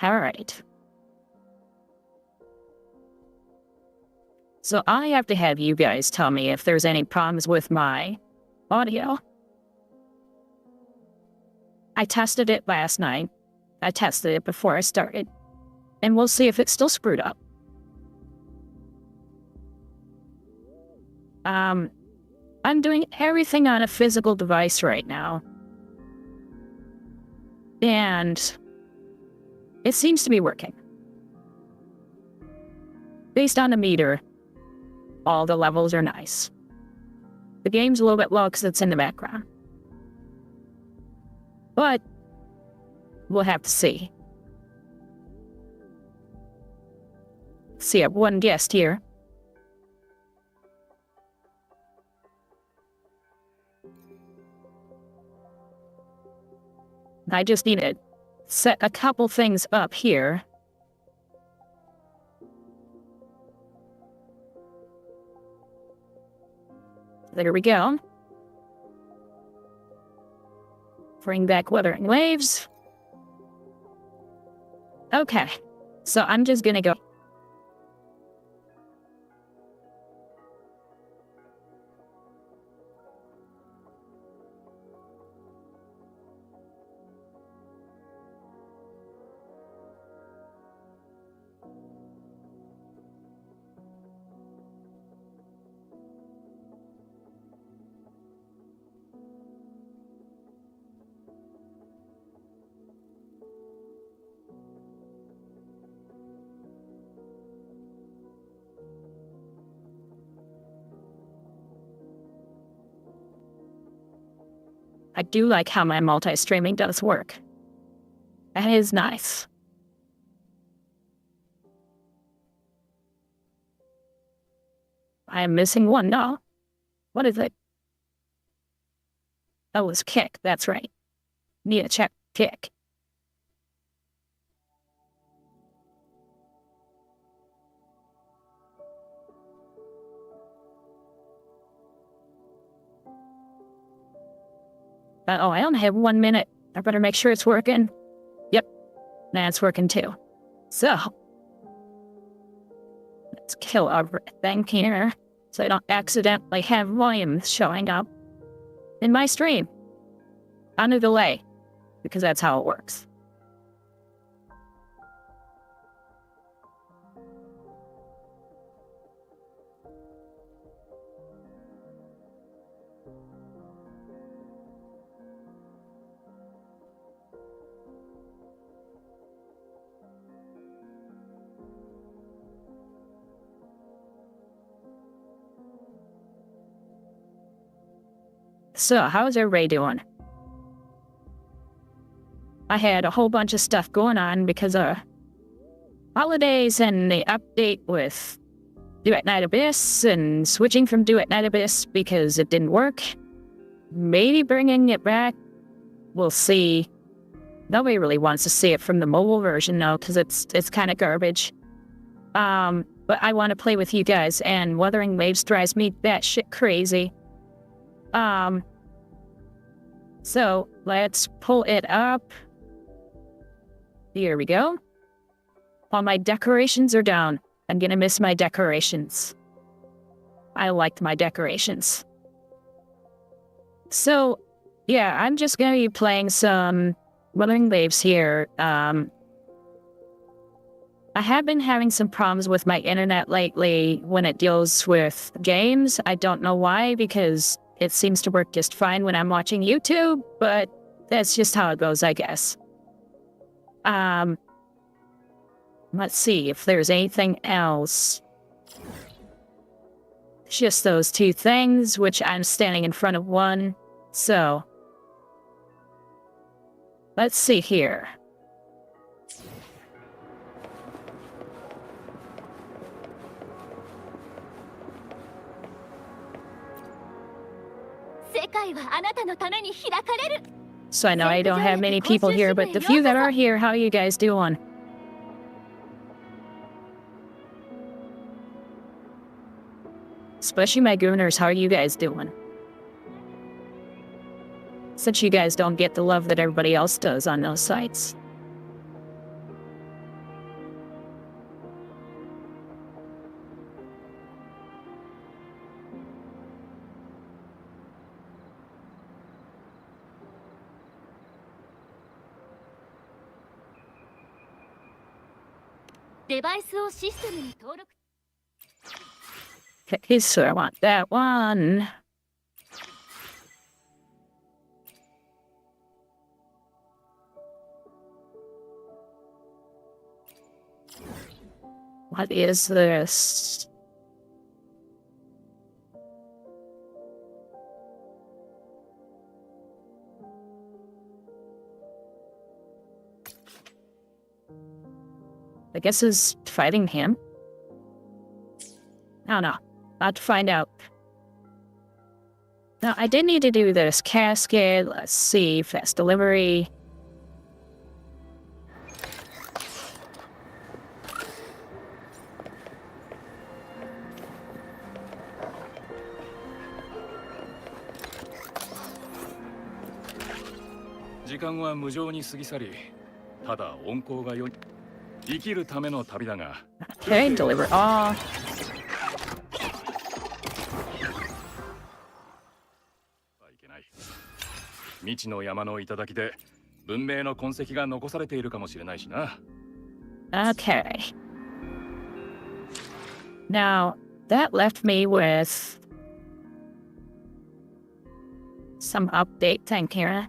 Alright. So I have to have you guys tell me if there's any problems with my audio. I tested it last night. I tested it before I started. And we'll see if it's still screwed up. I'm doing everything on a physical device right now. And it seems to be working. Based on the meter, all the levels are nice. The game's a little bit low because it's in the background. But we'll have to see. See, I have one guest here. I just need to set a couple things up here. There we go. Bring back Wuthering Waves. Okay, so I'm just gonna go. I do like how my multi-streaming does work. That is nice. I am missing one now. What is it? Oh, it's kick. That's right. Need to check kick. Oh, I only have 1 minute. I better make sure it's working. Yep, that's working too. So, let's kill everything here so I don't accidentally have volumes showing up in my stream on a delay, because that's how it works. So, how's everybody doing? I had a whole bunch of stuff going on because of holidays and the update with Duet Night Abyss and switching from Duet Night Abyss because it didn't work. Maybe bringing it back. We'll see. Nobody really wants to see it from the mobile version though, because it's kind of garbage. But I want to play with you guys, and Wuthering Waves drives me batshit crazy. So let's pull it up. Here we go. All my decorations are down. I'm gonna miss my decorations. I liked my decorations. So, yeah, I'm just gonna be playing some Wuthering Waves here. I have been having some problems with my internet lately when it deals with games. I don't know why, because it seems to work just fine when I'm watching YouTube, but that's just how it goes, I guess. Let's see if there's anything else. Just those two things, which I'm standing in front of one. So, let's see here. So I know I don't have many people here, but the few that are here, how are you guys doing? Especially my gooners, how are you guys doing? Since you guys don't get the love that everybody else does on those sites. デバイスをシステムに登録。 Okay, so I want that one. What is this? I guess it's fighting him. I don't know. About to find out. Now, I did need to do this cascade. Let's see. Fast delivery. Timeは無情に過ぎ去り、ただ温厚が良い。生きるための旅だが。Okay, deliver all. いけない。未知の山の頂で文明の痕跡が残されているかもしれないしな。Okay. Now, that left me with some update thing here.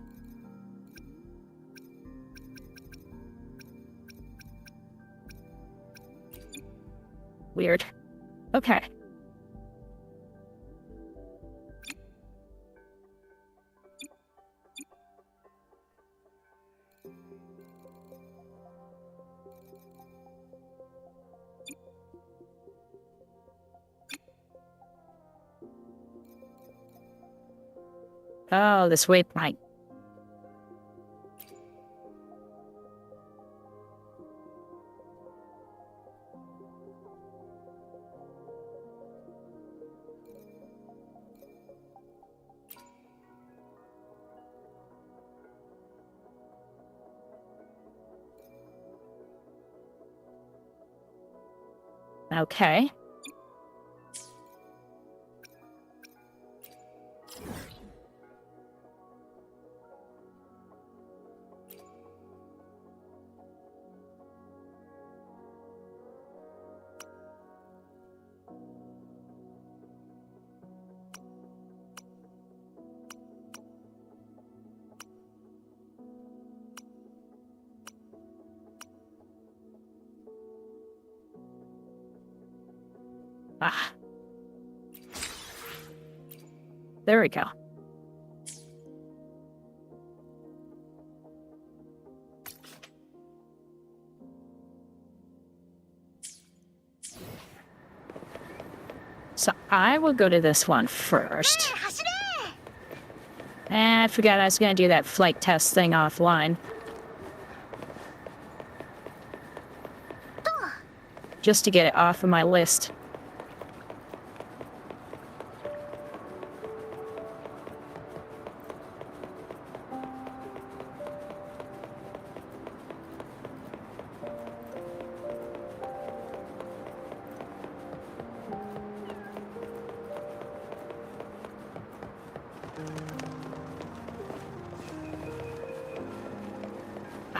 Weird. Okay. Oh, this waypoint. Okay. Ah. There we go. So I will go to this one first. And I forgot I was going to do that flight test thing offline. Just to get it off of my list.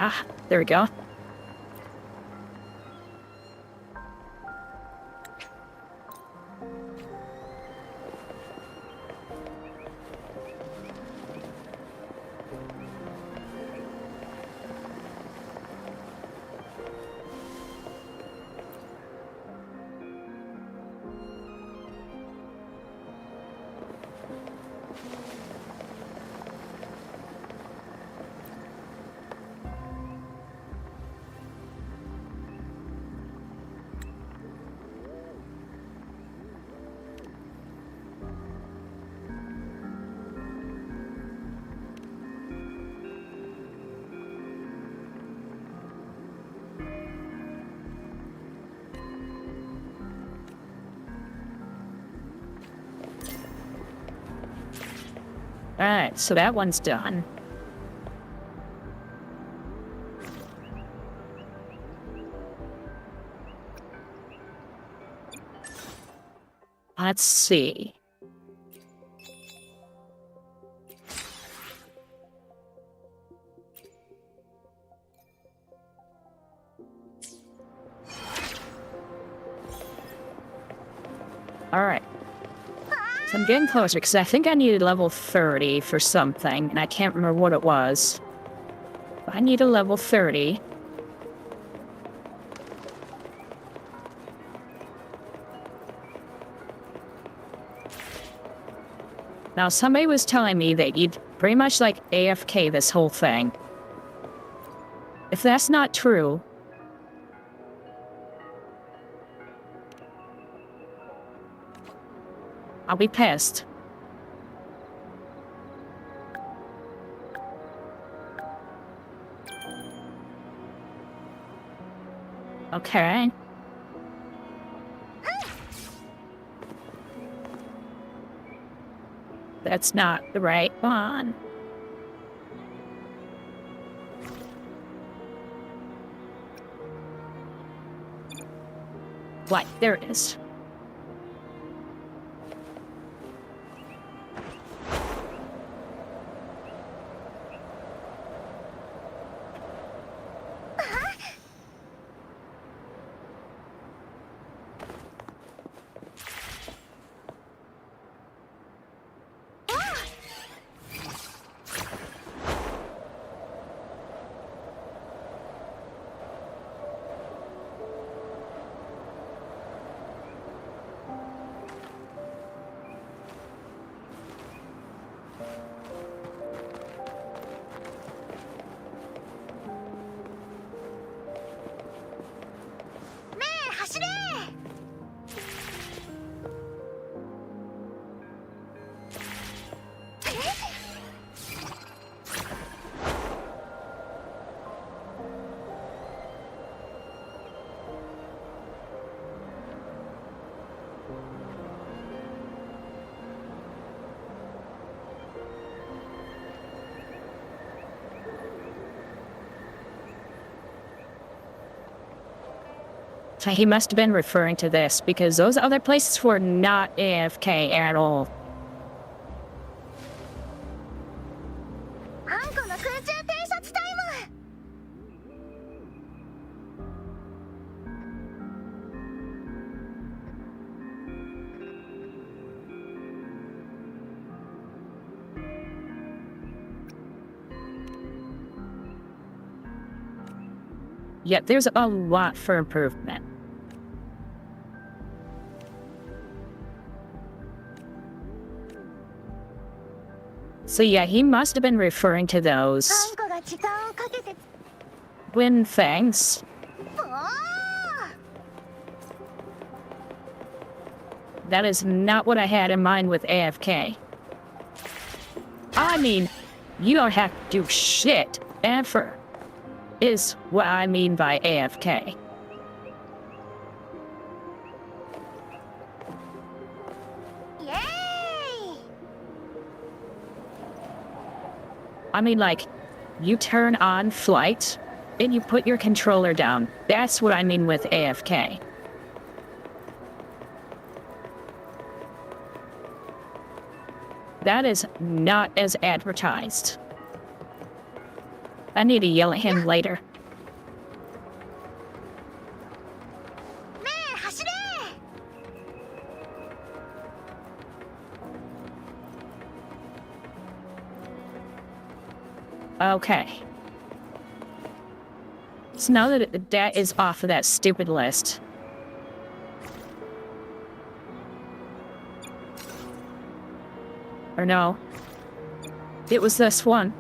Ah, there we go. Alright, so that one's done. Let's see. Alright. So I'm getting closer, because I think I needed level 30 for something, and I can't remember what it was. But I need a level 30. Now, somebody was telling me that you'd pretty much like AFK this whole thing. If that's not true, I'll be pissed. Okay. That's not the right one. What? There it is. So he must have been referring to this, because those other places were not AFK at all. Yet there's a lot for improvement. So yeah, he must have been referring to those wind things. That is not what I had in mind with AFK. I mean, you don't have to do shit ever, is what I mean by AFK. Yay! I mean, like, you turn on flight, and you put your controller down. That's what I mean with AFK. That is not as advertised. I need to yell at him later. Okay. So now that that is off of that stupid list. Or no. It was this one.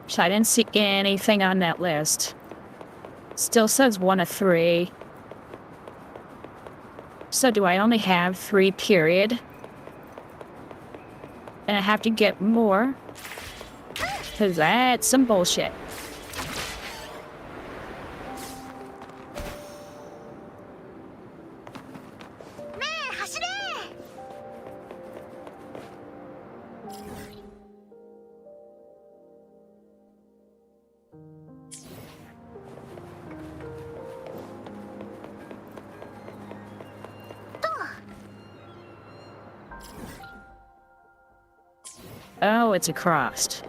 So I didn't see anything on that list. Still says 1 of 3. So do I only have 3 period? And I have to get more? Because that's some bullshit. Oh, it's across.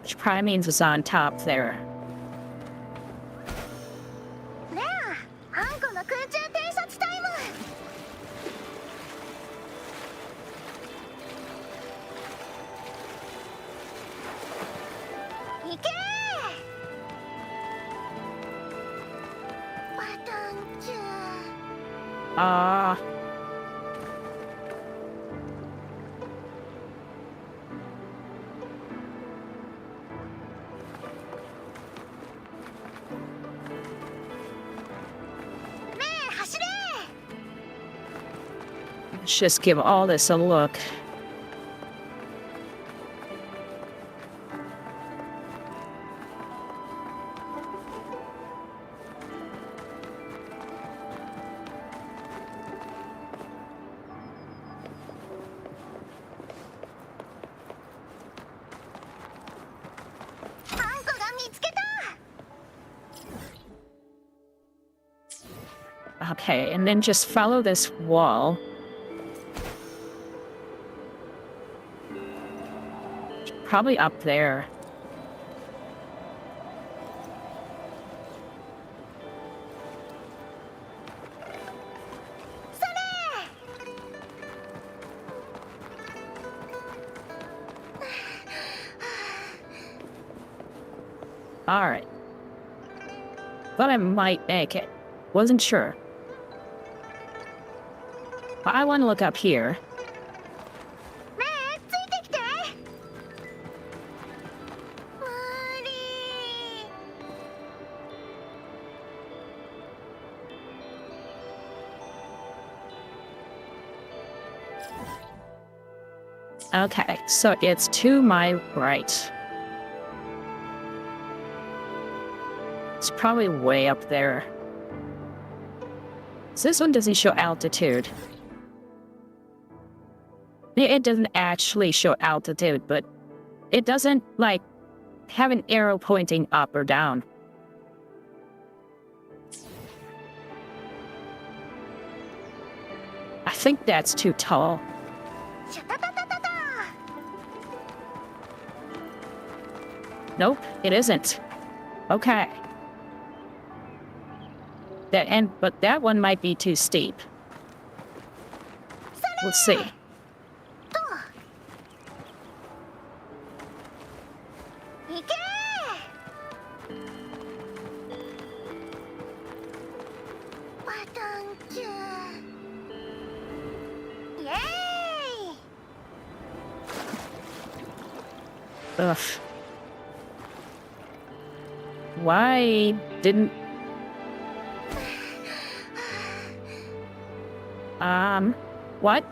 Which probably means it's on top there. ねえ、あんこの空中偵察タイム。行けー。バトンチュー。Ah. Let's just give all this a look. Okay, and then just follow this wall. Probably up there. Alright. Thought I might make it. Wasn't sure. But I want to look up here. Okay, so it's to my right. It's probably way up there. So this one doesn't show altitude. It doesn't actually show altitude, but it doesn't, like, have an arrow pointing up or down. I think that's too tall. Nope, it isn't. Okay. But that one might be too steep. We'll see. Ugh. Why didn't... What?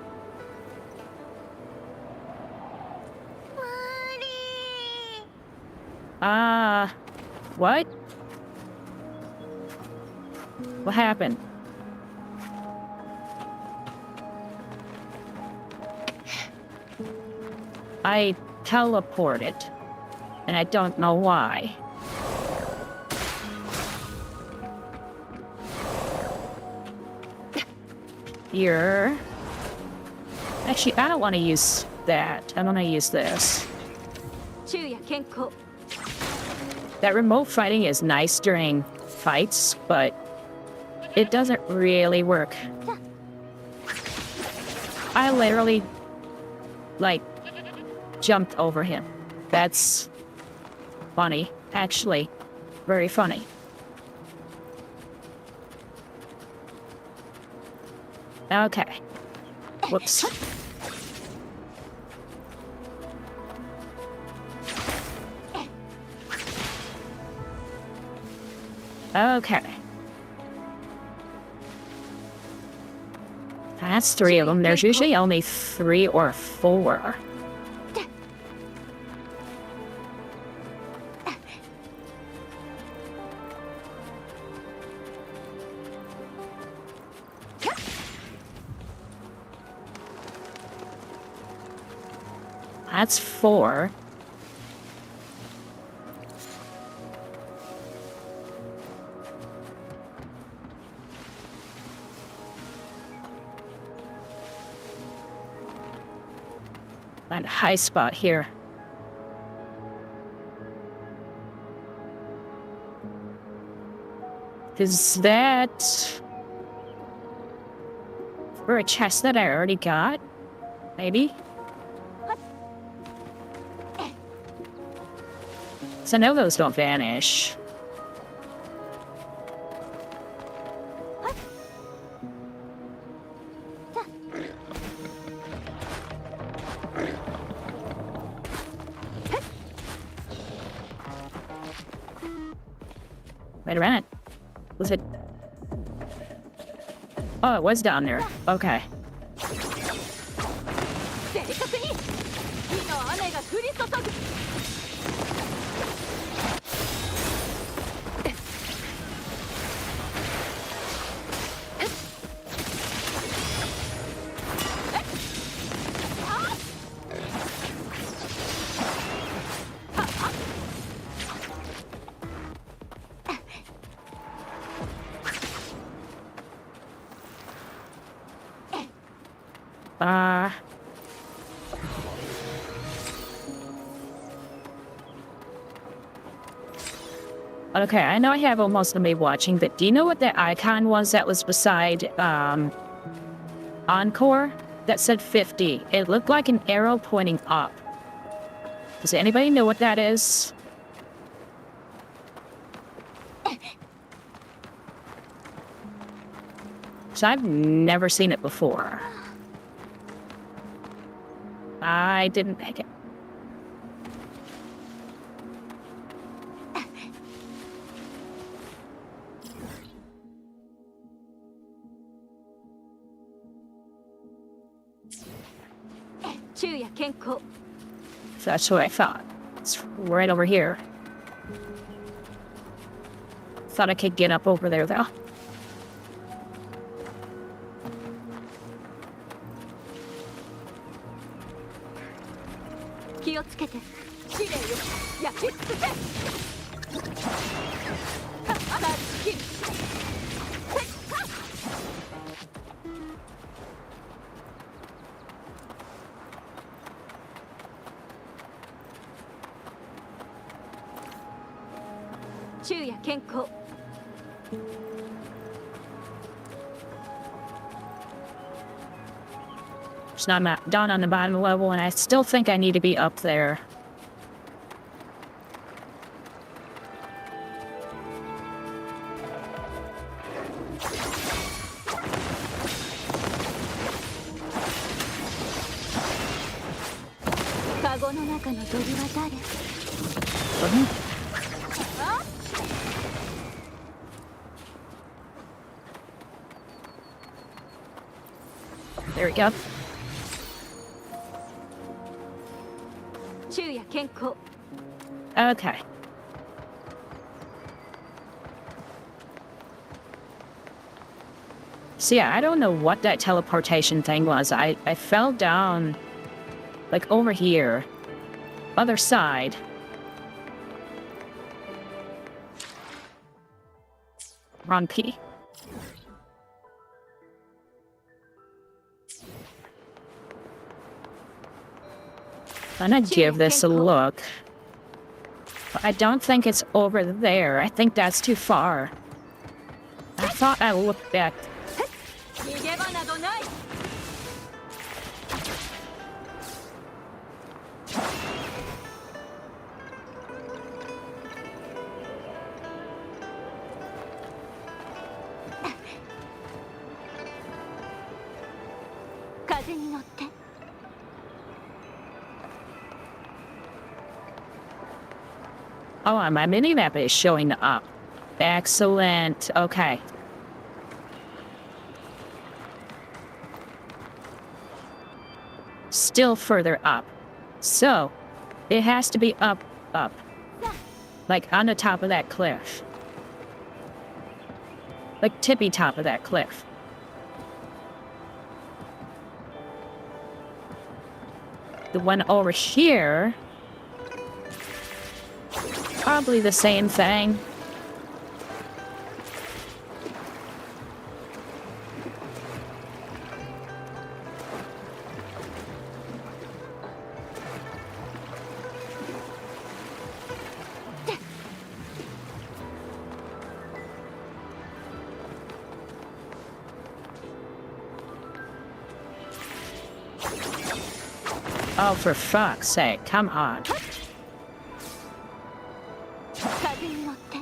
What? What happened? I teleported, and I don't know why. Here. Actually, I don't want to use that. I want to use this. That remote fighting is nice during fights, but it doesn't really work. I literally, like, jumped over him. That's funny. Actually, very funny. Okay. Whoops. Okay. That's 3 of them. There's usually only 3 or 4. That's 4. Find a high spot here. Is that for a chest that I already got? Maybe? So I know those don't vanish. Wait a minute. Was it? Oh, it was down there. Okay. Okay, I know I have almost somebody watching, but do you know what that icon was that was beside, Encore? That said 50. It looked like an arrow pointing up. Does anybody know what that is? So I've never seen it before. I didn't make it. That's what I thought. It's right over here. Thought I could get up over there, though. So I'm down on the bottom level, and I still think I need to be up there. There we go. Okay. So yeah, I don't know what that teleportation thing was. I fell down, like, over here. Other side. Wrong P. I'm gonna give this a look. But I don't think it's over there. I think that's too far. I thought I looked back. Oh, my mini-map is showing up. Excellent. Okay. Still further up. So, it has to be up. Like, on the top of that cliff. Like, tippy top of that cliff. The one over here... probably the same thing. Oh, for fuck's sake, come on. 風に乗って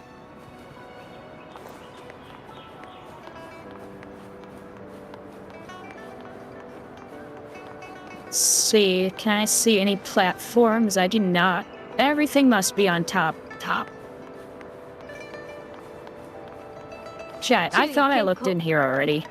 See, can I see any platforms? I do not. Everything must be on top. Chat, I thought I looked in here already.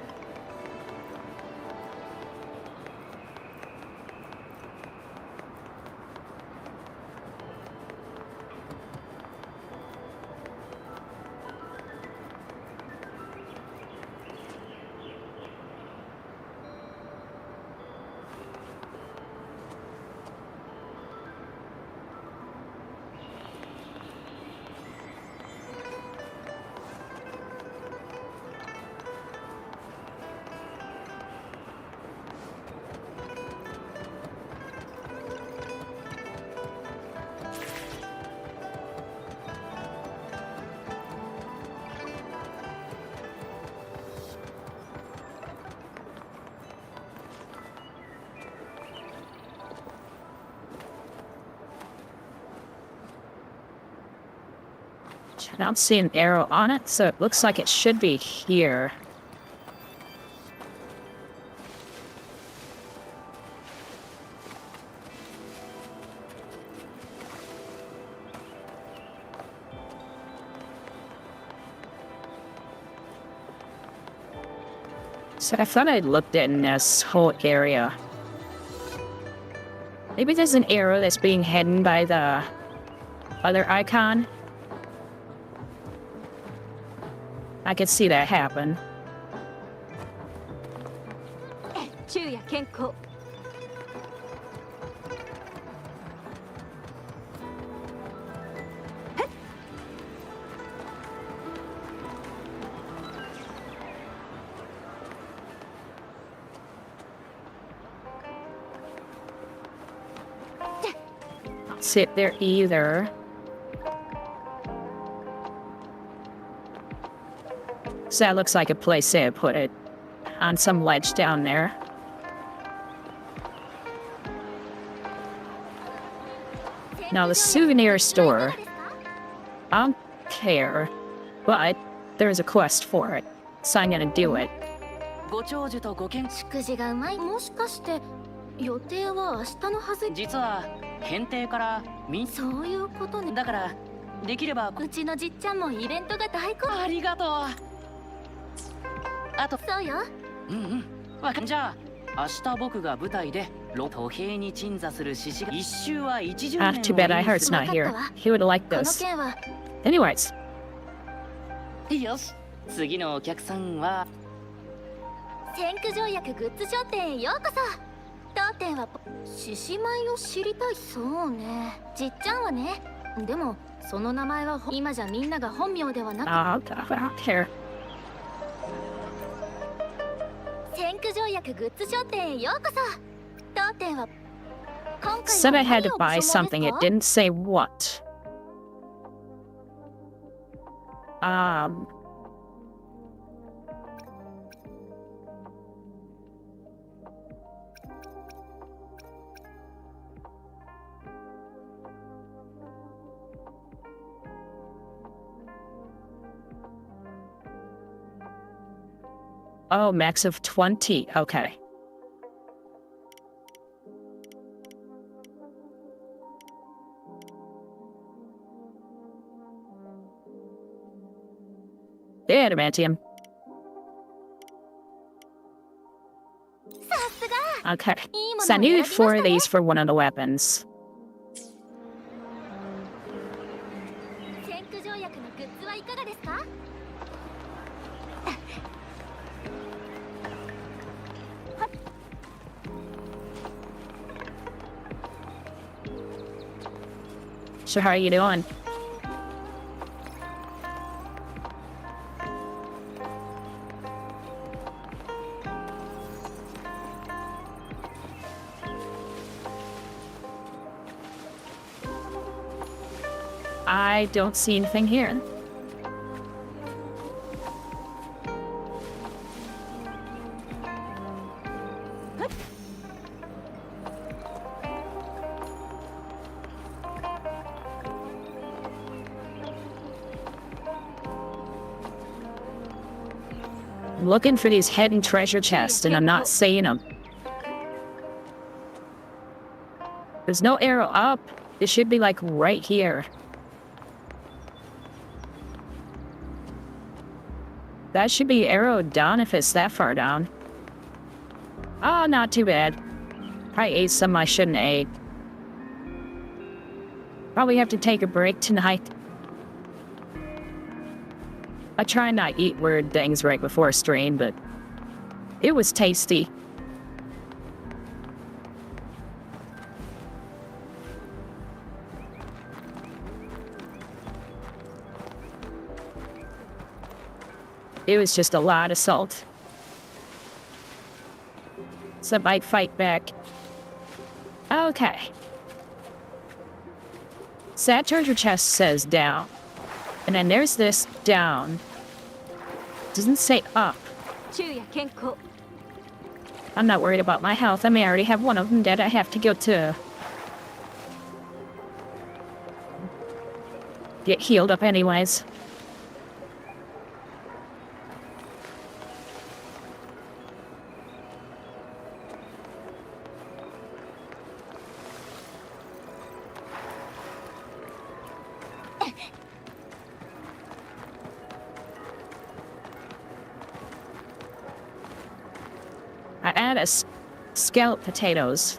I don't see an arrow on it, so it looks like it should be here. So I thought I looked in this whole area. Maybe there's an arrow that's being hidden by the other icon. I could see that happen. 昼夜健康 Don't see it there either. So that looks like a place they put it on some ledge down there. Now the souvenir store. I don't care, but there's a quest for it, so I'm gonna do it. ご長寿とご健祝辞がうまいもしかして予定は明日のはず実は検定からそういうことねだからできればうちのじっちゃんもイベントが大好ありがとうあとそうよじゃあ明日僕が舞台で都平に鎮座する獅子が一周は一10 Ah, too bad I heard it's not here. He would like この this. 件は Anyways, よし次のお客さんは先駆条約グッズ商店へようこそ当店は獅子舞を知りたいそうねじっちゃんはねでもその名前は今じゃみんなが本名ではなく I don't care. 先駆条約グッズ商店へようこそ当店は今回 Said I had to 何を buy ご所望 something. です It か didn't say what. Oh, max of 20. Okay. The adamantium. さすが Okay. いいも So I のを選び needed ました 4 ね of these for one of the weapons. 先駆条約のグッズはいかがですか So how are you doing? I don't see anything here. I'm looking for these hidden treasure chests and I'm not seeing them. There's no arrow up. It should be like right here. That should be arrowed down if it's that far down. Oh, not too bad. I ate some I shouldn't have ate. Probably have to take a break tonight. I try not to eat weird things right before a stream, but it was tasty. It was just a lot of salt. So I might fight back. Okay. Sad treasure chest says down. And then there's this down. Doesn't say up. I'm not worried about my health. I may already have one of them that I have to go to get healed up anyways. I add a scalloped potatoes.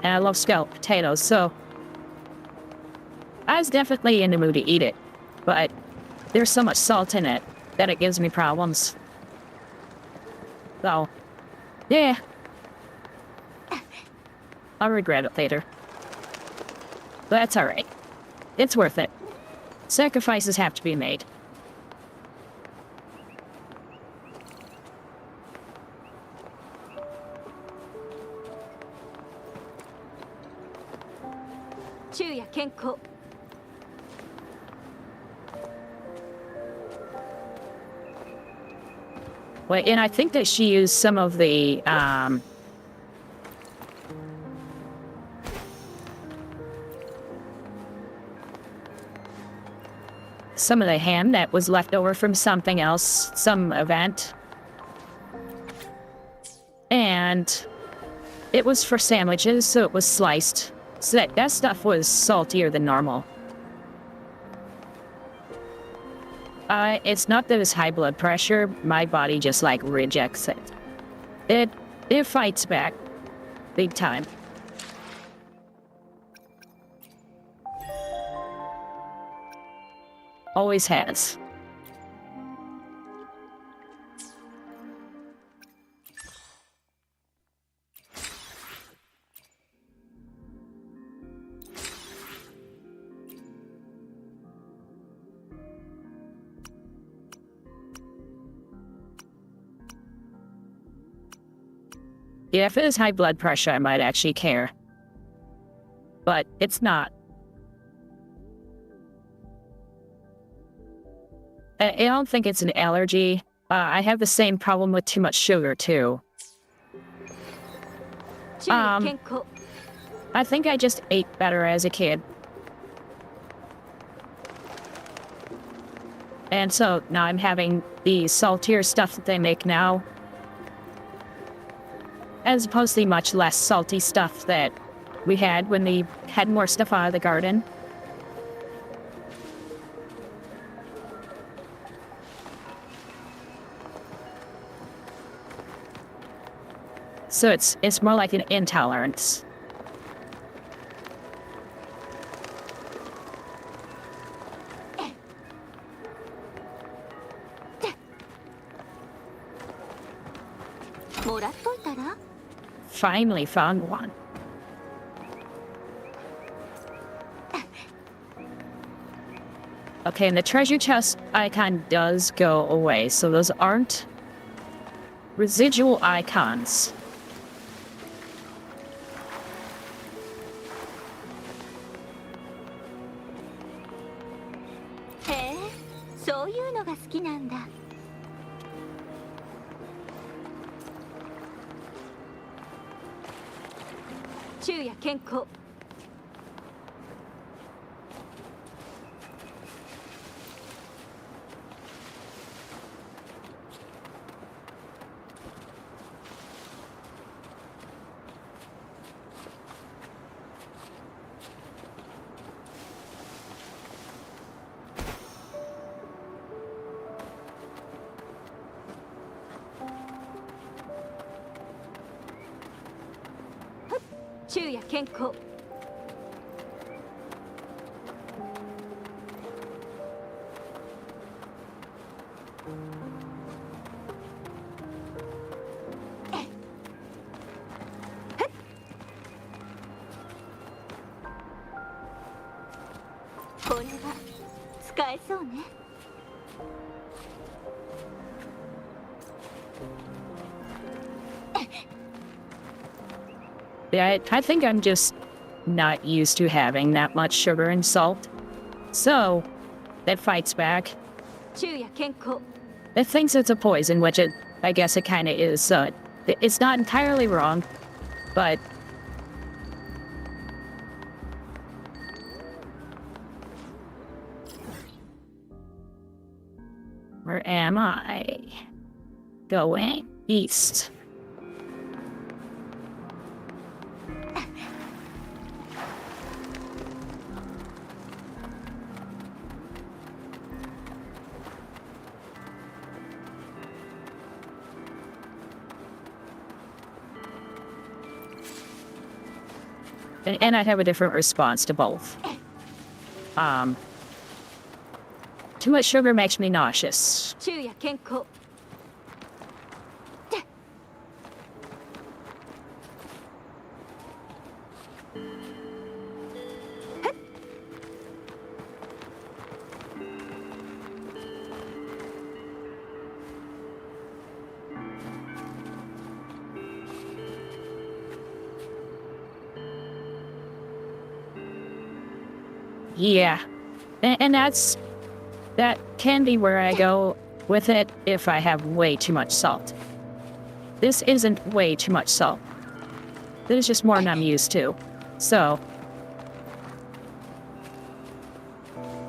And I love scalloped potatoes, so I was definitely in the mood to eat it, but there's so much salt in it that it gives me problems. So, yeah. I'll regret it later. But that's alright. It's worth it. Sacrifices have to be made. Well, and I think that she used some of the, some of the ham that was left over from something else, some event. And it was for sandwiches, so it was sliced. So that stuff was saltier than normal. It's not that it's high blood pressure. My body just, like, rejects it. It fights back. Big time. Always has. Yeah, if it is high blood pressure, I might actually care. But it's not. I don't think it's an allergy. I have the same problem with too much sugar, too. I think I just ate better as a kid. And so now I'm having the saltier stuff that they make now, as opposed to the much less salty stuff that we had when they had more stuff out of the garden. So it's more like an intolerance. Finally found one. Okay, and the treasure chest icon does go away, so those aren't residual icons. そういうのが好きなんだ。昼夜健康。昼夜健康。これは使えそうね。Yeah, I think I'm just not used to having that much sugar and salt. So, that fights back. 昼夜健康。 It thinks it's a poison, which I guess it kind of is. It's not entirely wrong, but where am I? Going east. And I'd have a different response to both. Too much sugar makes me nauseous. 昼夜健康。Yeah. And that can be where I go with it if I have way too much salt. This isn't way too much salt. This is just more than I'm used to. So,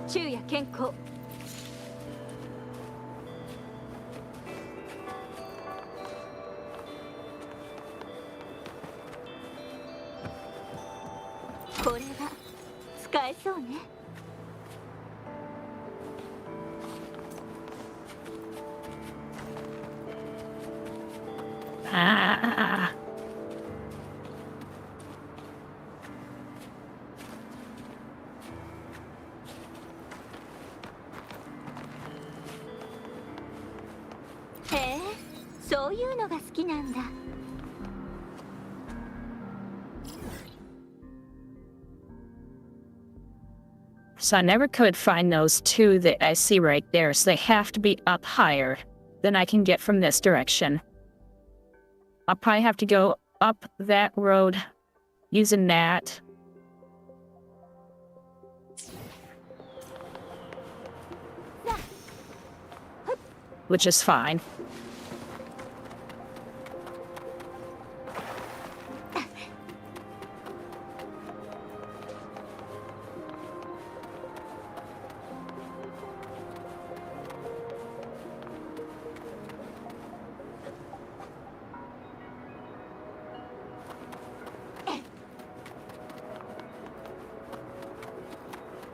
昼夜健康。これは使えそうね。ah.へえ、そういうのが好きなんだ。So I never could find those two that I see right there, so they have to be up higher than I can get from this direction. I'll probably have to go up that road using that. Which is fine.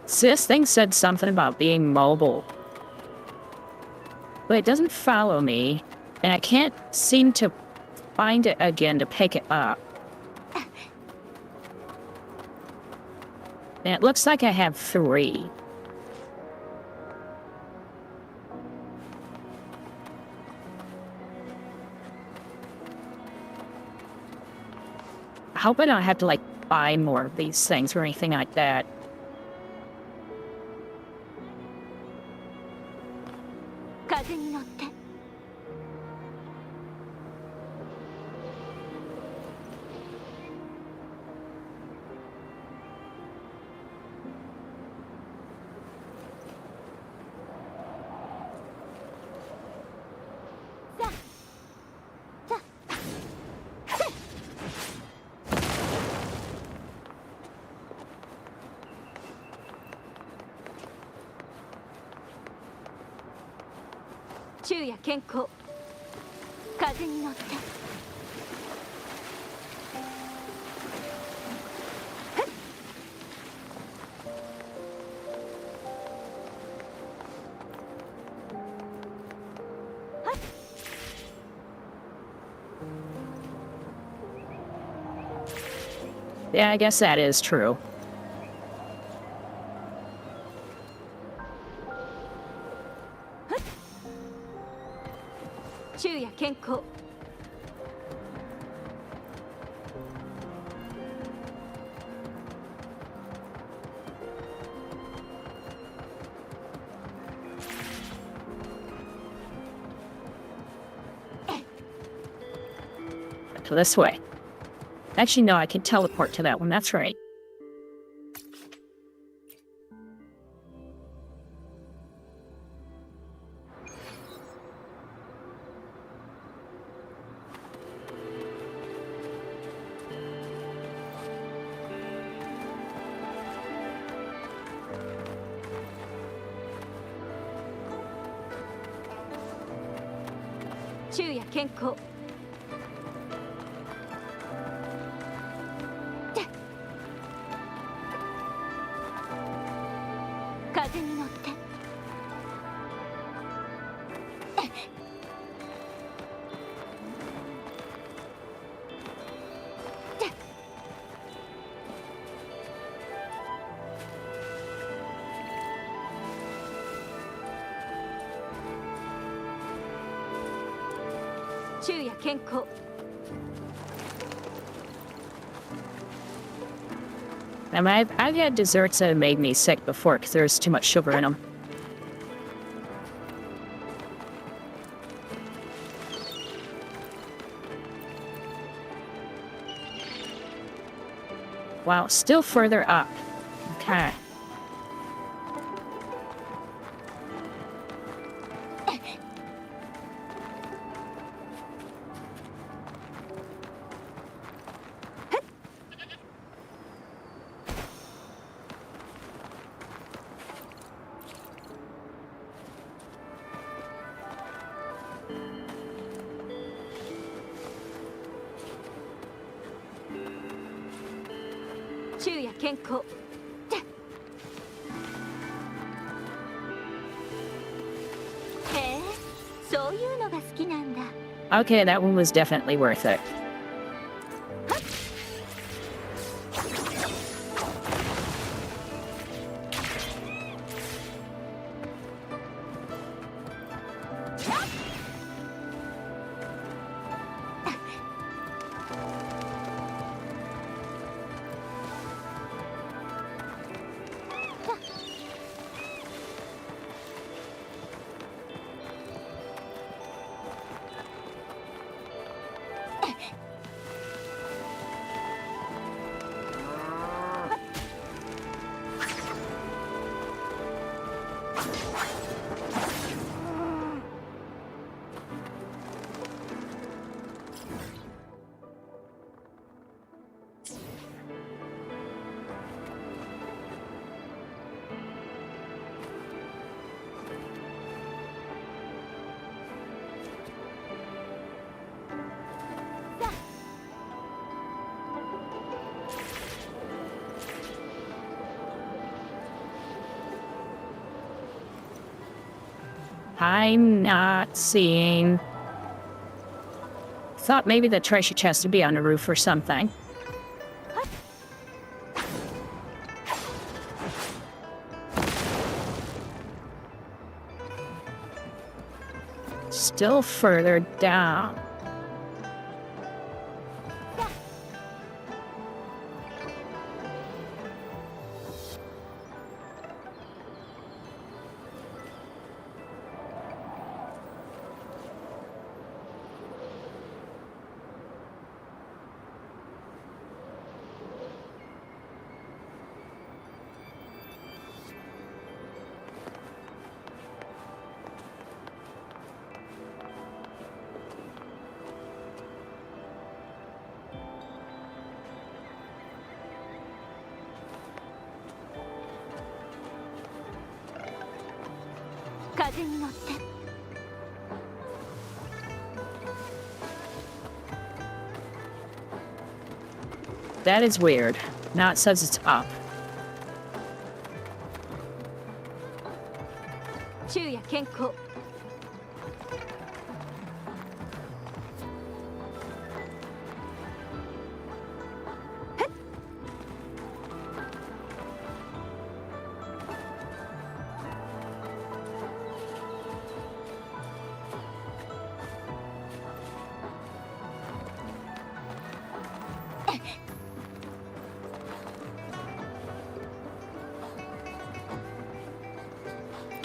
So this thing said something about being mobile. But it doesn't follow me, and I can't seem to find it again to pick it up. And it looks like I have 3. I hope I don't have to, like, buy more of these things or anything like that. 昼夜健康風に乗ってYeah, I guess that is true. 昼夜健康So this way. Actually, no, I can teleport to that one. That's right.昼夜健康風に乗って昼夜健康I've had desserts that have made me sick before because there's too much sugar in them. Wow, still further up. Okay.昼夜健康へえそういうのが好きなんだ Okay, that one was definitely worth it. I'm not seeing. Thought maybe the treasure chest would be on the roof or something. Still further down. That is weird. Now it says it's up. 昼夜健康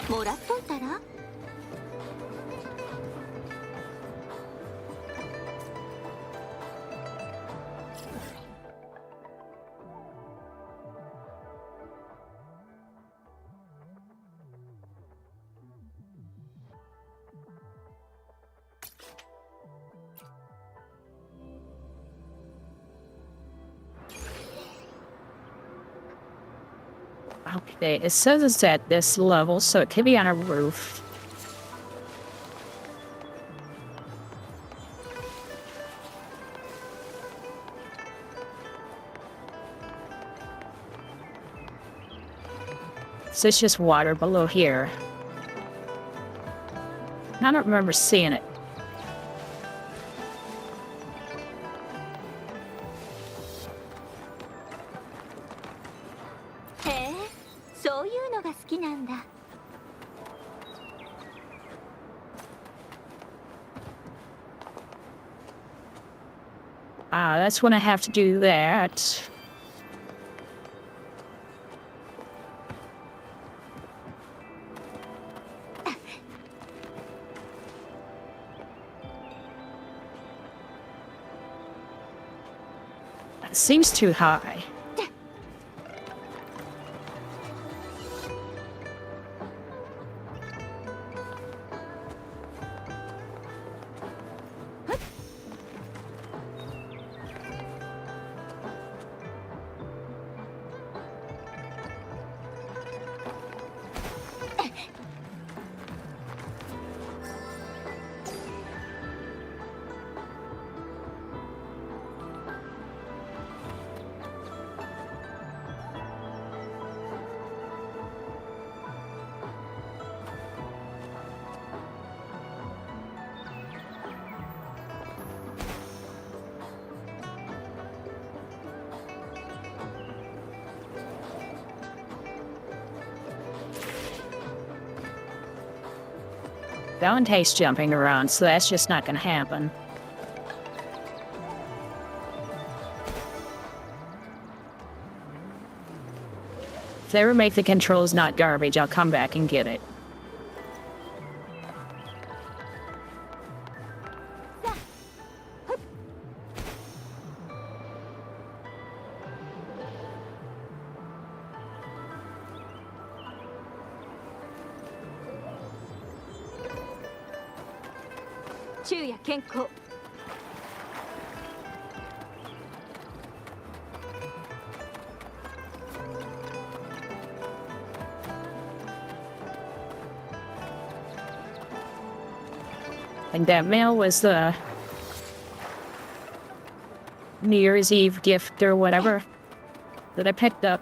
もらっといたら Okay, it says it's at this level, so it could be on a roof. So it's just water below here. I don't remember seeing it. That's when I have to do that. It seems too high. Valente's jumping around, so that's just not gonna happen. If they ever make the controls not garbage, I'll come back and get it. And that mail was the New Year's Eve gift or whatever that I picked up.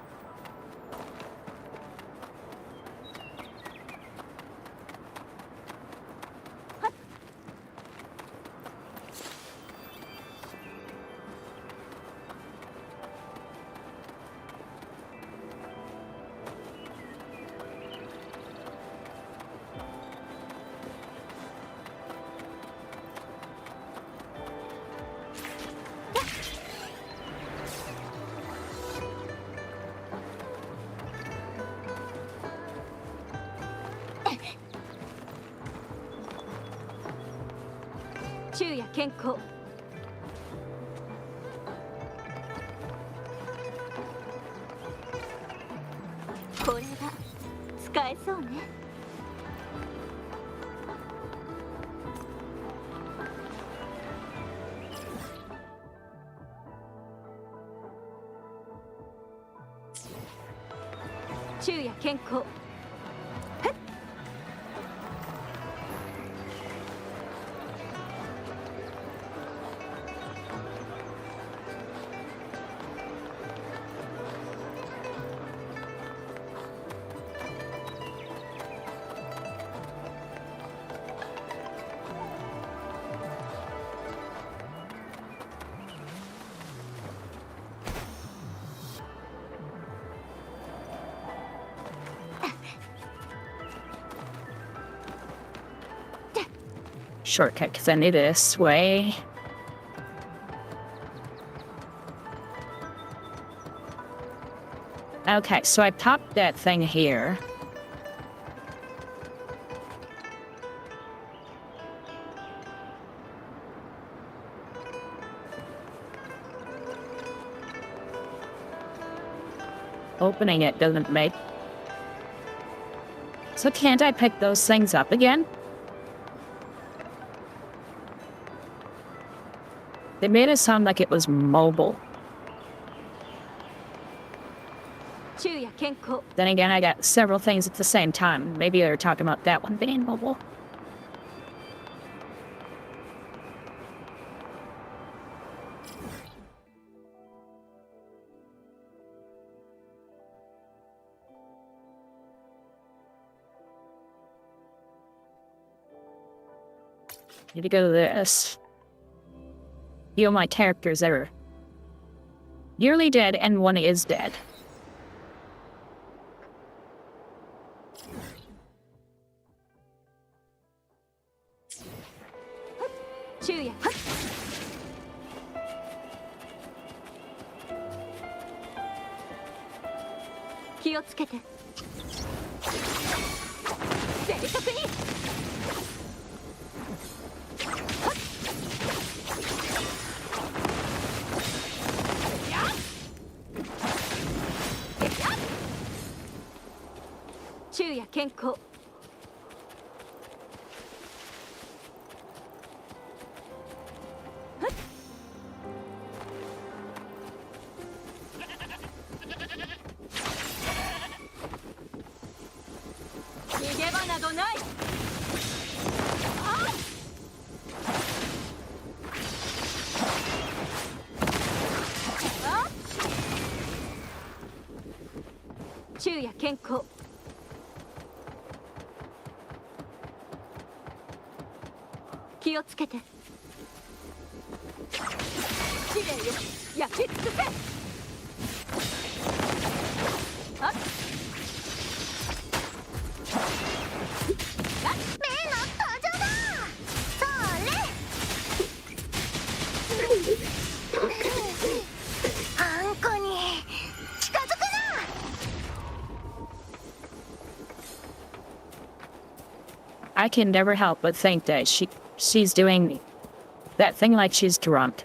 shortcut because I knew this way. Okay, so I popped that thing here. Opening it doesn't make... So can't I pick those things up again? They made it sound like it was mobile. 昼夜健康 Then again, I got several things at the same time. Maybe they're talking about that one being mobile. Need to go to this. Heal my characters that are nearly dead, and one is dead. I can never help but think that she's doing that thing like she's drunk.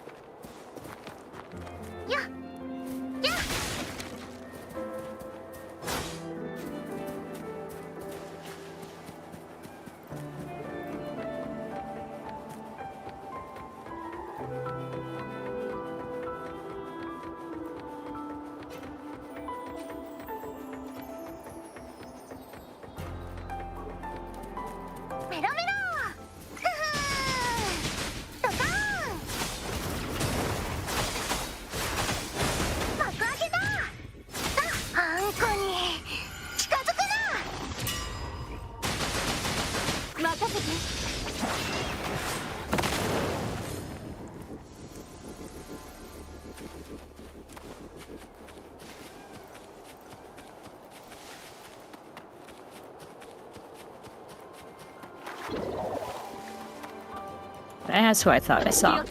That's what I thought I saw.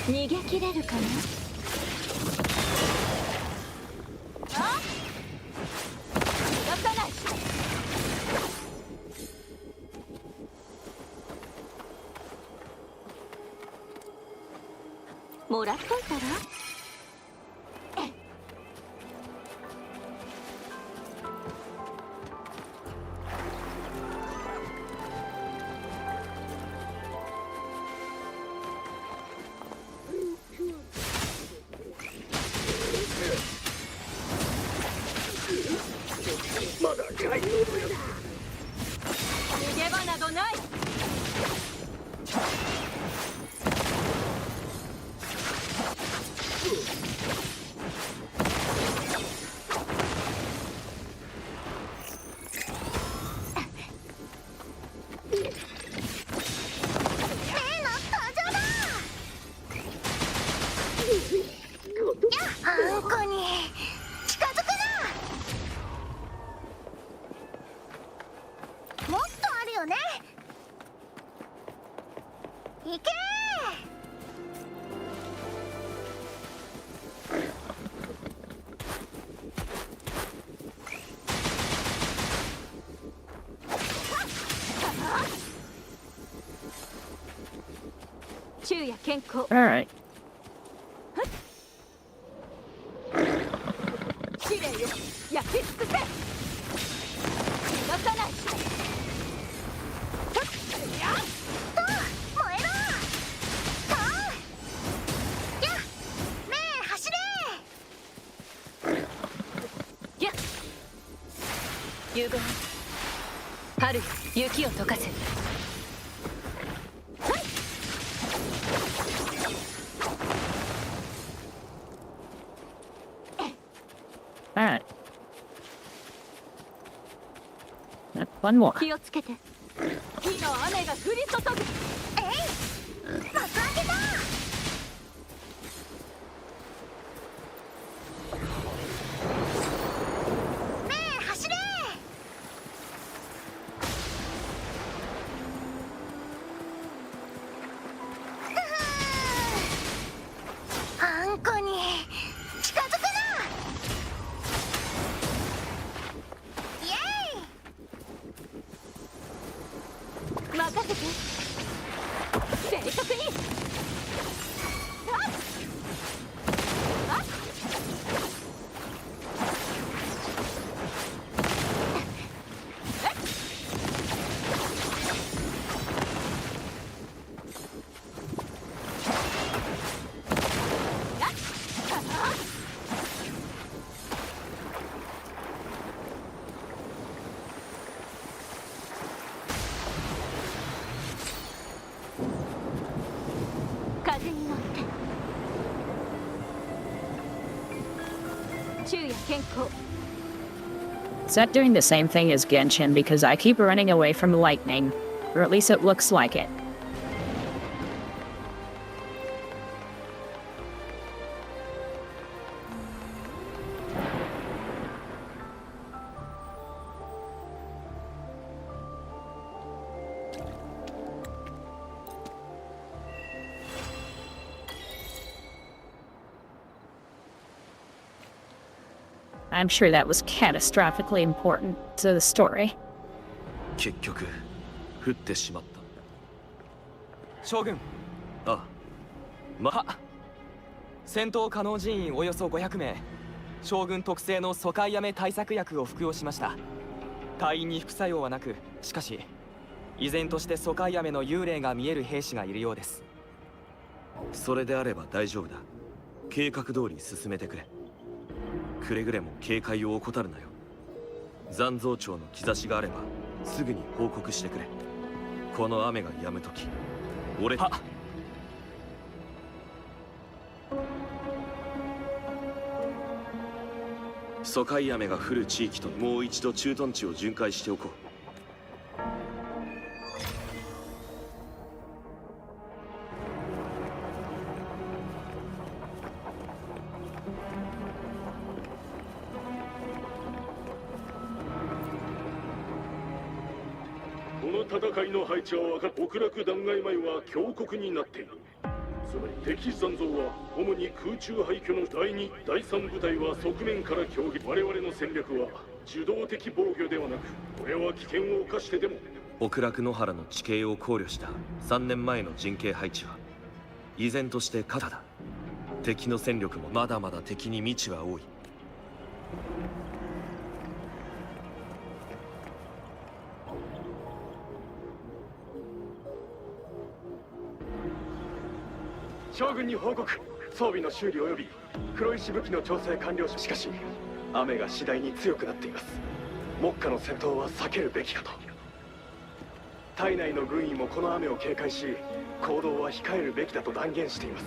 逃げ切れるかなあ逃がさないもらっといたら 逃行けー。昼夜健康。Alright. 試練よ、焼き尽くせ。逃さない。やっと燃えろ。さあやっ目走れ。やっ夕暮れ春よ雪を溶かせ。 Alright. One more. 気をつけて。火の雨が降り注ぐ。えい、幕開けた。目走れ。あんこに近づくな。イエイ。任せて。正確に。あっあっ。風に乗って昼夜健康。 Is that doing the same thing as Genshin? Because I keep running away from lightning. Or at least it looks like it. I'm sure that was catastrophically important to the story. 結局降ってしまった。将軍。あ、は戦闘可能人員およそ500名。将軍特製の疎開雨対策薬を服用しました。隊員に副作用はなく、しかし依然として疎開雨の幽霊が見える兵士がいるようです。それであれば大丈夫だ。計画通り進めてくれ。くれぐれも警戒を怠るなよ。残像庁の兆しがあればすぐに報告してくれ。この雨が止むとき、俺は疎開雨が降る地域ともう一度駐屯地を巡回しておこう。この戦いの配置は分かっ極楽断崖前は強国になっている。つまり敵残像は主に空中廃墟の第2、第3部隊は側面から攻撃。我々の戦略は受動的防御ではなく、これは危険を冒してでも。極楽野原の地形を考慮した3年前の陣形配置は依然として過多だ。敵の戦力もまだまだ敵に未知は多い。将軍に報告。装備の修理及び黒石武器の調整完了しかし雨が次第に強くなっています。目下の戦闘は避けるべきかと。体内の軍医もこの雨を警戒し行動は控えるべきだと断言しています。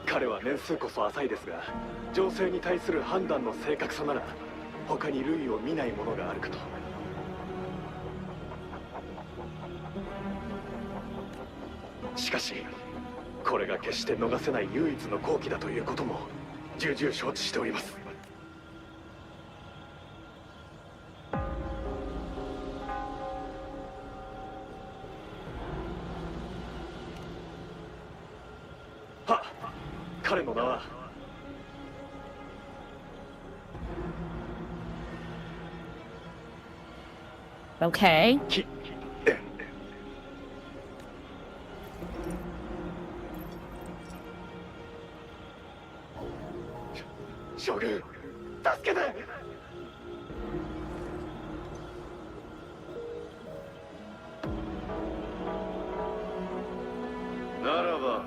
彼は年数こそ浅いですが情勢に対する判断の正確さなら他に類を見ないものがあるかと。しかしこれが決して逃せない唯一の好機だということも重々承知しております。は彼の名はOkay. キ将軍助けて。ならば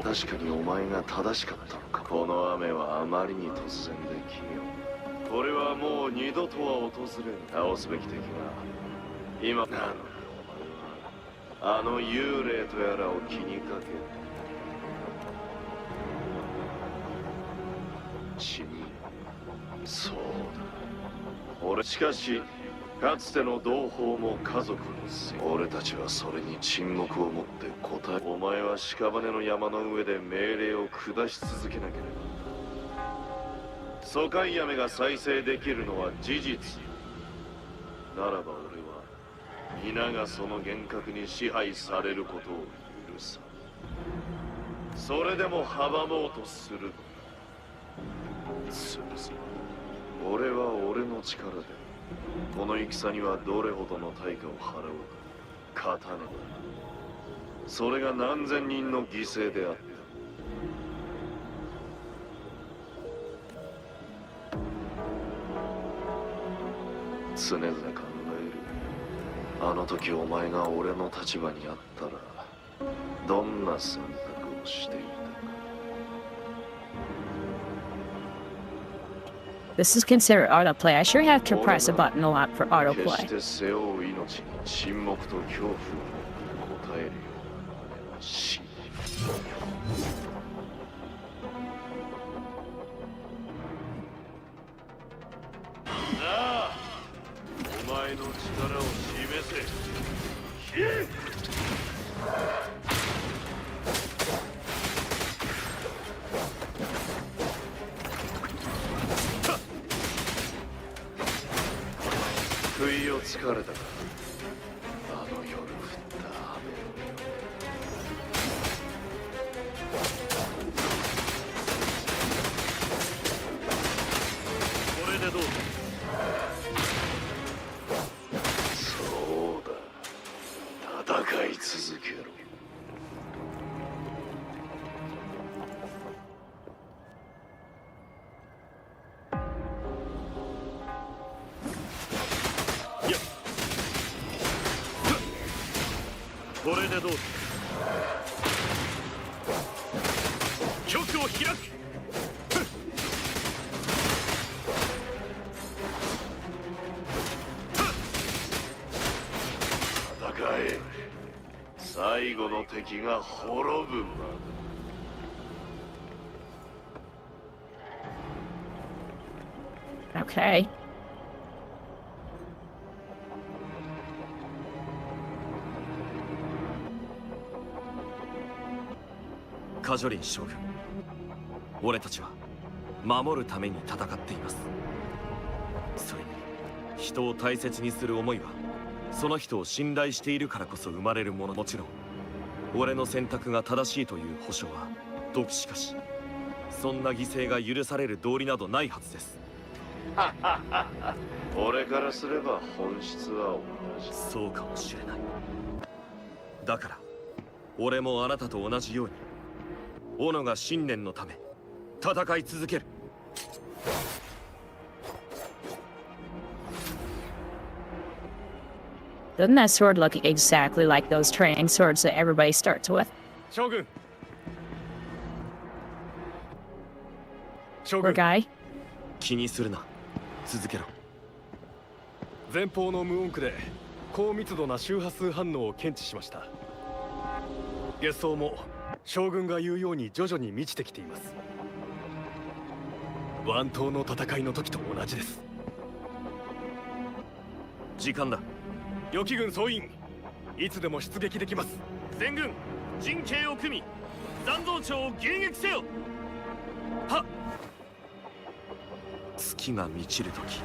確かにお前が正しかったのか。この雨はあまりに突然で奇妙。これはもう二度とは訪れん。倒すべき敵が今なの。あの幽霊とやらを気にかける。そうだ。俺しかしかつての同胞も家族のせい。俺たちはそれに沈黙をもって答え。お前は屍の山の上で命令を下し続けなければ。疎開雨が再生できるのは事実。ならば俺は皆がその厳格に支配されることを許さ。それでも阻もうとする。すむぞ。俺は俺の力でこの戦にはどれほどの対価を払おうか勝たねば。それが何千人の犠牲であった。常々考える。あの時お前が俺の立場にあったらどんな選択をしていたか。This is considered autoplay. I sure have to press a button a lot for 決 autoplay. して背負う命に沈黙と恐怖を答えるような真似はしない。なあ、お前の力を示せ。ひえ！不意をつかれたか。あの夜降った雨。これでどうだ。そうだ。戦い続けろ。これでどうだ。局を開く。戦え。最後の敵が滅ぶまで。 Okay. カジョリン将軍、俺たちは守るために戦っています。それに人を大切にする思いはその人を信頼しているからこそ生まれるもの。もちろん俺の選択が正しいという保証は毒。しかしそんな犠牲が許される道理などないはずです。俺からすれば本質は同じ。そうかもしれない。だから俺もあなたと同じように斧が信念のため戦い続ける。Doesn't that sword look exactly like those training swords that everybody starts with? 将軍。将 Poor 軍。 guy. 気にするな。続けろ。前方の無音区で高密度な周波数反応を検知しました。月相も将軍が言うように徐々に満ちてきています。湾島の戦いの時と同じです。時間だ。予期軍総員、いつでも出撃できます。全軍陣形を組み残像町を迎撃せよ。はっ。月が満ちるとき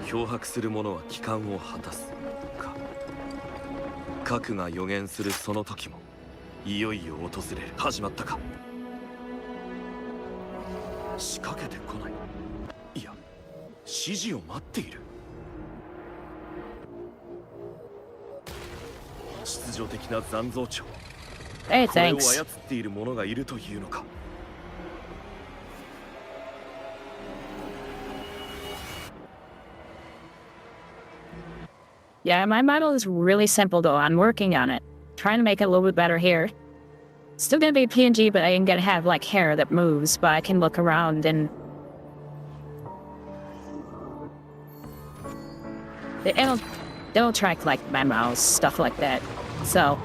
漂白する者は帰還を果たすか。核が予言するその時もいよいよ訪れる。始まったか。仕掛けてこない。いや、指示を待っている。秩序的な残像長。Hey, これを thanks. 操っている者がいるというのか。Yeah, my model is really simple though. I'm working on it. Trying to make it a little bit better here. Still gonna be PNG, but I ain't gonna have like hair that moves, but I can look around and it'll track like my mouse, stuff like that. So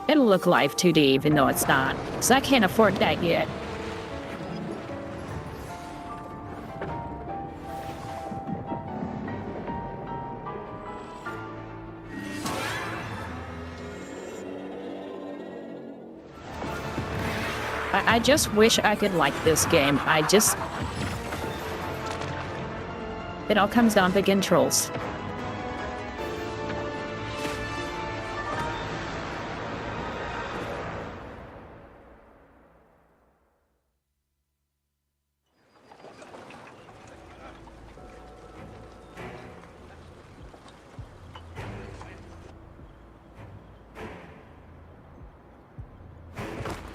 it'll look live 2D even though it's not. Because I can't afford that yet. I just wish I could like this game. It all comes down to controls.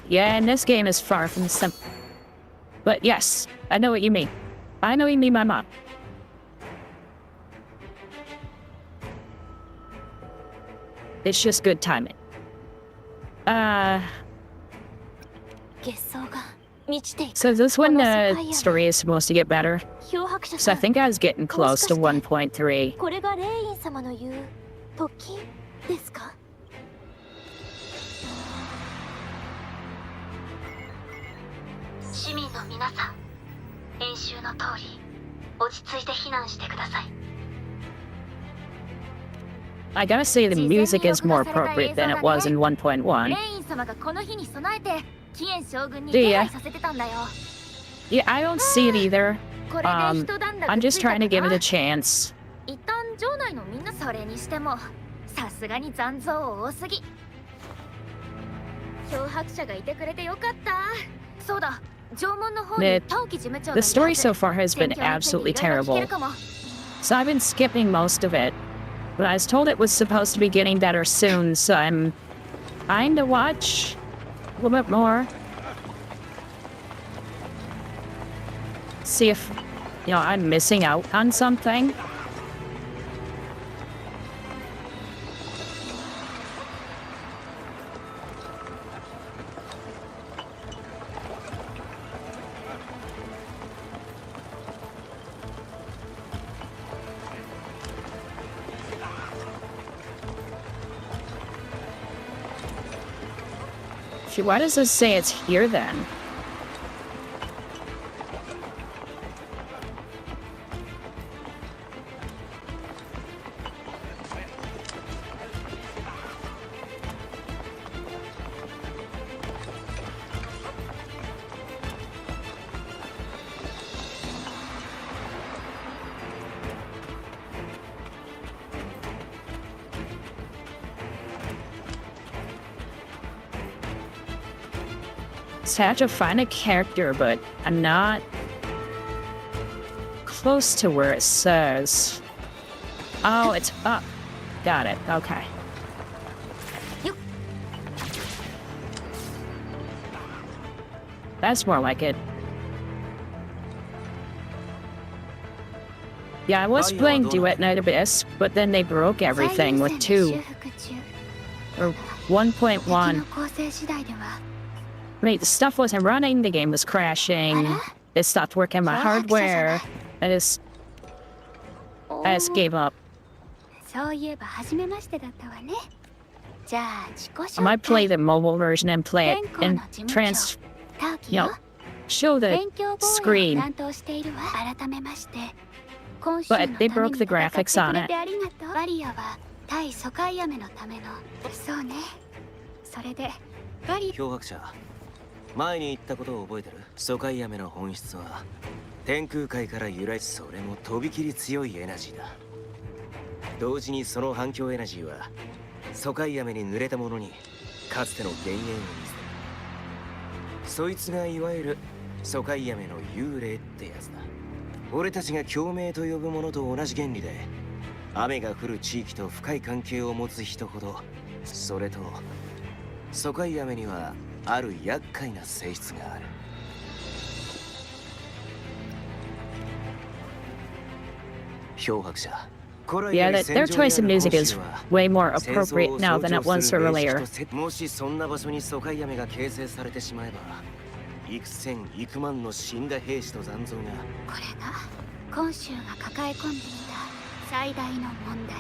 Yeah, and this game is far from simple. But yes, I know what you mean. I know you mean my mom. It's just good timing. 幻想が満ちていく So this one, この世界や story is supposed to get better. 漂白者 So さ I ん think I was getting close to 1.3. これがレイン様の言う時ですか？市民の皆さん、演習の通り落ち着いて避難してください。 I gotta say the music is more appropriate than it was in 1.1. レイン様がこの日に備えてキエン将軍に Do 手 ya? 配させてたんだよ。 Yeah, I don't see it either. これで一段落 I'm つ just いた trying to か give it な a chance. 一旦城内のみんなそれにしてもさすがに残像多すぎ。漂白者がいてくれてよかった。そうだ、城門の方に The 陶器事務長がいるは The ず。 story so far has been 戦況について absolutely いろいろ聞け terrible. るかも。 So I've been skipping most of it. But I was told it was supposed to be getting better soon, so I'm trying to watch a little bit more. See if, I'm missing out on something. Gee, why does this say it's here then? So I have to find a character, but I'm not close to where it says. Oh, it's up. Got it. Okay. That's more like it. Yeah, I was playing Duet Night Abyss, but then they broke everything with 2 or 1.1. I mean, the stuff wasn't running, the game was crashing, it stopped working my hardware, I just gave up. そういえば初めましてだったわね。じゃあ自己紹 I might 介 play the mobile version and play it and タキよ。 show the 勉強防衛を screen. 担当しているわ。改めまして今週の But ため they に broke the 戦って graphics on くれ it. てありがとう。バリアは対疎開雨のための。そうね。それでバリ漂白者、前に言ったことを覚えてる？疎開雨の本質は天空界から由来、それもとびきり強いエナジーだ。同時にその反響エナジーは疎開雨に濡れた者にかつての幻影を見せる。そいつがいわゆる疎開雨の幽霊ってやつだ。俺たちが共鳴と呼ぶものと同じ原理で、雨が降る地域と深い関係を持つ人ほど、それと疎開雨にはある厄介な性質がある。漂白者。Yeah, their choice of music is way more appropriate now than it was earlier. もしそんな場所に疎開雨が形成されてしまえば、幾千幾万の死んだ兵士と残像が。これが今週が抱え込んでいた最大の問題。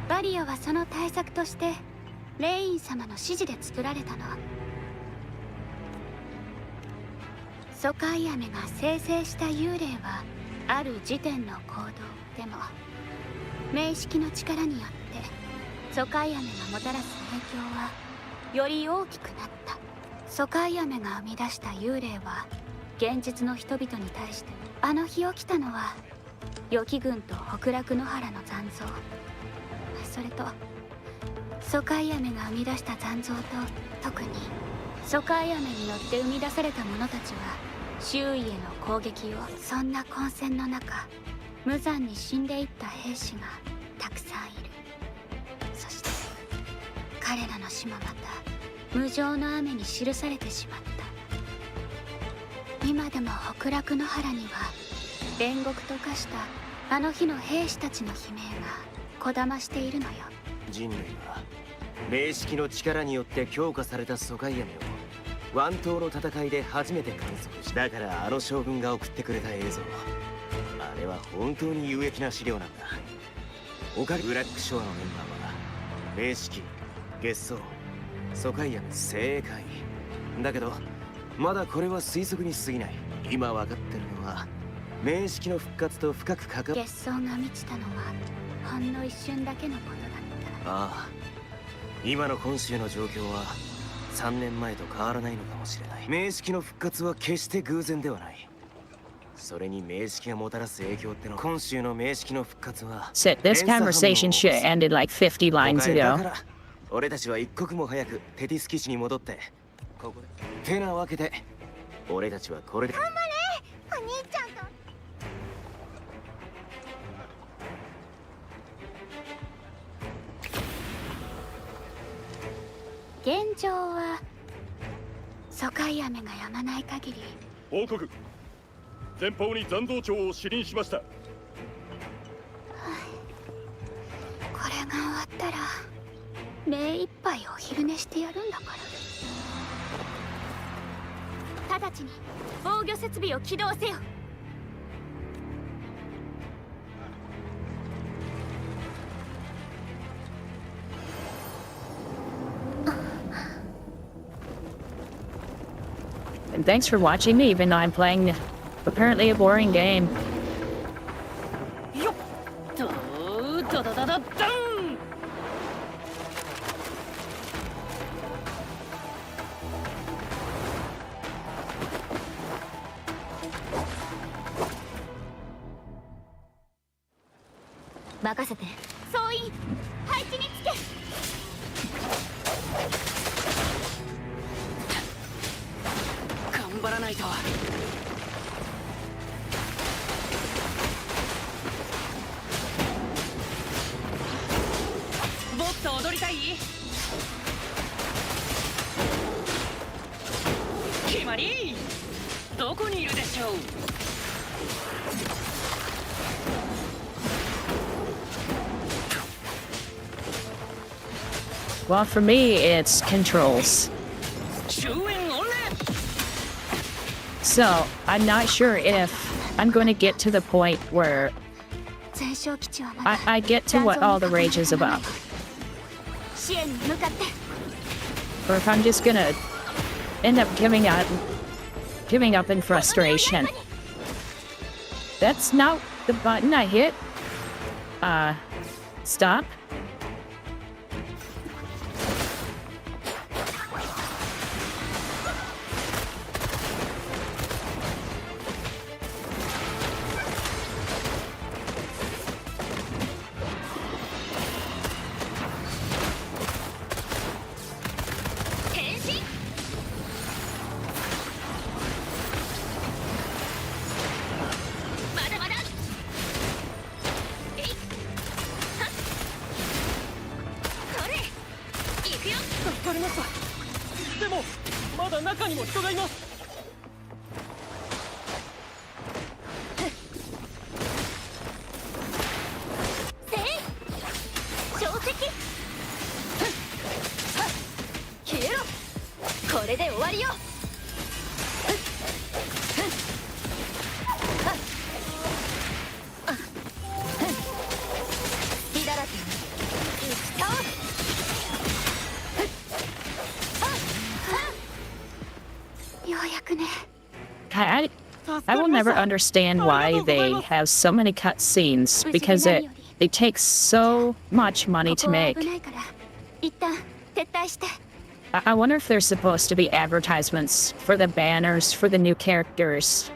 バリアはその対策としてレイン様の指示で作られたの。疎開雨が生成した幽霊はある時点の行動でも、明式の力によって疎開雨がもたらす影響はより大きくなった。疎開雨が生み出した幽霊は現実の人々に対して、あの日起きたのは予期軍と北楽野原の残像、それと疎開雨が生み出した残像と、特に疎開雨によって生み出された者たちは周囲への攻撃を。そんな混戦の中、無残に死んでいった兵士がたくさんいる。そして彼らの死もまた無情の雨に記されてしまった。今でも北楽野原には煉獄と化したあの日の兵士たちの悲鳴がこだましているのよ。人類は明式の力によって強化された疎開雨を湾島の戦いで初めて観測した。だからあの将軍が送ってくれた映像、あれは本当に有益な資料なんだ。おかげブラックショアのメンバーは明式、月相、疎開雨。正解だけどまだこれは推測に過ぎない。今分かってるのは明式の復活と深く関わる。月相が満ちたのはほんの一瞬だけのことだった。ああ、今の今週の状況は3年前と変わらないのかもしれない。明式の復活は決して偶然ではない。それに明式がもたらす影響っての、今週の明式の復活は Shit, this conversation should have ended like 50 lines だか ago. ら俺たちは一刻も早くテティス基地に戻ってここで。てなわけで俺たちはこれで。頑張れお兄ちゃんと。現状は疎開雨が止まない限り。報告。前方に残像長を視認しました。これが終わったら目いっぱいお昼寝してやるんだから。直ちに防御設備を起動せよ。And thanks for watching me, even though I'm playing apparently a boring game. よっとドドドドドン。任せて。総員配置につけ。頑張らないと。もっと踊りたい？決まり。どこにいるでしょう。Well, for me, it's controls. So, I'm not sure if I'm going to get to the point where I get to what all the rage is about. Or if I'm just going to end up giving up in frustration. That's not the button I hit. Stop. にも人がいます。消えろ。これで終わりよ。隙だらけに行くと。ようやくね。I will never understand why they have so many cutscenes because they take so much money to make. 危ないから一旦撤退して。I wonder if there's supposed to be advertisements for the banners for the new characters.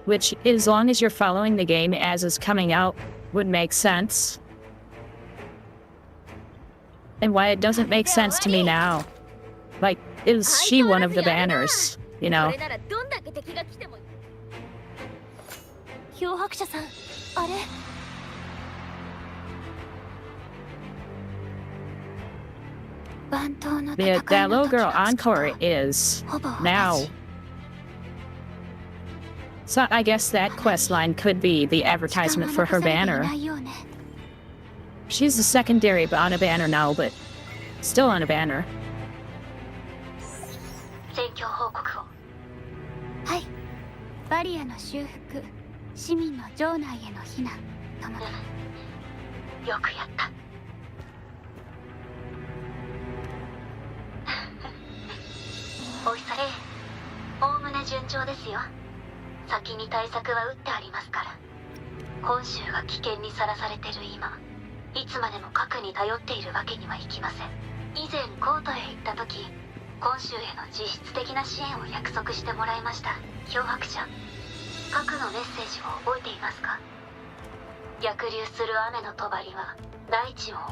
Which, as long as you're following the game as it's coming out, would make sense. And why it doesn't make sense to me now. Like, is she one of the banners? You know? これならどんだけ敵が来ても。漂白者さん、あれ。That little girl Encore is now. So I guess that quest line could be the advertisement for her banner. She's a secondary on a banner now, but still on a banner. 戦況報告を。はい。バリアの修復、市民の城内への避難。よくやった。おいされ、おおむね順調ですよ。先に対策は打ってありますから。本州が危険にさらされてる今、いつまでも核に頼っているわけにはいきません。以前コートへ行った時、本州への実質的な支援を約束してもらいました。漂白者、核のメッセージを覚えていますか？逆流する雨の帳は大地を覆う。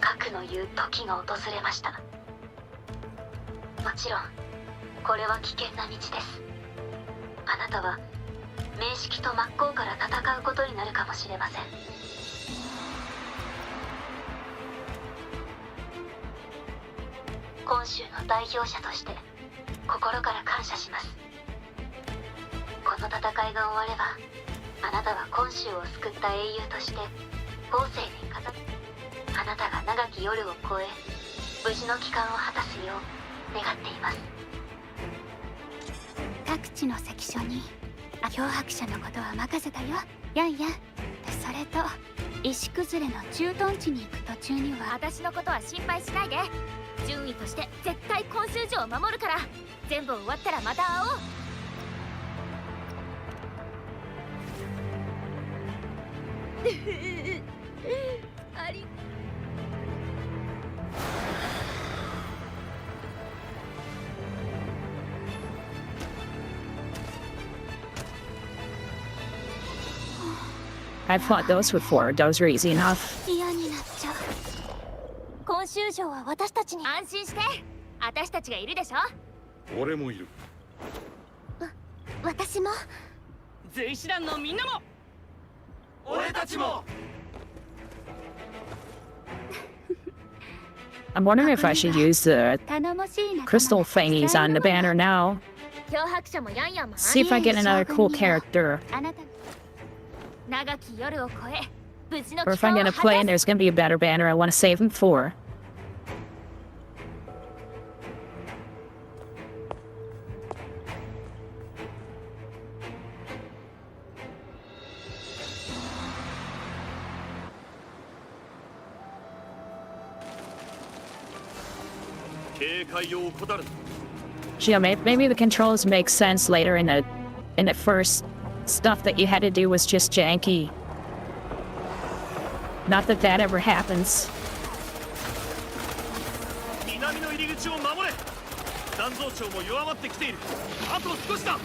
核の言う時が訪れました。もちろんこれは危険な道です。あなたは明式と真っ向から戦うことになるかもしれません。本州の代表者として心から感謝します。この戦いが終われば、あなたは本州を救った英雄として後世に語り、あなたが長き夜を越え無事の帰還を果たすよう願っています。各地の関所に漂白者のことは任せたよ。やんやん。それと石崩れの駐屯地に行く途中には。私のことは心配しないで。順位として絶対今週城を守るから。全部終わったらまた会おう。あり。I've fought those before. Those were easy enough. 嫌になっちゃう。今週城は私たちに。安心して。私たちがいるでしょ。俺もいる。私も。随師団のみんなも。俺たちも。I'm wondering if I should use the 頼もしい仲間。 crystal thingies on the banner now. 漂白者もヤンヤンも。 See if I get another cool character. あなた。長き夜を越え、無事の Or 帰 if I'm 還を gonna 果 play た and す。 there's gonna be a better banner I want to save him for. 警戒を怠るな。 Yeah, maybe the controls make sense later in the first stuff that you had to do was just janky. Not that that ever happens. 南の入り口を守れ。残像長も弱まってきている。あと少しだ。こ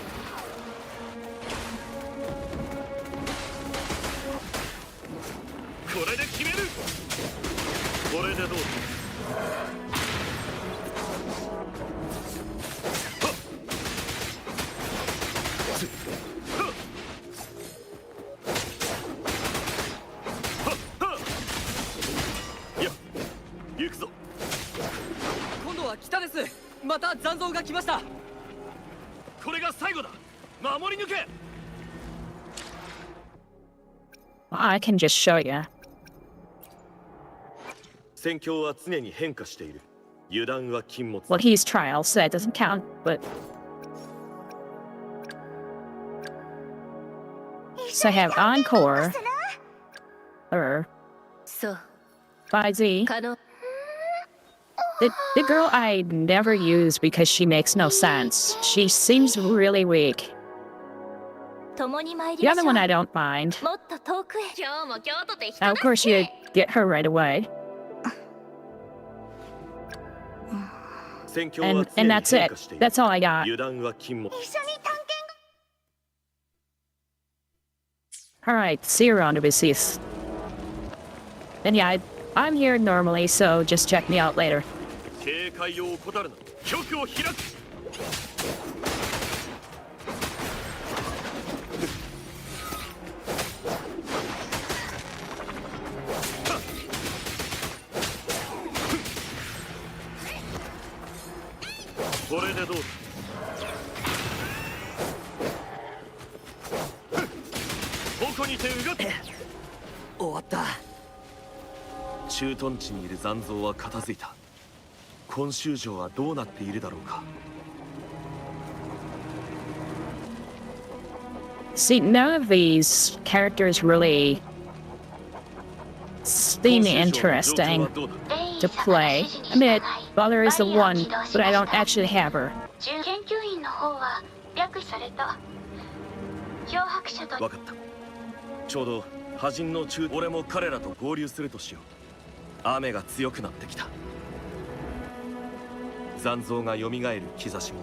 れで決める。これでどうだ。今度は北です。残像が来ました。これが最後だ。守り抜け。 I can just show you. 戦況は常に変化している。油断は禁物。 Well, he's trial, so that doesn't count, but... So I have Encore, or そう by Z. 可能 The girl I never use because she makes no sense. She seems really weak. 共に参り The ま other しょ one う I don't mind. もっと遠くへ今日も京都で人 Now, of course, you get her right away. 戦況は And 常に that's 変 it. 化している。 That's all I got. 油断は禁物。 Alright, see you around, Abysses. And yeah, I'm here normally, so just check me out later. 警戒を怠るな。局を開く。 これでどうだ。矛にてうがって。終わった。駐屯地にいる残像は片付いた。今週城はどうなっているだろうか。 See, none of these characters really seem interesting to play. I mean, Butler is the one, but I don't actually have her. 研究員の方は略された漂白者とわかった。ちょうど破人の中、俺も彼らと合流するとしよう。雨が強くなってきた。残像が蘇る兆しも、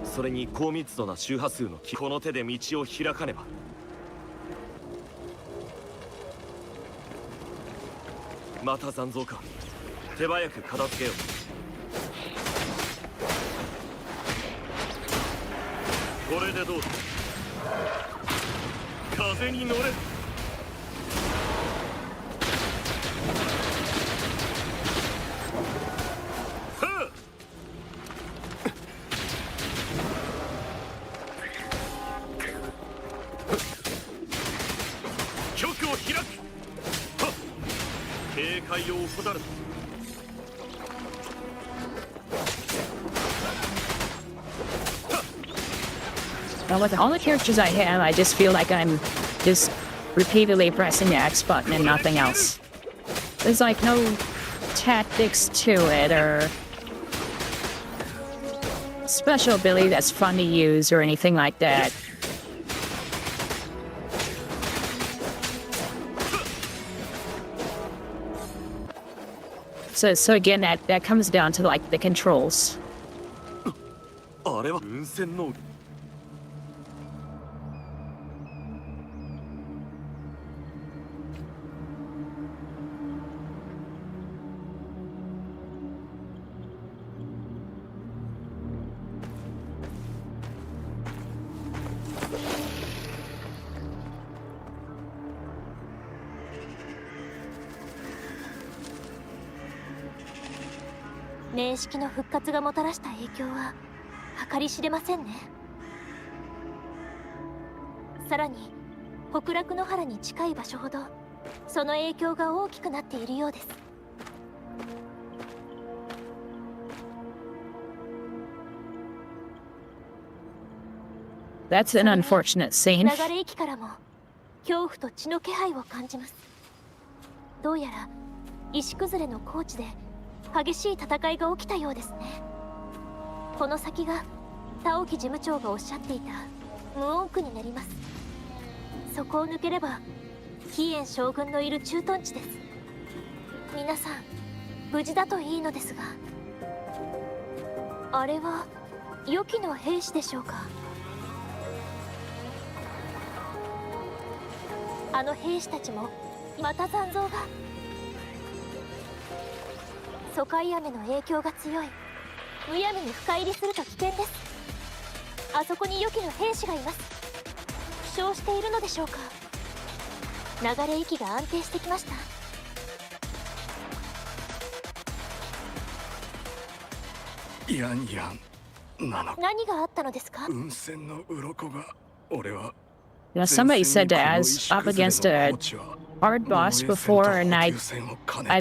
それに高密度な周波数の木、この手で道を開かねば。また残像か。手早く片付けよう。これでどうだ。風に乗れ。局を開く。はっ。警戒を怠るな。 Now, with all the characters I have, I just feel like I'm just repeatedly pressing the X button and nothing else. There's like no tactics to it or special ability that's fun to use or anything like that. So again, that comes down to like the controls. あれは運線の。 年式の復活がもたらした影響は計り知れませんね。さらに北楽野原に近い場所ほどその影響が大きくなっているようです。 That's an unfortunate scene. 流れ駅からも恐怖と血の気配を感じます。どうやら石崩れの高地で激しい戦いが起きたようですね。この先が田沖事務長がおっしゃっていた無音区になります。そこを抜ければ飛燕将軍のいる駐屯地です。皆さん無事だといいのですが、あれは予期の兵士でしょうか。あの兵士たちもまた残像が。疎開雨の影響が強い。むやみに深入りすると危険です。あそこに予期の兵士がいます。負傷しているのでしょうか。流れ息が安定してきました。いやんいやん何があったのですか？ 運船の鱗が俺は You know, somebody said that I was up against a hard boss before and I'd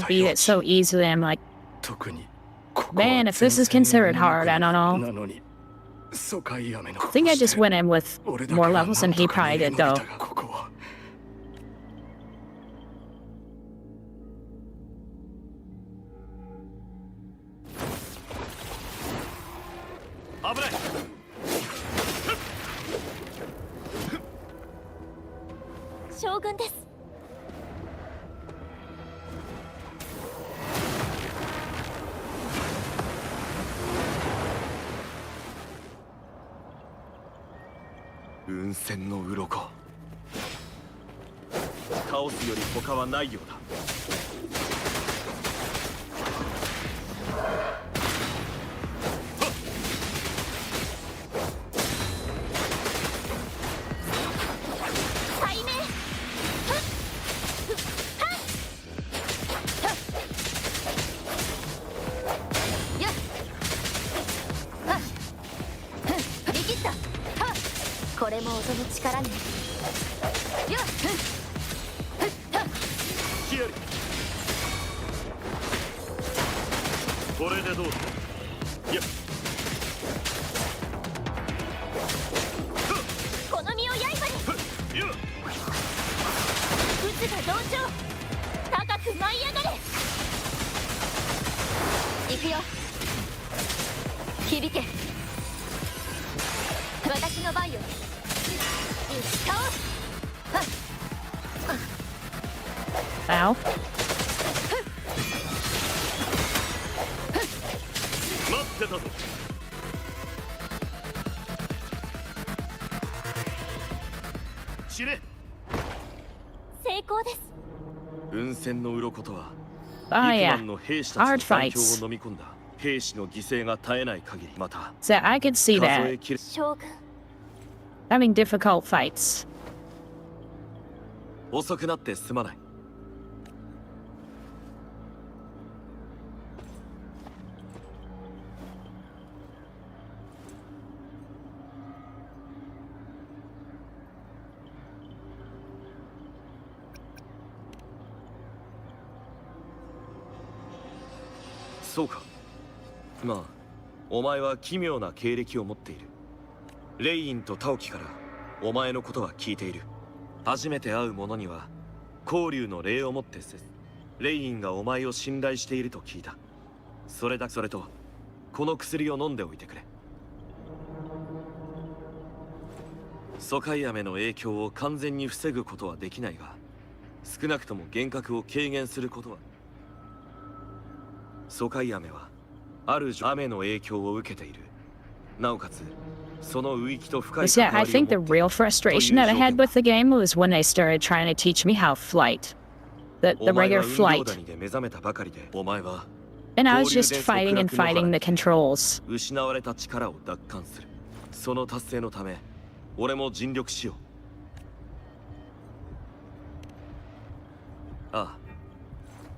beat it so easily. I'm like, man, if this is considered hard, I don't know. I think I just went in with more levels than he probably did, though. 危ない。将軍です。運船の鱗。倒すより他はないようだ。これも音の力ね。よっ、ヒアリ。これでどうだ。いや。この身を刃に。いや。渦が同調。高く舞い上がれ。行くよ。響け。私の番よ。Ow. 待ってたぞ。死ね。成功です。運船の鱗とは、 Oh, 幾 yeah. 万の兵士たち Hard の環境 fights. を飲み込んだ兵士の犠牲が絶えない限り、また So I could see 数 that. えきれ 将軍。 Having difficult fights. 遅くなってすまない。そうか。まあ、お前は奇妙な経歴を持っている。レインとタオキからお前のことは聞いている。初めて会う者には交流の礼をもって接す。レインがお前を信頼していると聞いた。それとこの薬を飲んでおいてくれ。疎開雨の影響を完全に防ぐことはできないが、少なくとも幻覚を軽減することは。疎開雨はある雨の影響を受けている。なおかつその域と深い But 関 yeah, わ I りを think the 持ってい real る frustration that I had with the game was when they started trying to teach me how flight. The お前 regular は運動 flight. 谷で目覚めたばかりで、お前は And I was just fighting and fighting the controls. 失われた力を奪還する。その達成のため俺も尽力しよう。ああ、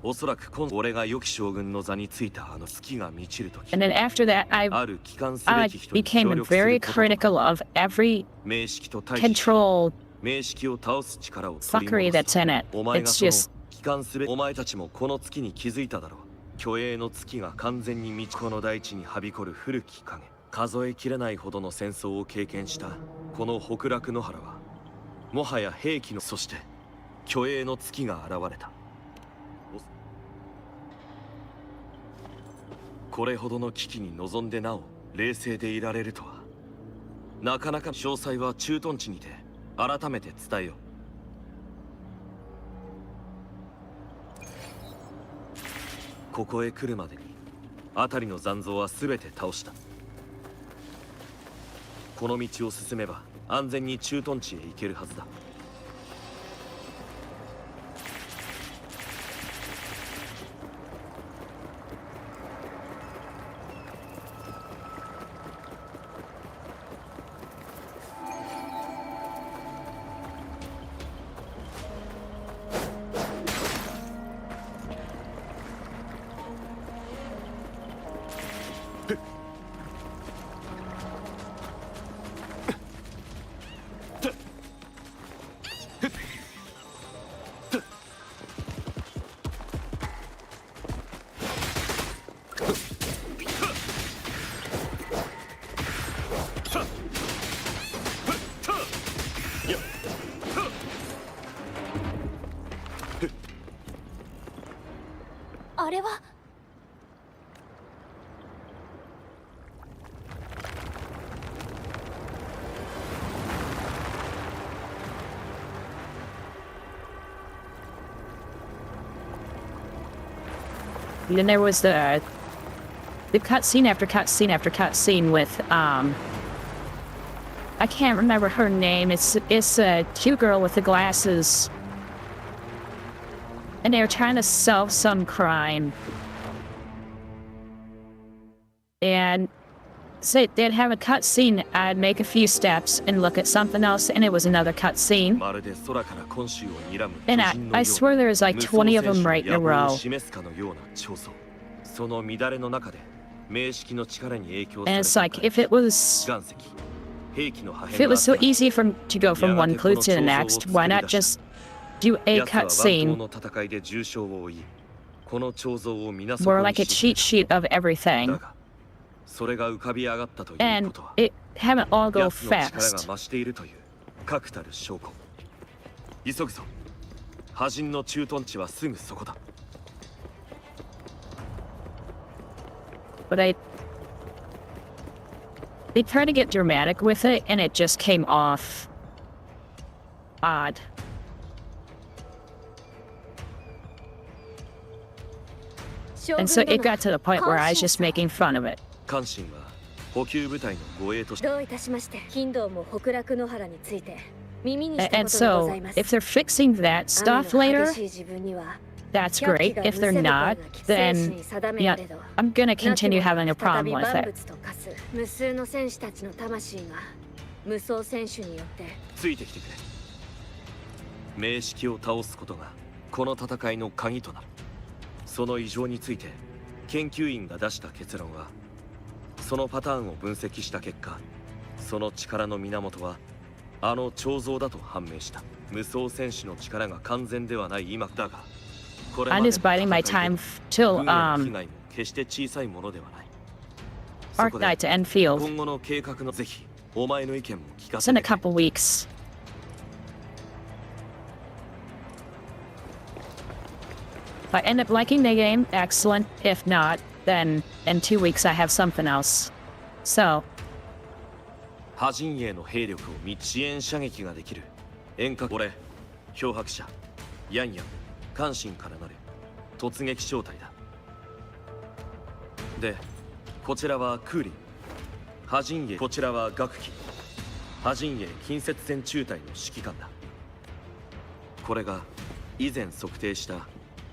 おそらく俺が良き将軍の座についたあの月が満ちるとき、 And then after that, ある帰還すべ I き人に協 became 力する very ことと critical of every 名式と対峙し control 名式を倒す力を取り fuckery 戻す。 that's in it. お前が It's その just 帰還すべきお前たちもこの月に気づいただろう。虚栄の月が完全に満ちこの大地にはびこる古き影。数えきれないほどの戦争を経験したこの北楽野原はもはや兵器のそして虚栄の月が現れた。これほどの危機に臨んでなお冷静でいられるとは。なかなか詳細は駐屯地にて改めて伝えよう。ここへ来るまでに辺りの残像は全て倒した。この道を進めば安全に駐屯地へ行けるはずだ。then there was the cutscene after cutscene after cutscene with I can't remember her name. It's a cute girl with the glasses, and they were trying to solve some crime. And so they'd have a cutscene. I'd make a few steps and look at something else, and it was another cutscene. And I swear there's like 20 of them right in a row. And it's like, if it was so easy to go from one clue to the next, why not just do a cutscene more like a cheat sheet of everything? And have it all go fast. But they tried to get dramatic with it, and it just came off odd. And so it got to the point where I was just making fun of it. どういたしまして、金堂も北楽野原について耳にした And ことがござ so います。 if they're fixing that stuff 雨の later, 激しい自分には that's great. If they're not, then yeah, I'm gonna continue having a problem with it. 無数の戦士たちの魂が無双選手によってついてきてくれ。名式を倒すことがこの戦いの鍵となる。その異常について研究員が出した結論は、そのパターンを分析した結果、その力の源はあの彫像だと判明した。無双戦士の力が完全ではない今だが、これま I'm で just biding my time till 軍への被害も決して小さいものではない。 Arknight to Enfield. 今後の計画のぜひお前の意見も聞か It's せ in a てくれ。 couple weeks. If I end up liking the game, excellent. If not, then in 2 weeks I have something else. So, 派陣営の兵力を支援射撃ができる遠隔俺漂白者ヤンヤン関心からなる突撃小隊だ。でこちらはクーリン派陣営、こちらは学期派陣営近接戦中隊の指揮官だ。これが以前測定した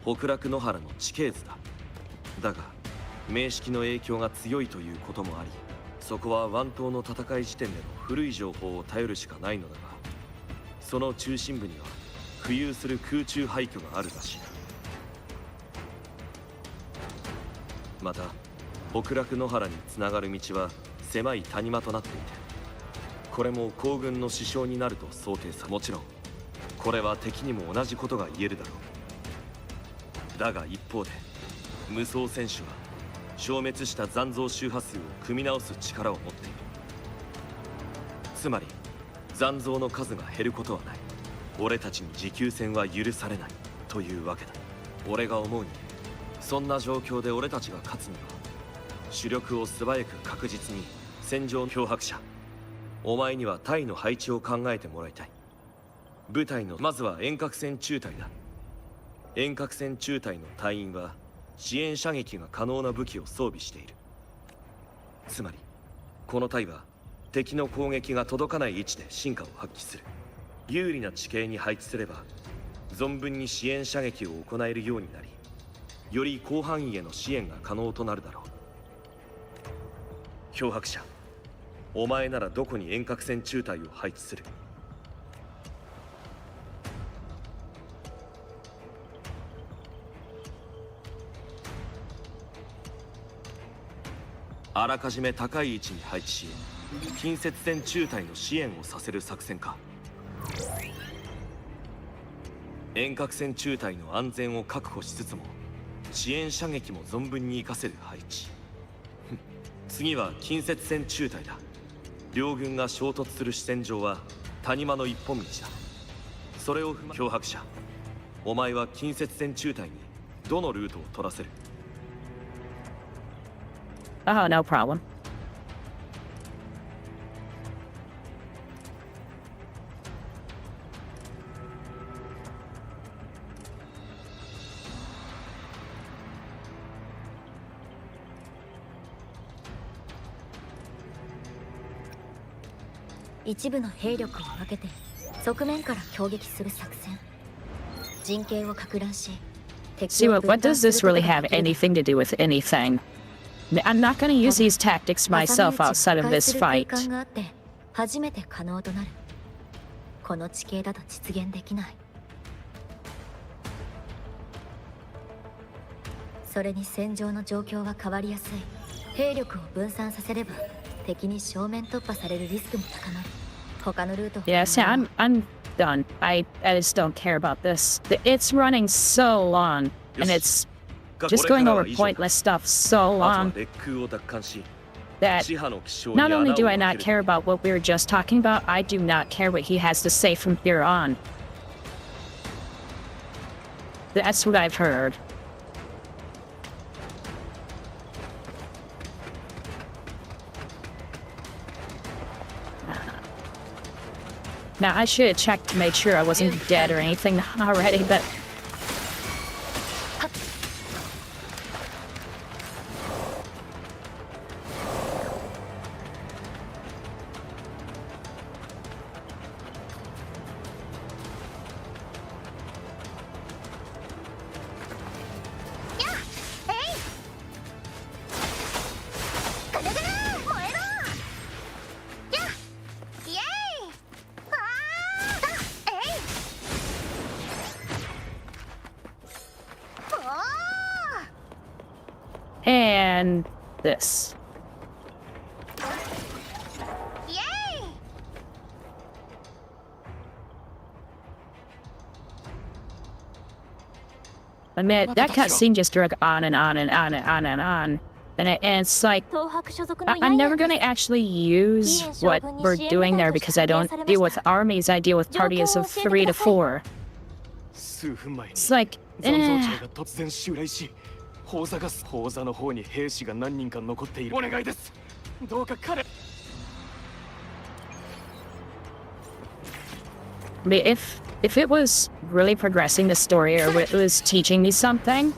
北楽野原の地形図だ。だが名式の影響が強いということもあり、そこは湾島の戦い時点での古い情報を頼るしかないのだが、その中心部には浮遊する空中廃墟があるらしい。また北楽野原につながる道は狭い谷間となっていて、これも行軍の支障になると想定さ。もちろんこれは敵にも同じことが言えるだろう。だが一方で無双戦士は消滅した残像周波数を組み直す力を持っている。つまり残像の数が減ることはない。俺たちに持久戦は許されないというわけだ。俺が思うに、そんな状況で俺たちが勝つには主力を素早く確実に戦場の漂白者、お前には隊の配置を考えてもらいたい。部隊のまずは遠隔戦中隊だ。遠隔戦中隊の隊員は支援射撃が可能な武器を装備している。つまりこの隊は敵の攻撃が届かない位置で進化を発揮する。有利な地形に配置すれば存分に支援射撃を行えるようになり、より広範囲への支援が可能となるだろう。漂白者、お前ならどこに遠隔戦中隊を配置する？あらかじめ高い位置に配置し、近接戦中隊の支援をさせる作戦か。遠隔戦中隊の安全を確保しつつも支援射撃も存分に活かせる配置。次は近接戦中隊だ。両軍が衝突する主戦場は谷間の一本道だ。それを踏ま漂白者、お前は近接戦中隊にどのルートを取らせる？ oh, no problem. 一部の兵力を分けて側面から攻撃する作戦。陣形を撹乱し See, what does this really have anything to do with anything? I'm not going to use these tactics myself outside of this fight. 初めて可能となる。この地形だと実現できない。それに戦場の状況は変わりやすい。兵力を分散させれば敵に正面突破されるリスクも高まる。他のルート。Yeah, see, I'm done. I just don't care about this. It's running so long, and it's just going over pointless stuff so long that not only do I not care about what we were just talking about, I do not care what he has to say from here on. That's what I've heard. Now, I should have checked to make sure I wasn't dead or anything already, but... And this. Admit, that cutscene just drug on and on and on and on and on. And it's like, I'm never going to actually use what we're doing there because I don't deal with armies, I deal with parties of 3 to 4. It's like, 砲座の方に兵士が何人か残っている。お願いです。どうか彼。If it was really progressing the story or it was teaching me something,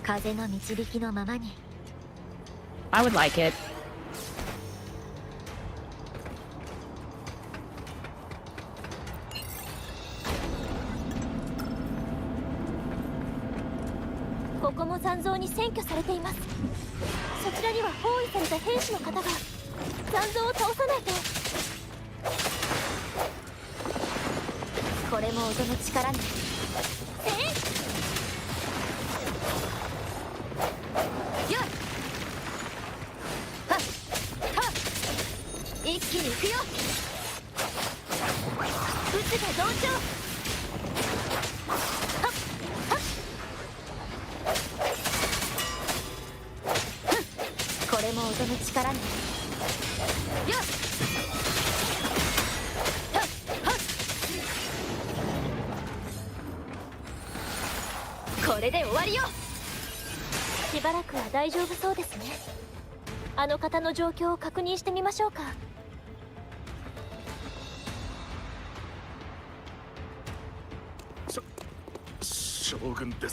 I would like it.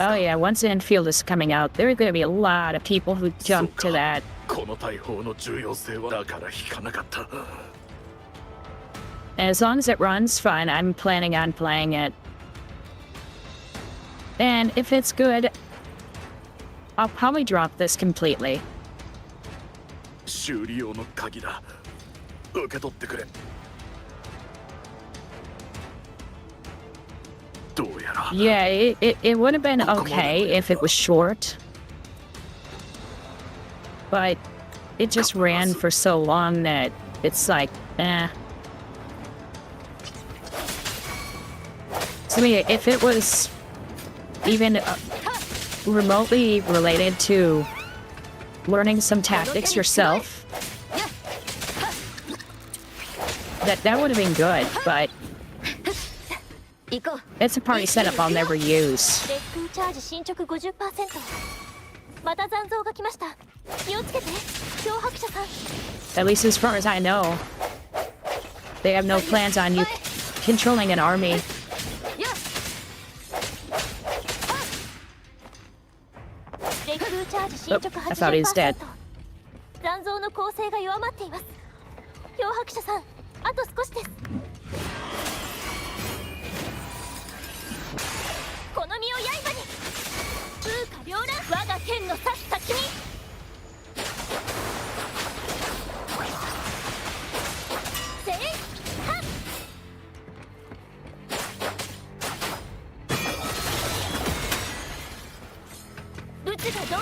Oh yeah, once Enfield is coming out, there are going to be a lot of people who jump to that. And as long as it runs fine, I'm planning on playing it. And if it's good, I'll probably drop this completely. Yeah, it would have been okay if it was short. But it just ran for so long that it's like, eh. To me, if it was even remotely related to learning some tactics yourself, that would have been good, but it's a party setup I'll never use. At least as far as I know, they have no plans on you controlling an army. Oh, I thought he was dead.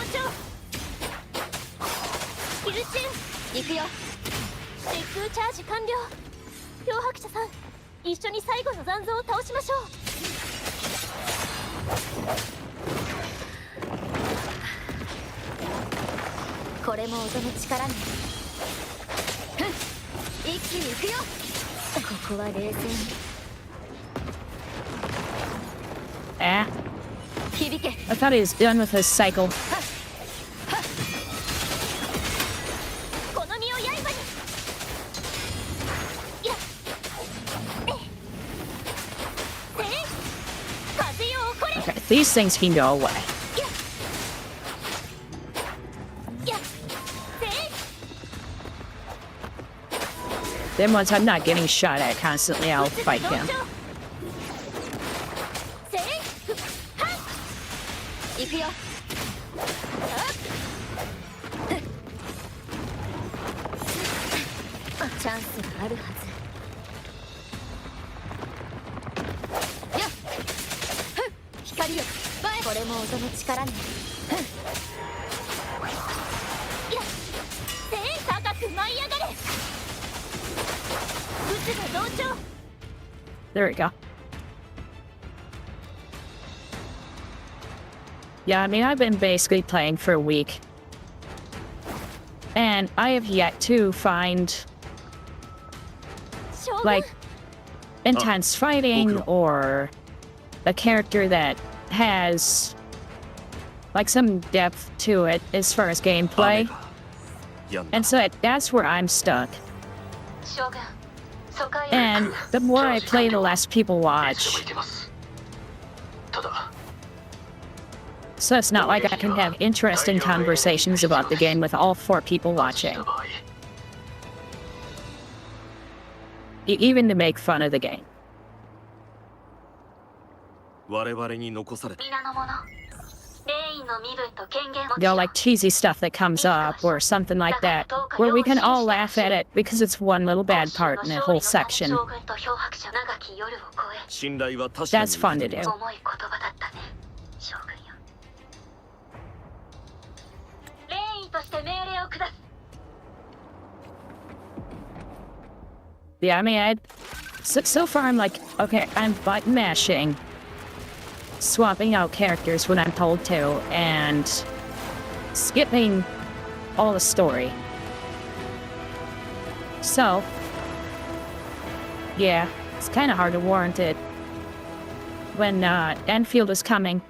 調スキルチューン行くよ。疾風チャージ完了。漂白者さん、一緒に最後の残像を倒しましょう。これも音の力ね。一気に行くよ。ここは冷静に。Ah, 響け。 I thought he was done with his cycle. この身を刃に。やっ風よ起これ。 Okay, these things can go away. やっ Then once I'm not getting shot at constantly, I'll fight him. 行くよ。チャンスがあるはず。やっ光よ、これも音の力ね。やっ高く舞い上がれ。渦が同調。 There we go. Yeah, I mean, I've been basically playing for a week. And I have yet to find, like, intense fighting or a character that has, like, some depth to it as far as gameplay. And so that's where I'm stuck. And the more I play, the less people watch. So it's not like I can have interesting conversations about the game with all 4 people watching. Even to make fun of the game. 我々に残された You know, like cheesy stuff that comes up or something like that, where we can all laugh at it because it's one little bad part in a whole section. 信頼は確かに That's fun to do. Yeah, I mean, so far I'm like, okay, I'm button mashing, swapping out characters when I'm told to, and skipping all the story. So, yeah, it's kind of hard to warrant it when Enfield is coming.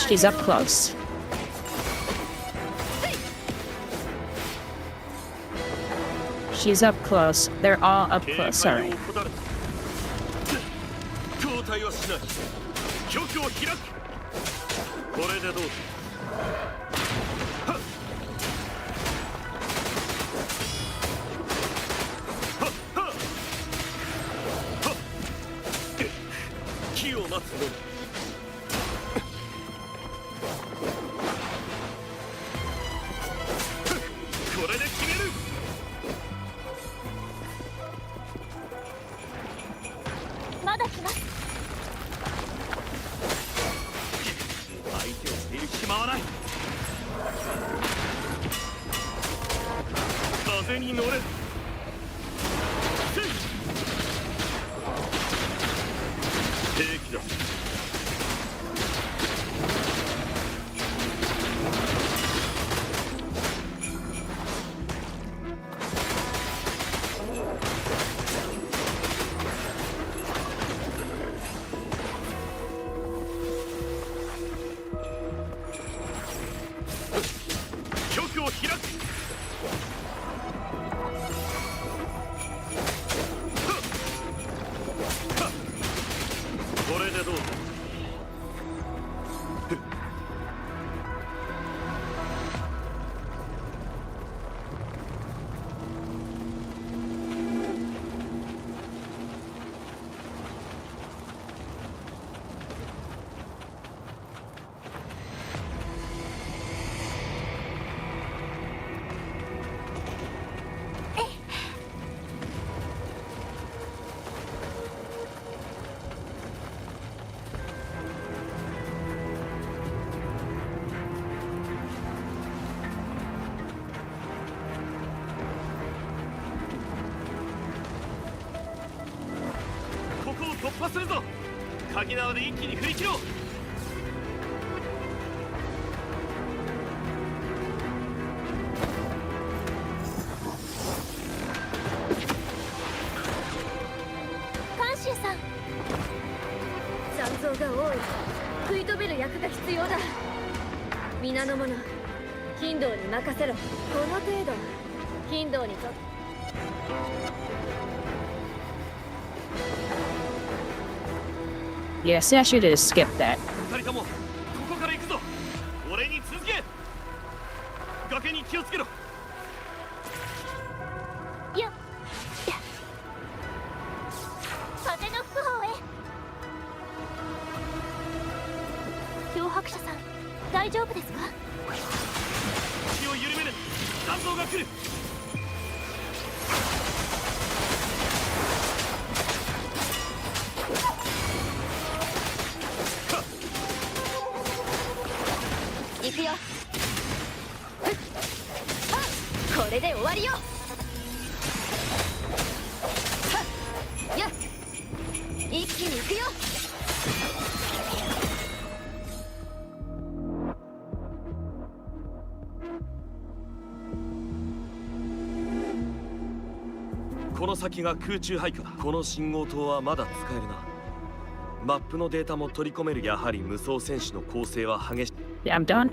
She's up close. She's up close. They're all up close. All right. 交代はしない。局を開く。これでどうだ。機を待つのみ。これで決める。まだ来ます。相手を捨てる暇はない。風に乗れ。平気だ。破するぞ。鍵縄で一気に振り切ろう。カンシーさん、残像が多い。食い止める役が必要だ。皆の者、ヒンドーに任せろ。この程度、ヒンドーにとって。Yes, I should have skipped that. 二人ともここから行くぞ。俺に続け。崖に気をつけろ。やっ風の吹く方へ。漂白者さん、大丈夫ですか？気を緩める。残像が来る。行くよ。これで終わりよ。やっ一気に行くよ。この先が空中廃墟だ。この信号塔はまだ使えるな。マップのデータも取り込める。やはり無双戦士の構成は激しい。Yeah, I'm done.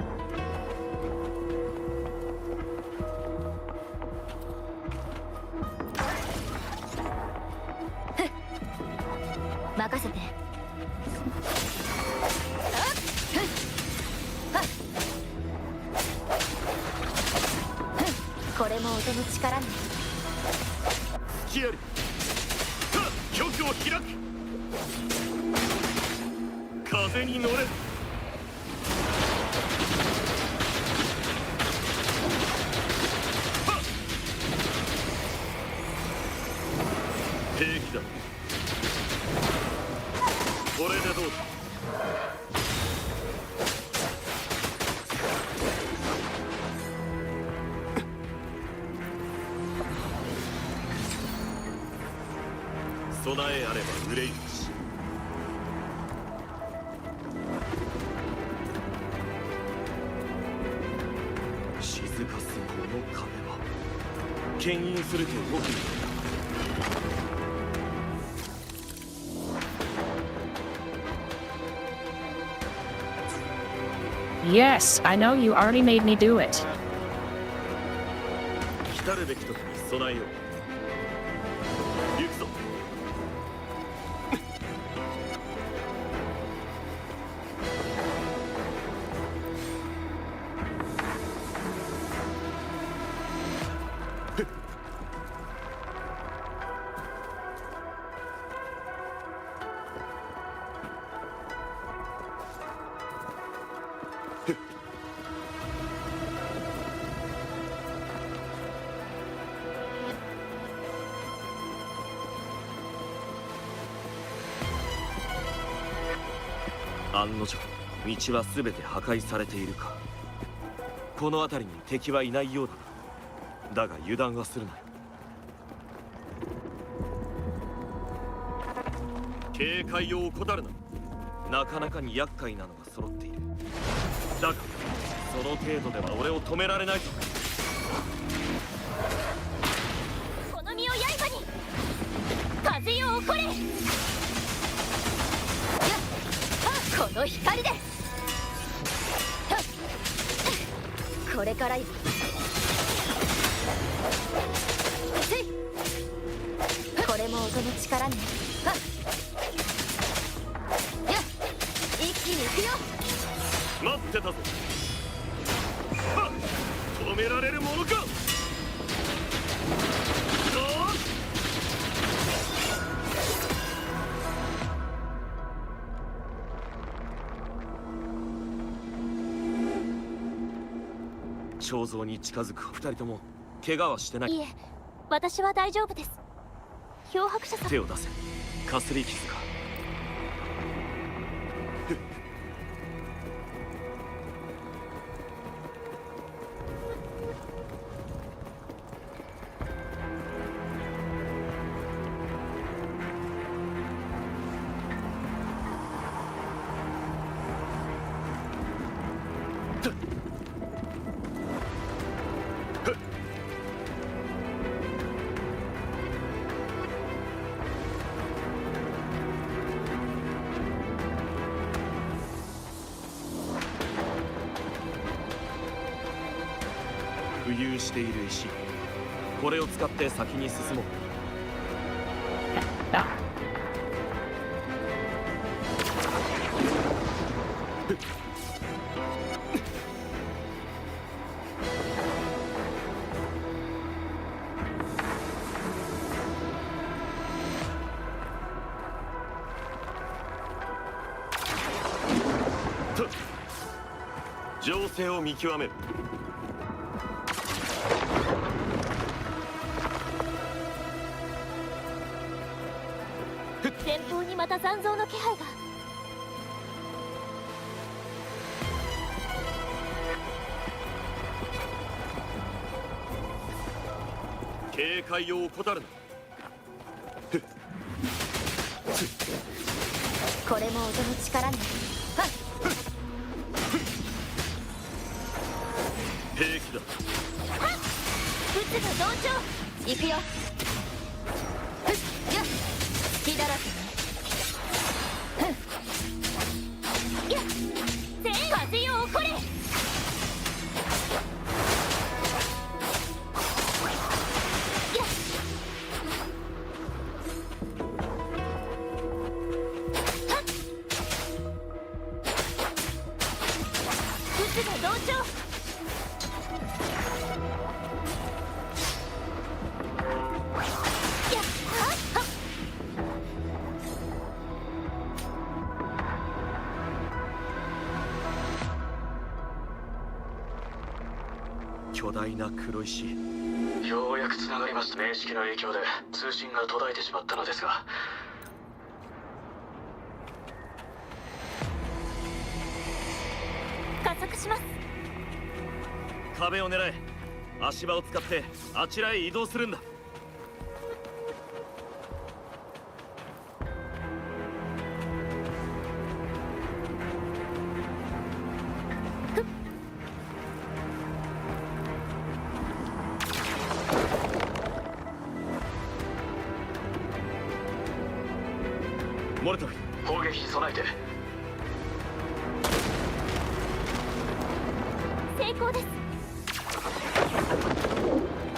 任せて。これも音の力ね。隙あり。極を開く。風に乗れ。平気だ。これでどうだ。備えあれば憂いなし。静かすこの壁は牽引すると動く。Yes, I know you already made me do it. 来たるべき時に備えよう。行くぞ。案の定、道は全て破壊されているか。この辺りに敵はいないようだな。だが油断はするなよ。警戒を怠るな。なかなかに厄介なのが揃っている。だがその程度では俺を止められないと。この身を刃に。風よ起これ。この光で。これからよ。これも音の力ね。一気に行くよ。待ってたぞ。止められるものか。彫像に近づく。二人とも怪我はしてない？いえ、私は大丈夫です。漂白者さん。手を出せ。かすり傷か。浮遊している石、これを使って先に進もう。あ、情勢を見極める。前方にまた残像の気配が。警戒を怠るな。これも音の力ね。はっ、平気だ。ブツが同調。行くよ。ふっやっ、隙だらけね。ふっやっ、全風よ起これ。同調。やっはっ。巨大な黒石。ようやく繋がりました。名式の影響で通信が途絶えてしまったのですが、加速します。壁を狙え。足場を使ってあちらへ移動するんだ。モルトフ、砲撃に備えて。成功です。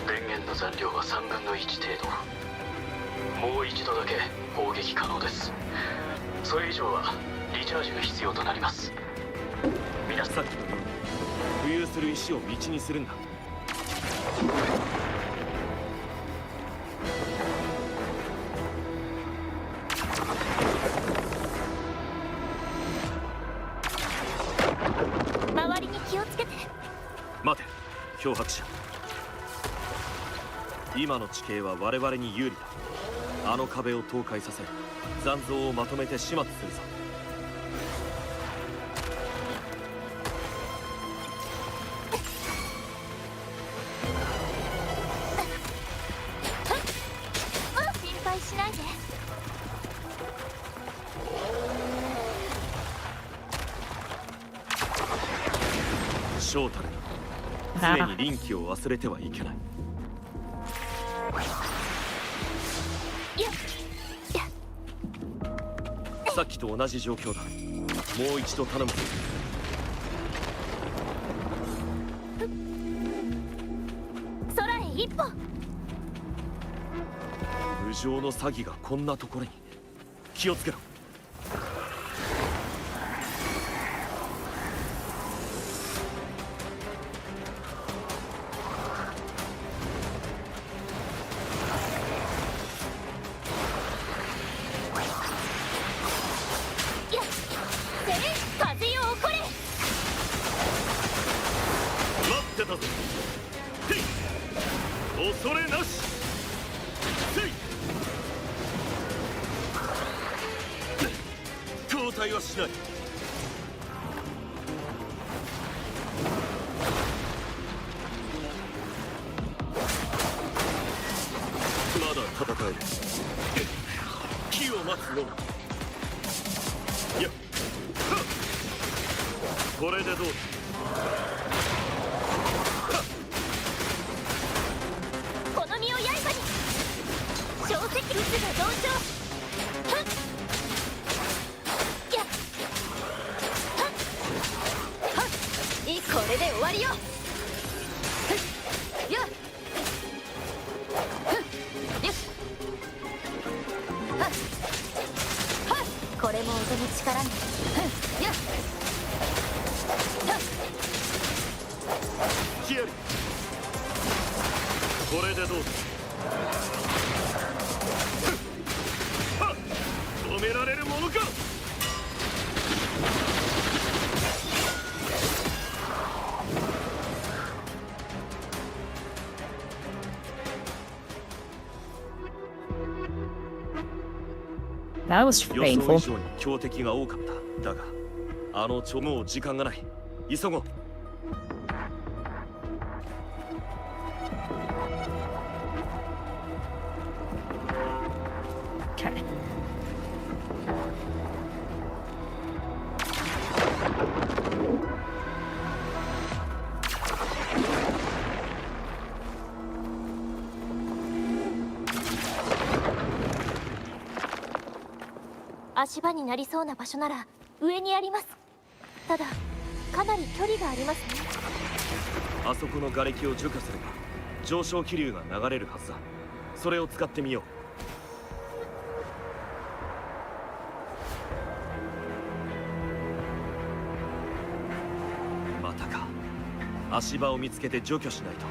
電源の残量は3分の1程度。もう一度だけ砲撃可能です。それ以上はリチャージが必要となります。皆さん、さっきのように浮遊する石を道にするんだ。周りに気をつけて。待て、漂白者。今の地形は我々に有利だ。あの壁を倒壊させ、残像をまとめて始末するぞ。心配しないで。正太郎、常に臨機を忘れてはいけない。さっきと同じ状況だ。もう一度頼むぞ。空へ一歩。無情の詐欺がこんなところに。気をつけろ。風よ起これ。待ってたぞ。へい、恐れなし。へい、交代はしない。まだ戦える。機を待つのみ。やっ、これでどうだ。この身を刃に。小石物が同調。ふっやっはっはっ。これで終わりよ。ふっこれでどうだ。はっ止められるものか。That was 予想以 painful. 上に強敵が多かった。だがもう時間がない。急ごう。Okay. 足場になりそうな場所なら上にあります。ただかなり距離がありますね。あそこの瓦礫を除去すれば上昇気流が流れるはずだ。それを使ってみよう。またか。足場を見つけて除去しないと。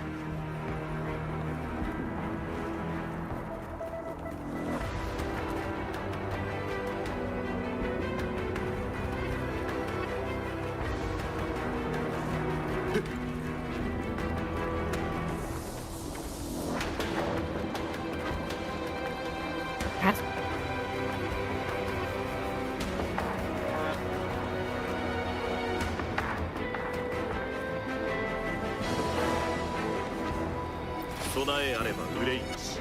備えあれば憂いなし。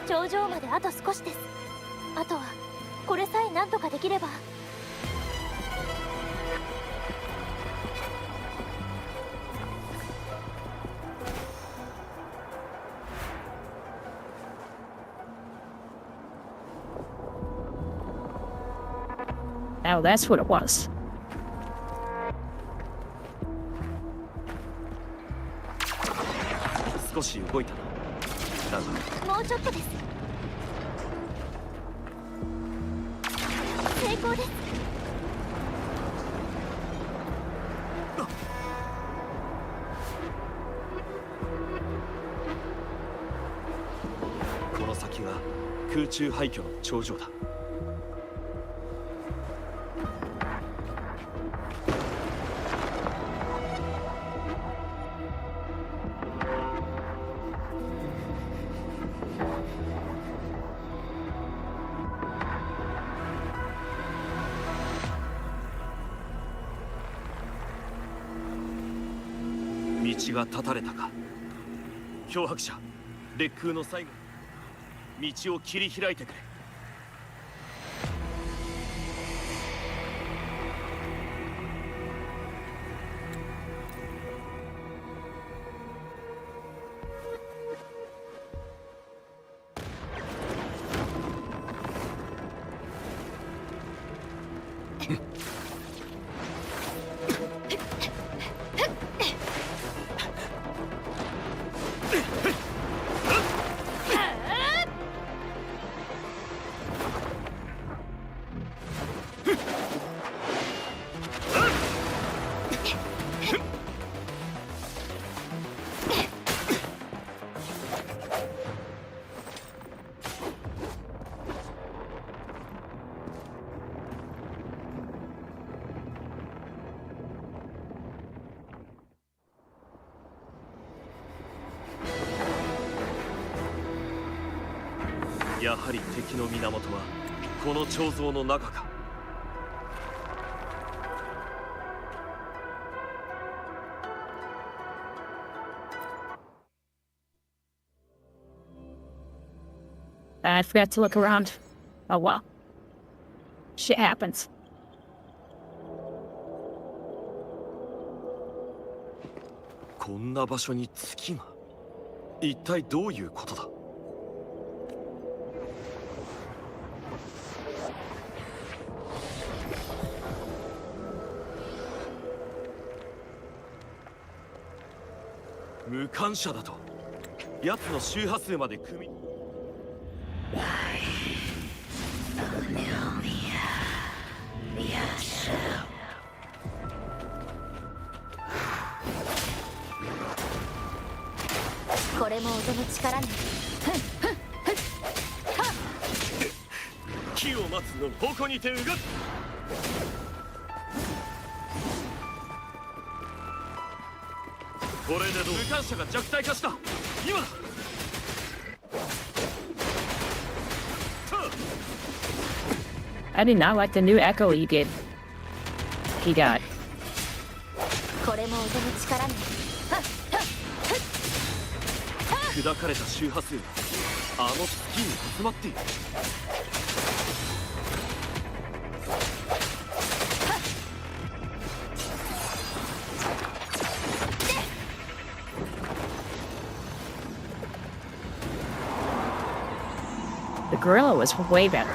頂上まであと少しです。あとはこれさえ何とかできれば。Now that's what it was. 少し動いたな。だがもうちょっとです。成功です。この先が空中廃墟の頂上だ。道が断たれたか。漂白者、烈空の最後、道を切り開いてくれ。やはり敵の源はこの彫像の中か。I forgot to look around. Oh well. Shit happens. こんな場所に月が。一体どういうことだ。無感謝だと。奴の周波数まで組みこれも音の力ね。木を待つのみ。矛にてうがっ。これでどう。無感謝が弱体化した。今だ。I did not like the new echo he got. これも音の力ね。砕かれた周波数があの月に集まっている。The gorilla was way better.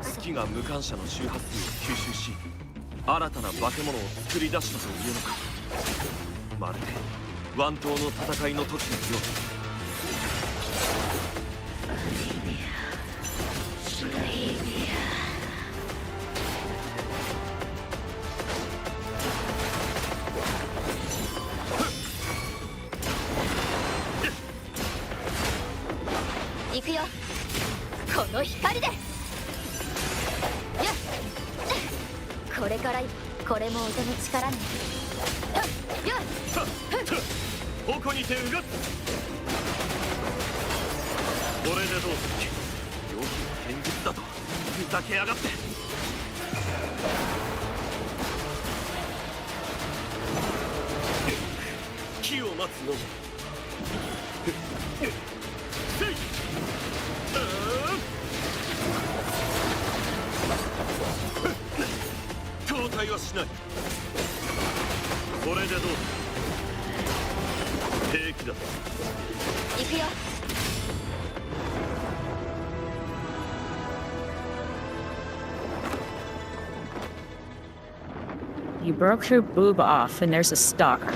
月が無感謝の周波数を吸収し、新たな化け物を作り出したというのか。まるでワン島の戦いの時のよう。行くよ、この光で。これからこれも音の力ね。矛にてうがっ。これでどうする。良き堅実だとふざけやがって。木を待つのみ。交代はしない。これでどうだ。平気だ。行くよ。You broke her boob off, and there's a stalker.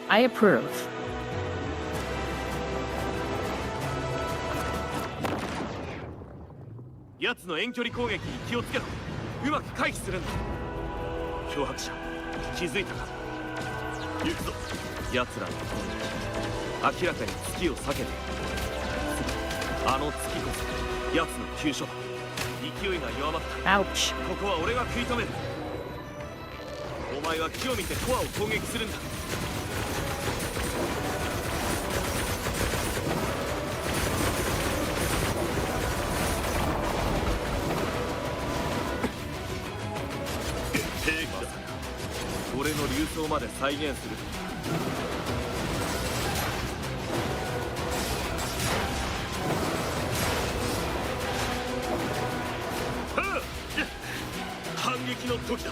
I approve. 奴の遠距離攻撃に気をつけろ。うまく回避するんだ。脅迫者、気づいたか。行くぞ。奴らの明らかに月を避けている。あの月こそ奴の急所だ。勢いが弱まった。Ouch. ここは俺が食い止める。お前は木を見てコアを攻撃するんだ。俺の流走まで再現する。反撃の時だ。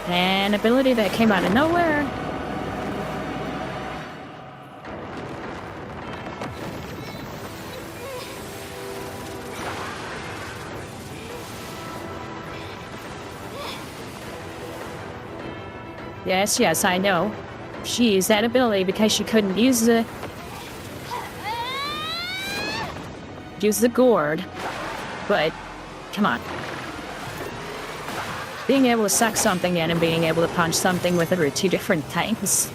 An ability that came out of nowhere. Yes, I know. She used that ability because she couldn't use the gourd. But, come on. Being able to suck something in and being able to punch something with it are two different things.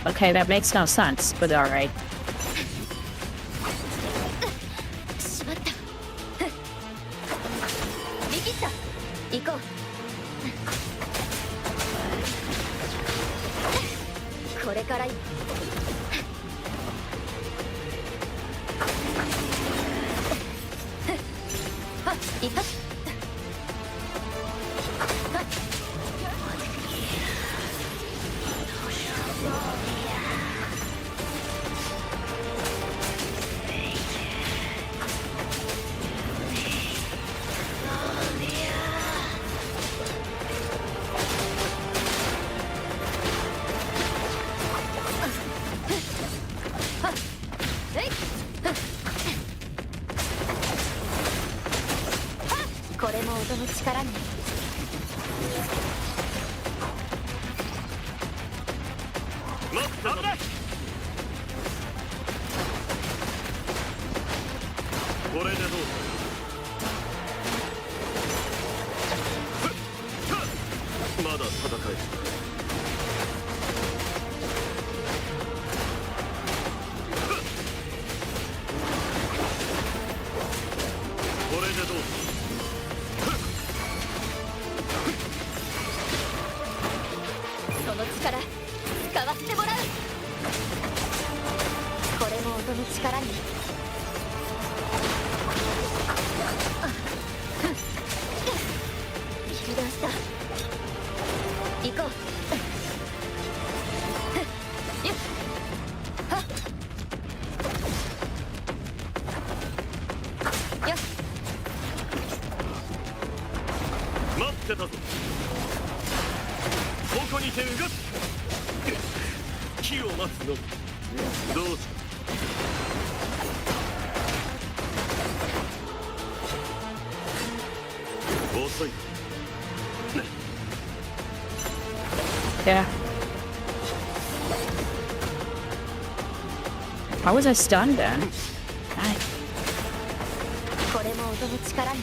Okay, that makes no sense, but alright. しまった見切った行こうこれから一発これも音の力に待って危ない。これでどうだ。まだ戦える。これでどうだ。その力使わせてもらうこれも音の力に油断した行こうよっはっよし待ってたぞ。ここにて動く。木を待つの。どうした。遅い。Yeah. How was I stunned then? I... これも音の力に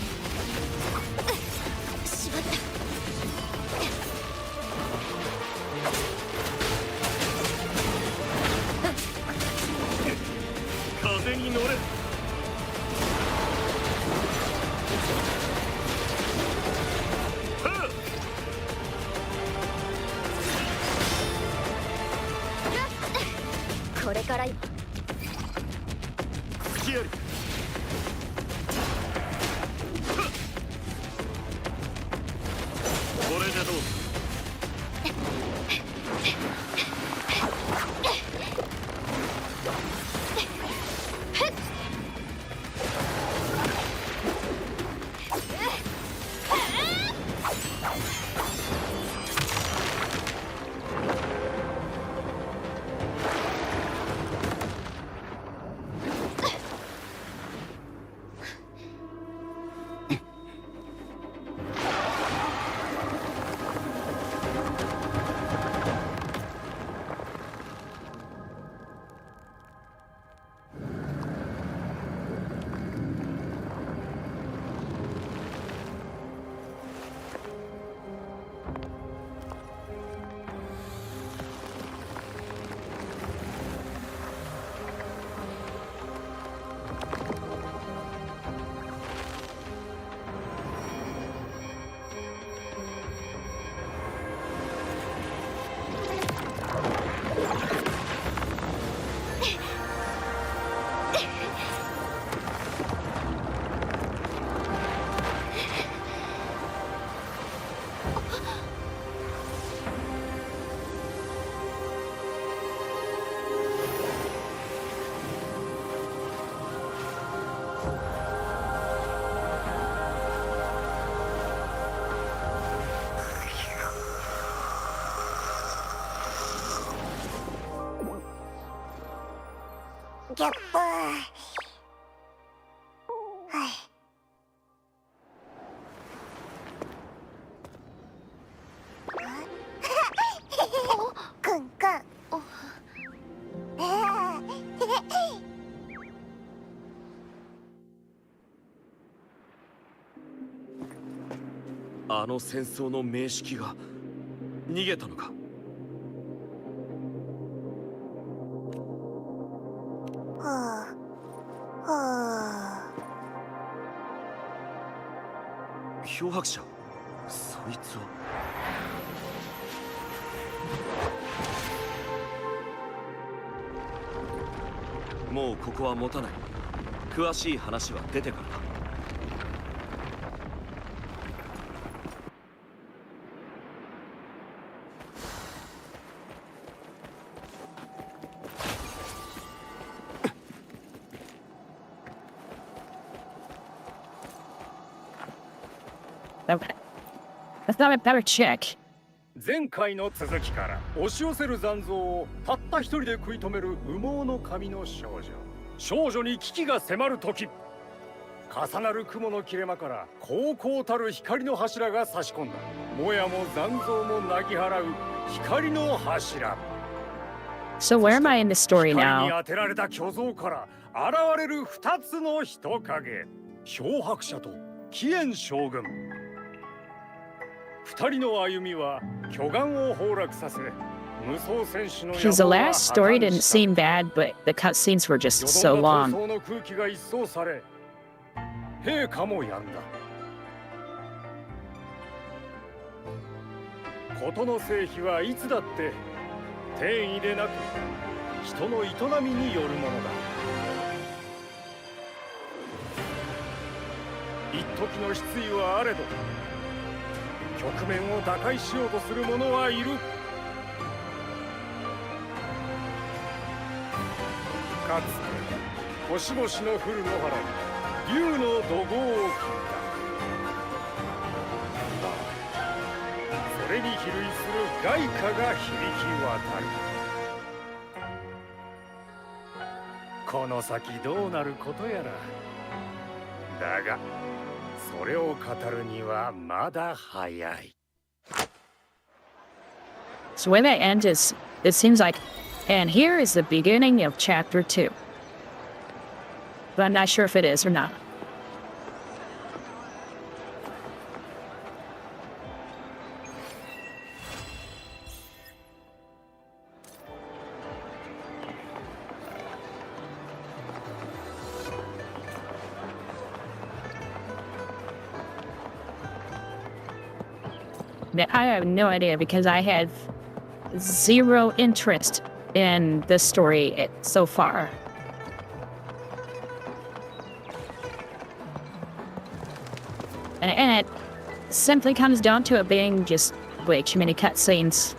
しまった風に乗れ。これから隙あり。これでどうゲップー。はい。くんくん。あの戦争の名式が逃げたのか。はあはあ。漂白者、そいつは。もうここは持たない。詳しい話は出てからだ。That's not a better check. 前回の続きから押し寄せる残像をたった一人で食い止める羽毛の髪の少女。少女に危機が迫る時、重なる雲の切れ間から高々たる光の柱が差し込んだ。もやも残像もなぎ払う光の柱。 So where am I in the story 光に now? 当てられた巨像から現れる二つの人影、漂白者と貴園将軍。二人の歩みは巨岩を崩落させ、無双戦士の Because the last story didn't seem bad, but the cutscenes were just so よどんだ long. 闘争の空気が一掃され、陛下もやんだ。事の成否はいつだって天意でなく人の営みによるものだ。一時の失意はあれど、局面を打開しようとする者はいる。かつて星々の降る野原に竜の怒号を聞いた。それに比類する外貨が響き渡る。この先どうなることやら。だがそれを語るにはまだ早い。 So the way that ends is, it seems like, and here is the beginning of chapter 2. But I'm not sure if it is or not. I have no idea because I had zero interest in this story so far. And it simply comes down to it being just way too many cutscenes.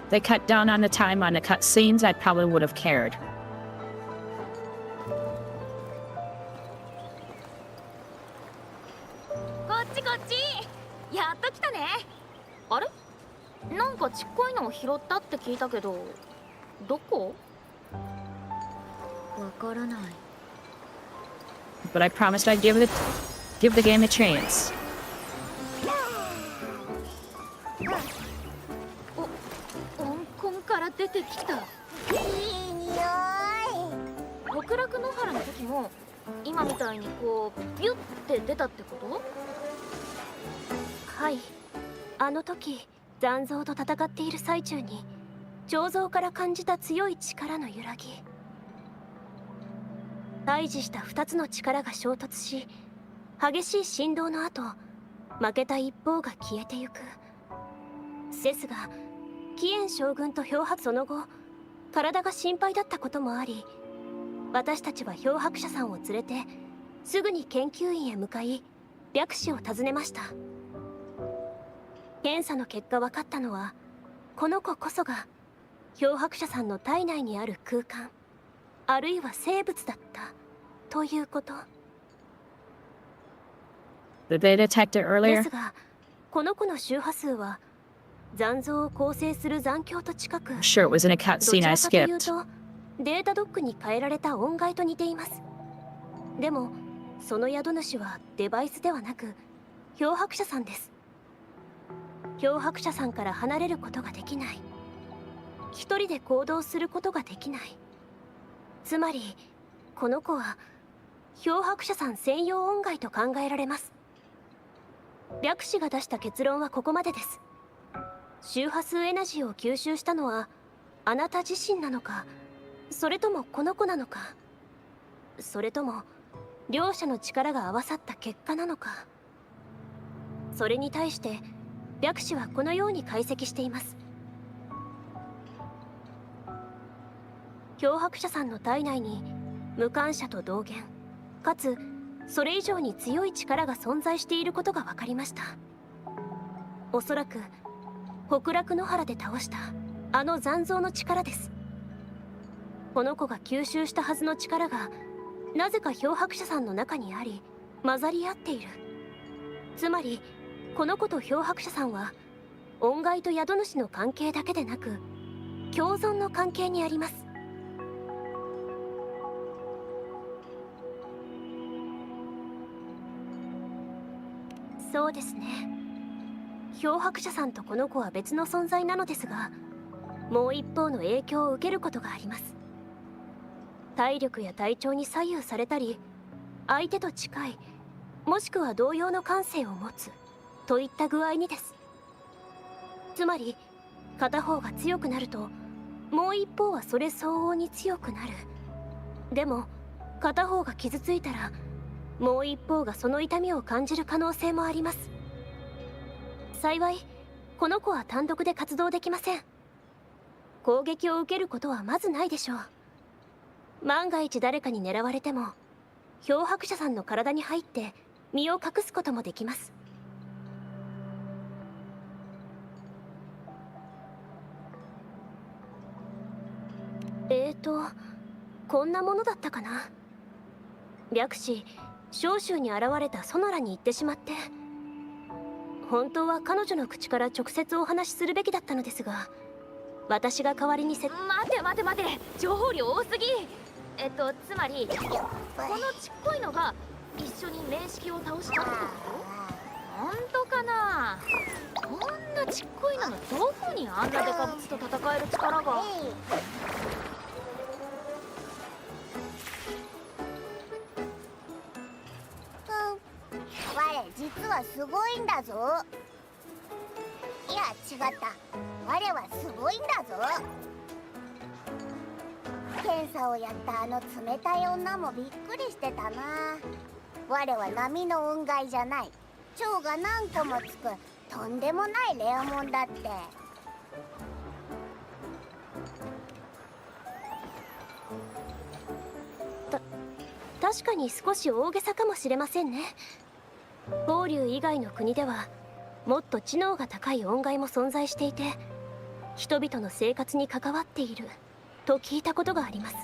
If they cut down on the time on the cutscenes, I probably would have cared. こっちこっち。やっと来たね。あれ？なんかちっこいのを拾ったって聞いたけど、どこ？わからない。But I promised I'd give the game a chance. 温泉から出てきた。いい匂い。極楽野原の時も今みたいにこうビュッて出たってこと？はい。あの時残像と戦っている最中に彫像から感じた強い力の揺らぎ。対峙した2つの力が衝突し、激しい振動の後、負けた一方が消えてゆく。ですが貴園将軍と漂白その後体が心配だったこともあり、私たちは漂白者さんを連れてすぐに研究員へ向かい白紙を訪ねました。検査の結果分かったのは、この子こそが漂白者さんの体内にある空間、あるいは生物だったということ。 Did they detect it で earlier? すがこの子の周波数は残像を構成する残響と近く、 Sure, it was in a どち cutscene I らかという skipped. とデータドックに変えられた音階と似ています。でもその宿主はデバイスではなく漂白者さんです。漂白者さんから離れることができない、一人で行動することができない。つまりこの子は漂白者さん専用音階と考えられます。白氏が出した結論はここまでです。周波数エナジーを吸収したのはあなた自身なのか、それともこの子なのか、それとも両者の力が合わさった結果なのか。それに対して白氏はこのように解析しています。漂白者さんの体内に無感者と同源、かつそれ以上に強い力が存在していることが分かりました。おそらく北楽野原で倒したあの残像の力です。この子が吸収したはずの力がなぜか漂白者さんの中にあり混ざり合っている。つまりこの子と漂白者さんは音階と宿主の関係だけでなく共存の関係にあります。そうですね。漂白者さんとこの子は別の存在なのですが、もう一方の影響を受けることがあります。体力や体調に左右されたり、相手と近いもしくは同様の感性を持つといった具合にです。つまり片方が強くなるともう一方はそれ相応に強くなる。でも片方が傷ついたらもう一方がその痛みを感じる可能性もあります。幸いこの子は単独で活動できません。攻撃を受けることはまずないでしょう。万が一誰かに狙われても漂白者さんの体に入って身を隠すこともできます。こんなものだったかな。白氏、召集に現れたソノラに行ってしまって、本当は彼女の口から直接お話しするべきだったのですが、私が代わりに待て、情報量多すぎ。つまりこのちっこいのが一緒に面識を倒したってこと？本当かな。こんなちっこいののどこにあんなデカブツと戦える力が。我実はすごいんだぞ。いや違った、我はすごいんだぞ。検査をやったあの冷たい女もびっくりしてたな。我は波の音階じゃない、蝶が何個もつくとんでもないレアモンだって。確かに少し大げさかもしれませんね。法隆以外の国ではもっと知能が高い音階も存在していて、人々の生活に関わっていると聞いたことがあります。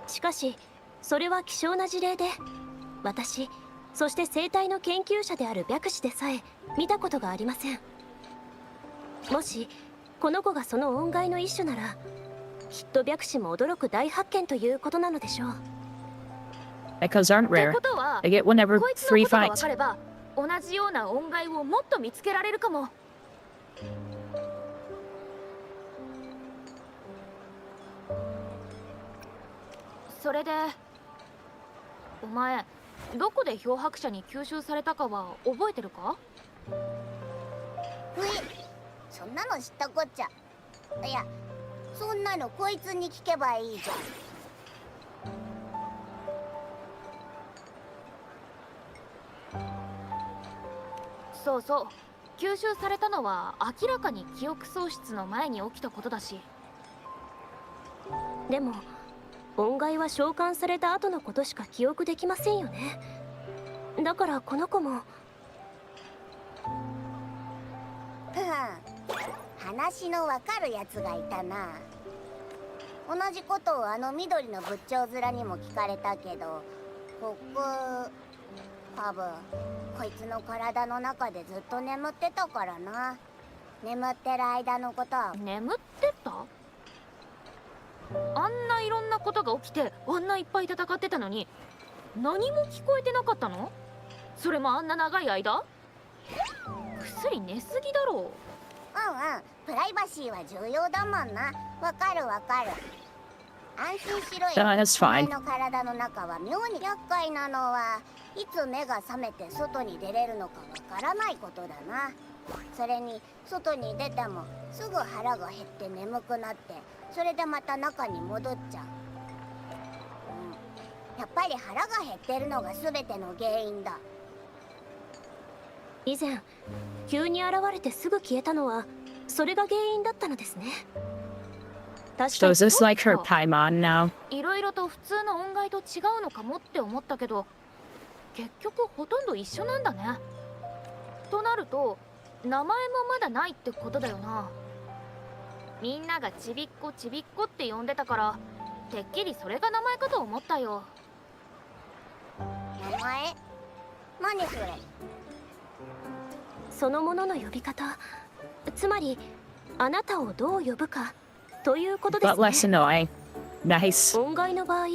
しかしそれは希少な事例で、私そして生態の研究者である白氏でさえ見たことがありません。もしこの子がその音階の一種なら、きっと白氏も驚く大発見ということなのでしょう。Echoes aren't って rare. ことは They get one every こいつの 3ことが分 fights. かれば同じような音階をもっと見つけられるかも。それでお前どこで漂白者に吸収されたかは覚えてるか？そんなの知ったこっちゃ。いや、そんなのこいつに聞けばいいじゃん。そうそう、吸収されたのは明らかに記憶喪失の前に起きたことだし。でも音階は召喚された後のことしか記憶できませんよね。だからこの子も話のわかるやつがいたな。同じことをあの緑の仏頂面にも聞かれたけど、ここ多分こいつの体の中でずっと眠ってたからな。眠ってる間のこと。眠ってた？あんないろんなことが起きてあんないっぱい戦ってたのに何も聞こえてなかったの？それもあんな長い間？ぐっすり寝すぎだろう。プライバシーは重要だもんな。わかるわかる。安心しろよ。 That's お前 fine. の体の中は妙に厄介なのはいつ目が覚めて外に出れるのかわからないことだな。それに外に出てもすぐ腹が減って眠くなって、それでまた中に戻っちゃう。やっぱり腹が減ってるのが全ての原因だ。以前急に現れてすぐ消えたのはそれが原因だったのですね。確 So かに is this like her Paimon now? いろいろと普通の音階と違うのかもって思ったけど、結局ほとんど一緒なんだね。となると名前もまだないってことだよな。みんながちびっこちびっこって呼んでたから、てっきりそれが名前かと思ったよ。名前？何それ？そのものの呼び方、つまりあなたをどう呼ぶかということで But す less ね。 annoying. Nice. 音階の場合、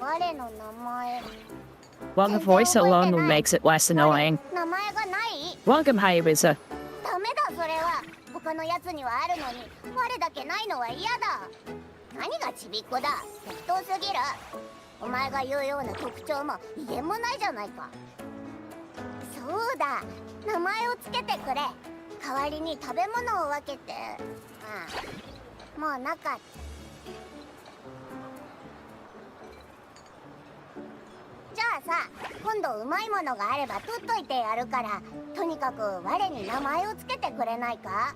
我の名前。 Well, the voice alone makes it less annoying. 名前がない？ Welcome, Hayabusa. ダメだそれは。他のやつにはあるのに我だけないのは嫌だ。何がちびっこだ。適当すぎる。お前が言うような特徴も威厳もないじゃないか。そうだ、名前をつけてくれ。代わりに食べ物を分けて。もうなかった。じゃあさ、今度うまいものがあれば取っといてやるから、とにかく我に名前をつけてくれないか？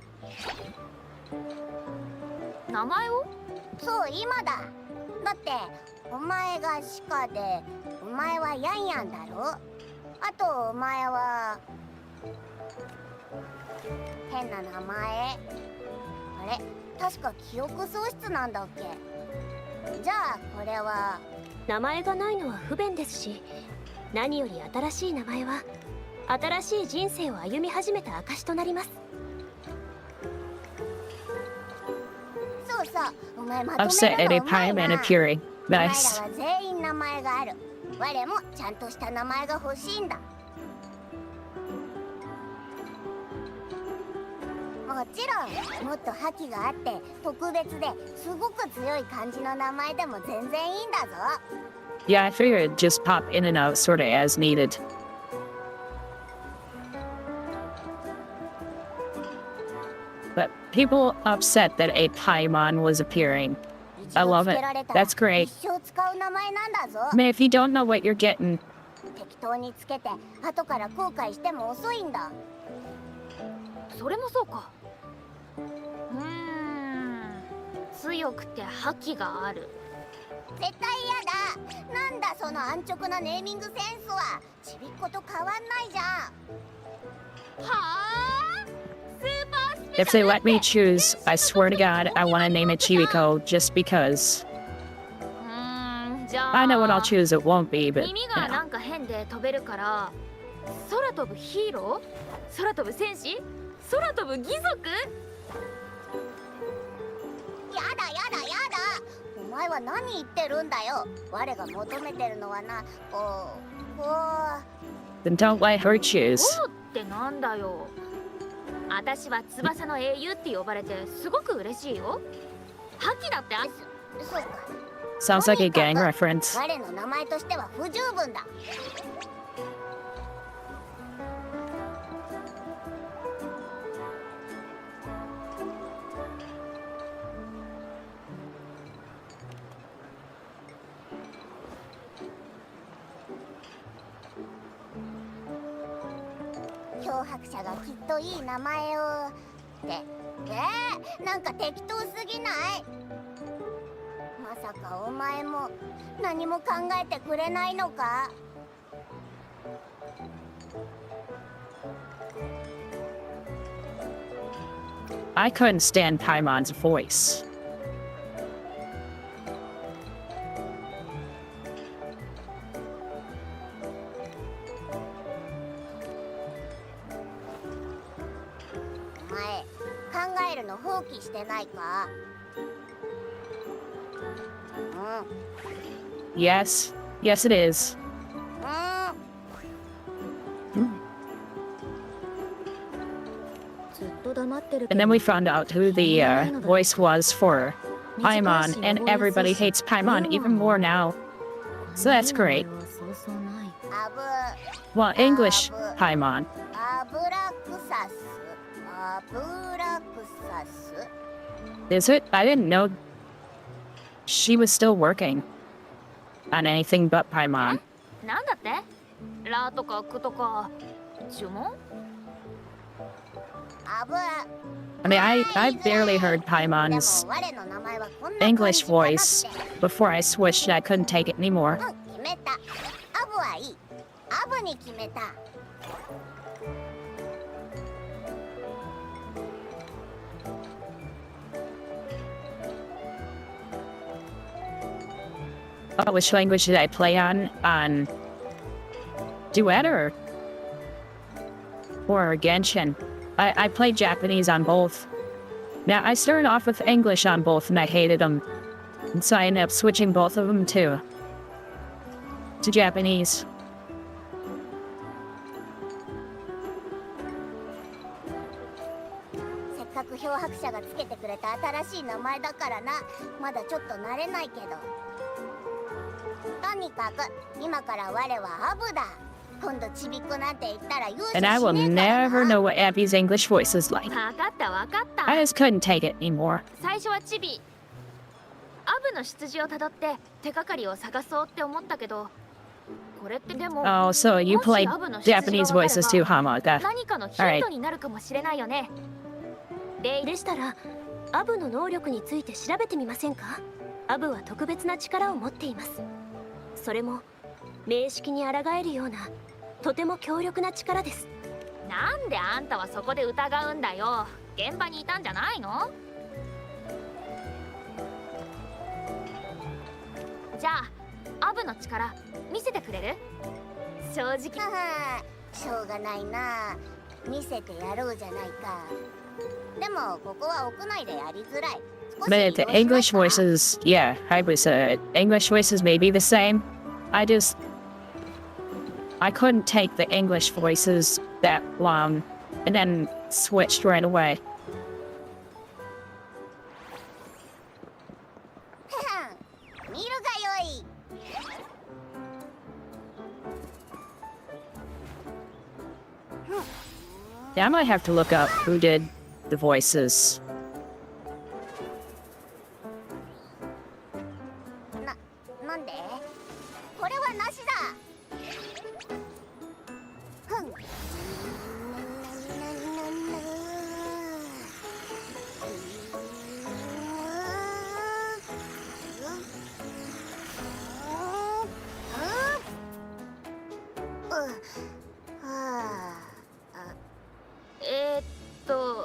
名前を？そう、今だ。だってお前が鹿で、お前はヤンヤンだろ。あとお前は変な名前。あれ、確か記憶喪失なんだっけ。じゃあこれは。名前がないのは不便ですし、何より新しい名前は新しい人生を歩み始めた証となります。そうそう、お前まとめ Upset る at の a うまい Paimon な。 appearing. お前ら Nice. は全員名前がある。我もちゃんとした名前が欲しいんだ。もちろんもっと覇気があって特別ですごく強い感じの名前でも全然いいんだぞ。 Yeah, I figured just pop in and out sorta as needed. But people upset that a Paimon was appearing. I love it. That's great. 一生使う名前なんだぞ。 Man, if you don't know what you're getting, 適当につけて後から後悔しても遅いんだ。それもそうか。強くて覇気がある。絶対嫌だ。なんだその安直なネーミングセンスは。ちびっこと変わんないじゃん。はあ、スーパースペ if they let me choose, I swear to God, I want to name it Chibiko just because. じゃあ I know what I'll choose, it won't be, but 耳 you が know. なんか変で飛べるから空飛ぶヒーロー、空飛ぶ戦士、空飛ぶ義足。やだやだやだ。お前は何言ってるんだよ。我が求めてるのはな、こう Then don't let her choose. そうってなんだよ。私は翼の英雄って呼ばれてすごく嬉しいよ。覇気だってそうか。 Sounds like a gang reference. 我の名前としては不十分だ。脅迫者がきっといい名前をってなんか適当すぎない？まさかお前も何も考えてくれないのか？I couldn't stand Paimon's voice. お前えるの放棄してないか？Yes. Yes, it is. And then we found out who the voice was for Paimon, and everybody hates Paimon even more now. So that's great. Well, English Paimon. アブラクサス。アブラクサス。 Is it? I didn't know she was still working on anything but Paimon. なんだってラとかクとか注文？ I mean, I barely heard Paimon's English voice before I switched. I couldn't take it anymore. 決めた。アブはいい。アブに決めた。 Which language did I play on? On Duet or Genshin? I played Japanese on both. Now, I started off with English on both and I hated them. And so I ended up switching both of them to Japanese. せっかく漂白者がつけてくれた新しい名前だからな。まだちょっと慣れないけど。とにかく今から我はアブだ。今度ちびっこなんて言ったら容赦しねえ And I will からな。 never know what Abby's English voice is like. わかったわかった。 I just couldn't take it anymore. 最初はチビ。アブの出自をたどって手がかりを探そうって思ったけど、これってでも Oh, so you もし played アブの出自 Japanese がわかれば voices too, huh, Monica? 何かのヒントになるかもしれないよね。でしたらアブの能力について調べてみませんか？アブは特別な力を持っています。それも名式に抗えるようなとても強力な力です。なんであんたはそこで疑うんだよ。現場にいたんじゃないの？じゃあアブの力見せてくれる？正直。しょうがないな。見せてやろうじゃないか。でもここは屋内でやりづらい。 But the English voices, yeah, I was, English voices may be the same. I couldn't take the English voices that long and then switched right away. 見るがよい。 Yeah, I might have to look up who did the voices. なんで？これはなしだ。ふん。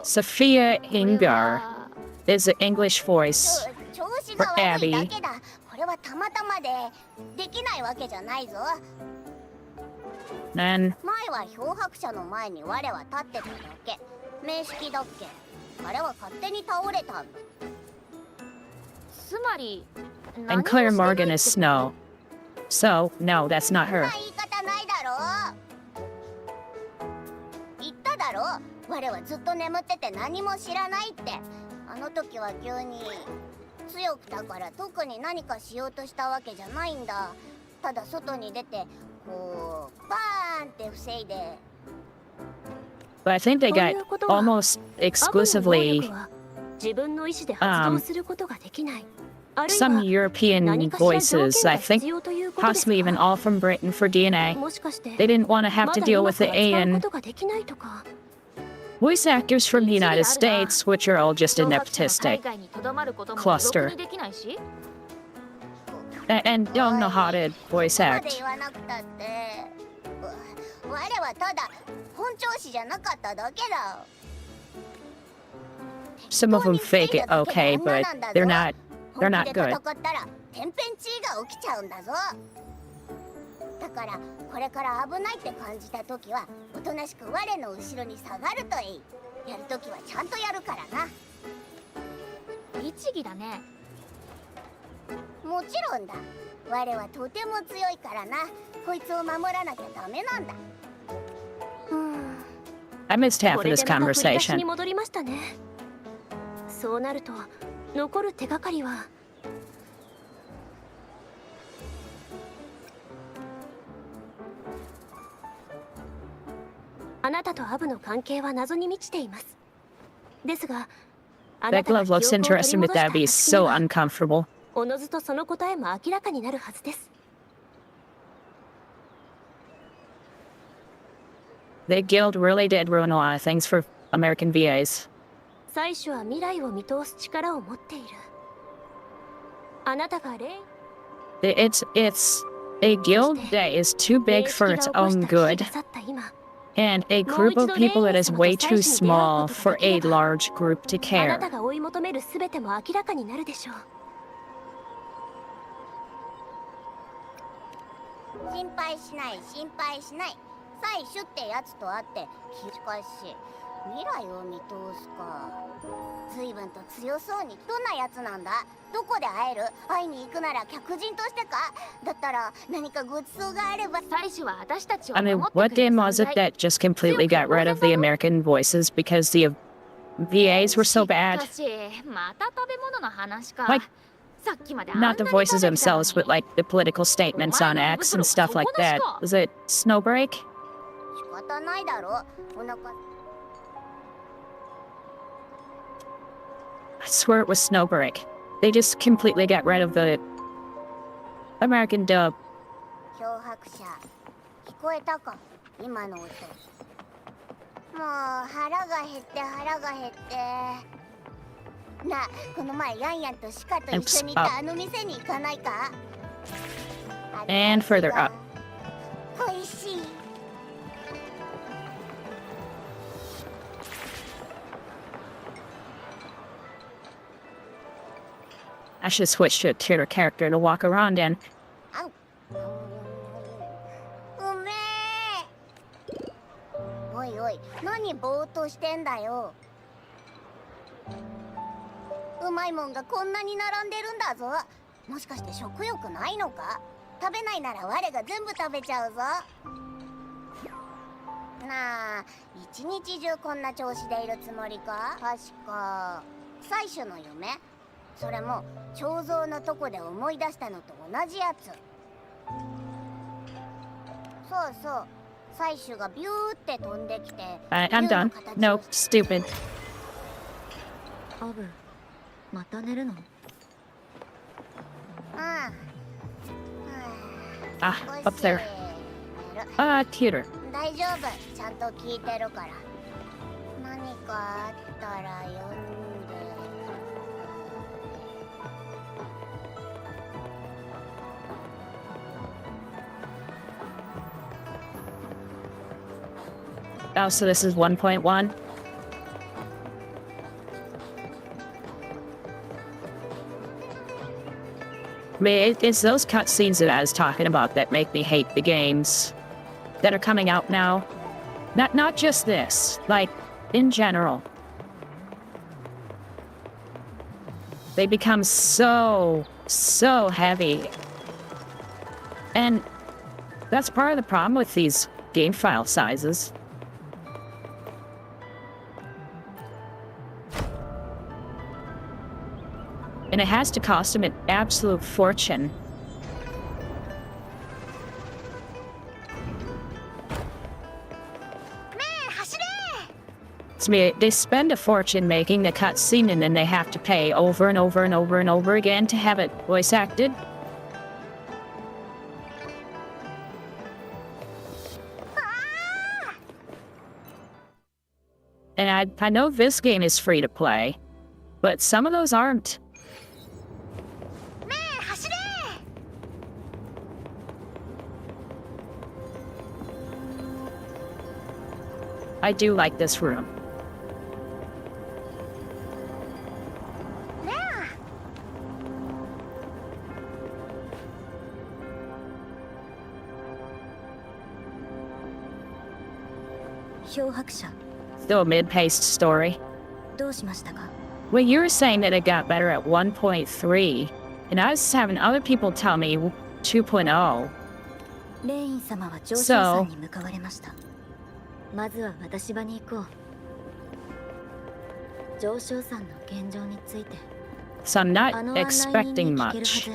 Sophia Ingar is the English voice 調子 for が悪いだ Abby. けだ。これはたまたまでできないわけじゃないぞ。 And 前は漂白者の前に我は立ってただけ。名式だっけ。あれは勝手に倒れたんだ。つまり and Claire Morgan is Snow. So, no, that's not そん her. な言い方ないだろう。言っただろう。我はずっと眠ってて何も知らないって。あの時は急に強くだから特に何かしようとしたわけじゃないんだ。ただ外に出てこうバーンって防いで。 But I think they got almost アブの能 exclusively 力は自分の意思で発動することができない。あるい some は European 何かしら条 voices, 件 I が必 think 要ということです possibly even か？ all from Britain for DNA. もしかして They didn't want to have ま to だ deal 今 with the から使うこ alien とができないとか。 voice actors from the United States, which are all just a 漂白者の nepotistic 海外にとどまることも cluster ろくにできないし。 and don't know how to voice まで act. 言わなくたって。我はただ本調子じゃなかっただけだ。 Some of them fake it okay, but they're not 本 not 気で good. 戦ったら天変地異が起きちゃうんだぞ。だからこれから危ないって感じた時はおとなしく我の後ろに下がるといい。やる時はちゃんとやるからな。律儀だね。もちろんだ。我はとても強いからな。こいつを守らなきゃダメなんだ。I missed half こ of れ this でまた振り出しに conversation. 戻りましたね。そうなると残る手がかりはあなたとアブの関係は謎に満ちています。ですが、あな That たが glove 記憶を looks 取り interesting, 戻 but した that'd be 暁に so は uncomfortable. おのずとその答えも明らかになるはずです。The guild really did ruin a lot of things for American VAs. 最初は未来を見通す力を持っている。あなたがIt's a guild that is too big for its own good, and a group of people that is way too small for a large group to あな care. たが追い求めるすべても明らかになるでしょう。心配しない心配しない。採取ってやつと会ってしかし未来を見通すか。随分と強そうに。どんなやつなんだ。どこで会える。会いに行くなら客人としてか。だったら何かごちそうがあれば。採取は私たちを I 守 mean, ってく what れる game 存 was it 在。 that just completely got rid of the American voices because the VAs were so bad? しかしまた食べ物の話か。 Like, さっきまであんな not に the voices 食べてたの themselves, に but like the political statements on X and stuff like that. Was it Snowbreak? 仕方ないだろ。お腹 I swear it was Snowbreak. They just completely got rid of the American dub. 漂白者聞こえたか今の音。もう腹が減って腹が減って。なあ、この前ヤンヤンとシカと一緒に行ったあの店に行かないか。 And further up. おいしい。I should switch to a tutor character to walk around in. うめえ。おいおい、何ぼーっとしてんだよ。うまいもんがこんなに並んでるんだぞ。もしかして食欲ないのか。食べないなら我が全部食べちゃうぞ。なあ、一日中こんな調子でいるつもりか。確か採取の夢。それも彫像のとこで思い出したのと同じやつ。そうそう、採取がビューって飛んできて。I'm done. Nope, stupid. アブ、また寝るの。Ah, up there. Tutor. 大丈夫、ちゃんと聞いてるから。何かあったら呼んで。Oh, so this is 1.1? I mean, it's those cutscenes that I was talking about that make me hate the games that are coming out now. Not just this, like, in general. They become so heavy. And that's part of the problem with these game file sizes. And it has to cost him an absolute fortune. To me, they spend a fortune making the cutscene and then they have to pay over and over and over and over again to have it voice acted. And I know this game is free to play, but some of those aren't. I do like this room. Still a mid-paced story. どうしましたか。Well, you were saying that it got better at 1.3, and I was having other people tell me 2.0. レイン様は上昇山に向かわれました。まずは私場に行こう。上昇山の現状について。So I'm not expecting much.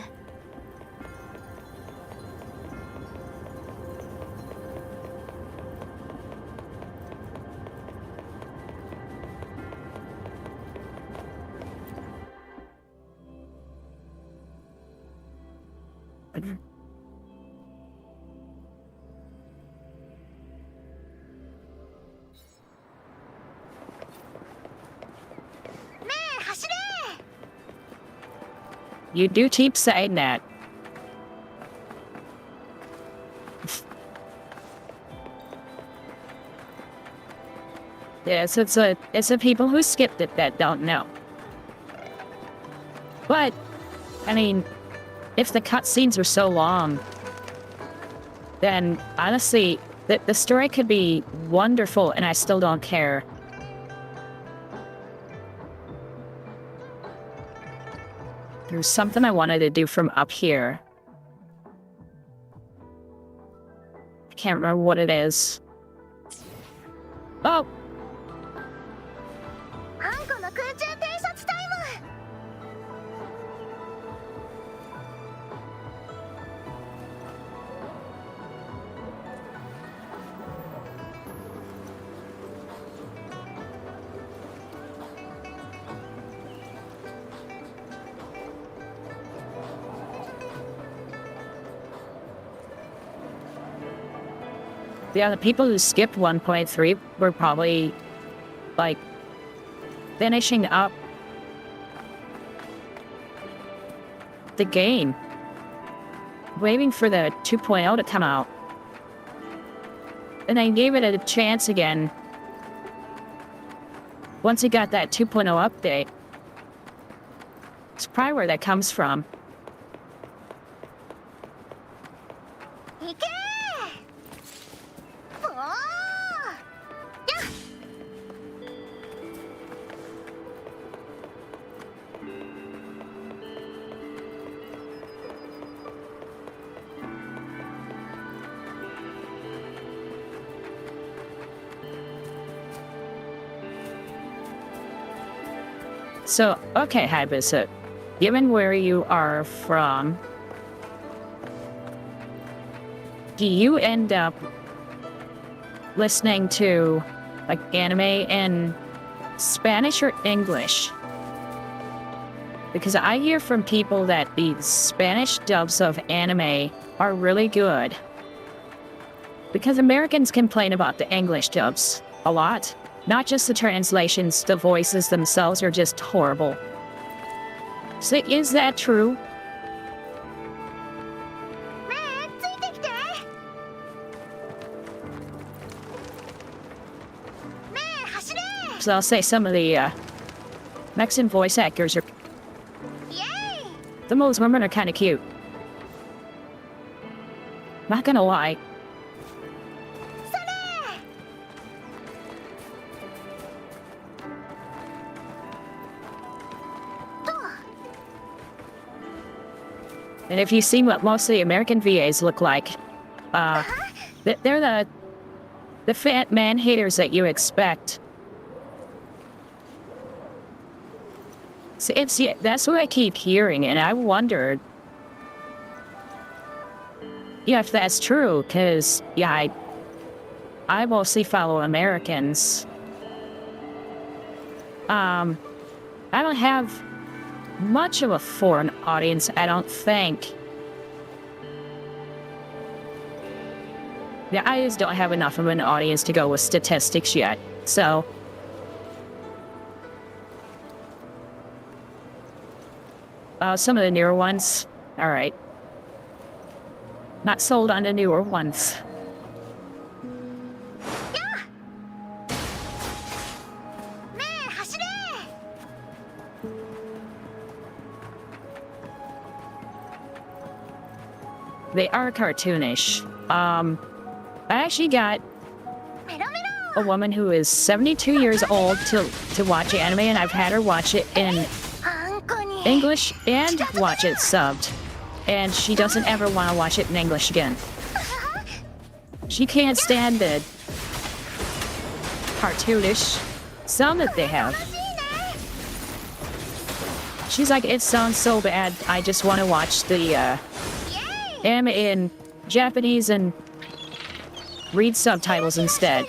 You do keep saying that. Yes, it's the people who skipped it that don't know. But, I mean, if the cutscenes are so long, then honestly, the story could be wonderful and I still don't care. There's something I wanted to do from up here. I can't remember what it is. Oh! Yeah, the people who skipped 1.3 were probably, like, finishing up the game. Waiting for the 2.0 to come out. And I gave it a chance again. Once he got that 2.0 update. It's probably where that comes from. So, okay, Hibis, given where you are from, do you end up listening to, like, anime in Spanish or English? Because I hear from people that the Spanish dubs of anime are really good. Because Americans complain about the English dubs a lot. Not just the translations, the voices themselves are just horrible. So is that true? So I'll say some of the Mexican voice actors are... The most women are kind of cute. Not gonna lie. And if you see what most of the American VAs look like, they're the fat man-haters that you expect. So that's what I keep hearing, and I wondered, if that's true, because, I mostly follow Americans. I don't have much of a foreign audience, I don't think. Yeah, I just don't have enough of an audience to go with statistics yet, so... some of the newer ones, alright. Not sold on the newer ones. They are cartoonish. I actually got a woman who is 72 years old to watch anime, and I've had her watch it in English and watch it subbed. And she doesn't ever want to watch it in English again. She can't stand the cartoonish sound that they have. She's like, it sounds so bad, I just want to watch the anime in Japanese and read subtitles instead.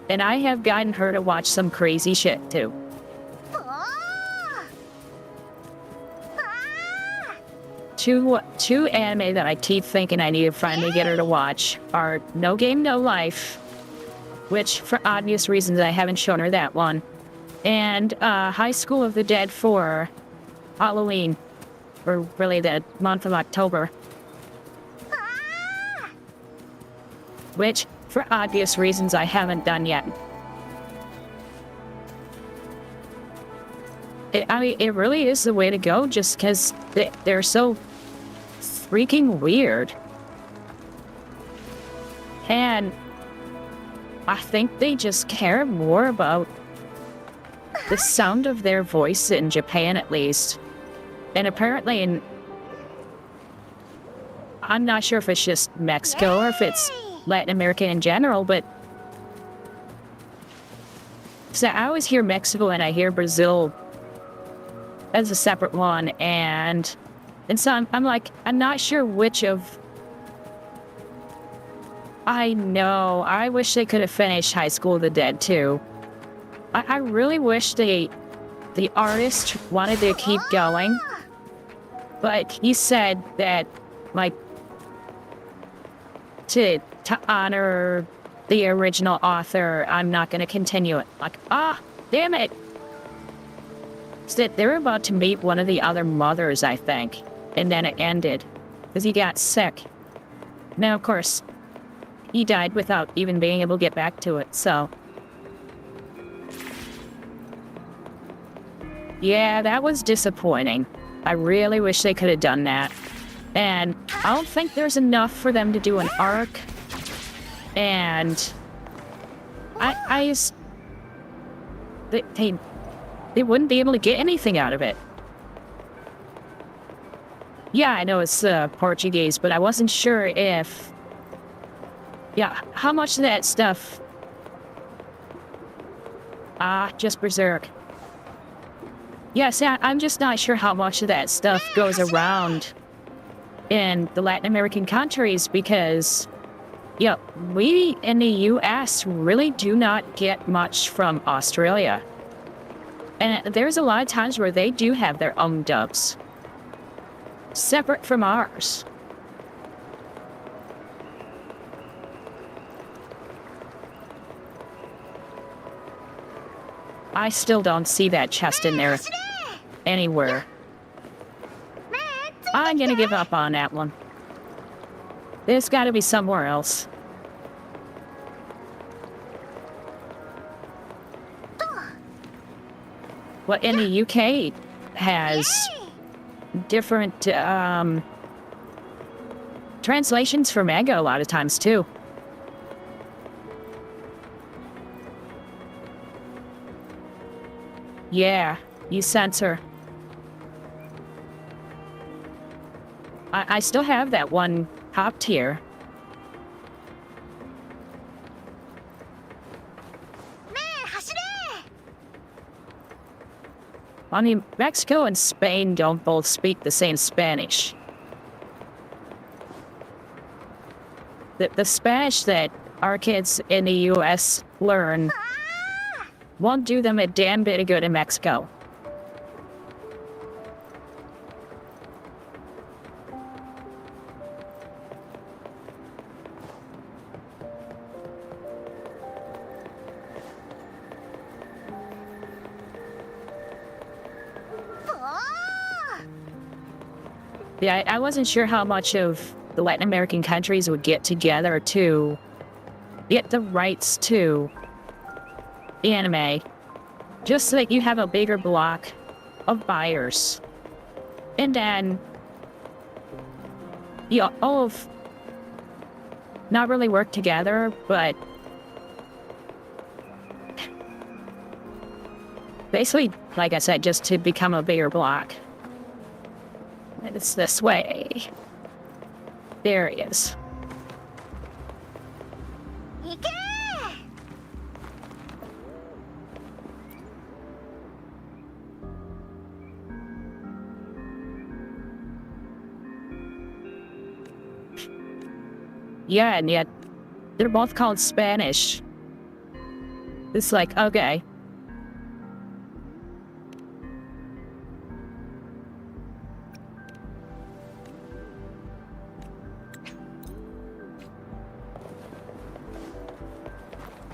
And I have gotten her to watch some crazy shit too. Two anime that I keep thinking I need to finally get her to watch are No Game No Life, which for obvious reasons I haven't shown her that one, and High School of the Dead for Halloween, or really the month of October. Which, for obvious reasons, I haven't done yet. It really is the way to go, just because they're so freaking weird. And I think they just care more about the sound of their voice in Japan, at least. And apparently I'm not sure if it's just Mexico or if it's Latin America in general, but so I always hear Mexico and I hear Brazil as a separate one, and so I'm like, I'm not sure which of. I know, I wish they could have finished High School of the Dead too. I really wish the artist wanted to keep going, but he said that, like, to honor the original author, I'm not going to continue it. Like, damn it. So they were about to meet one of the other mothers, I think, and then it ended because he got sick. Now, of course, he died without even being able to get back to it, so. Yeah, that was disappointing. I really wish they could have done that. And I don't think there's enough for them to do an arc. And I just, they wouldn't be able to get anything out of it. Yeah, I know it's Portuguese, but I wasn't sure if, how much of that stuff, just Berserk. Yeah, see, I'm just not sure how much of that stuff goes around in the Latin American countries because, we in the US really do not get much from Australia. And there's a lot of times where they do have their own dubs, separate from ours. I still don't see that chest in there anywhere. I'm gonna give up on that one. There's gotta be somewhere else. Well, in the UK has different translations for manga a lot of times too. Yeah, you censor. I still have that one top tier. I mean, Mexico and Spain don't both speak the same Spanish. The Spanish that our kids in the US learn won't do them a damn bit of good in Mexico. Yeah, I wasn't sure how much of the Latin American countries would get together to get the rights to anime, just so that you have a bigger block of buyers. And then all of not really work together, but basically, like I said, just to become a bigger block. And it's this way. There he is. Yeah, and yet they're both called Spanish. It's like, okay.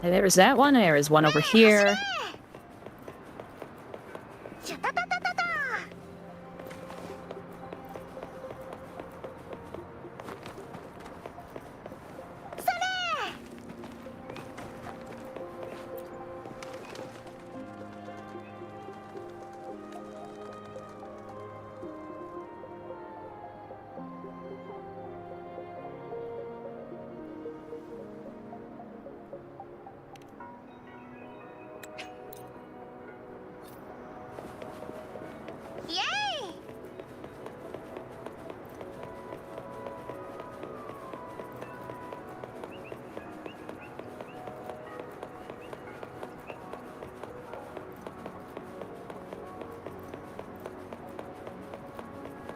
And there's that one, there is one over here.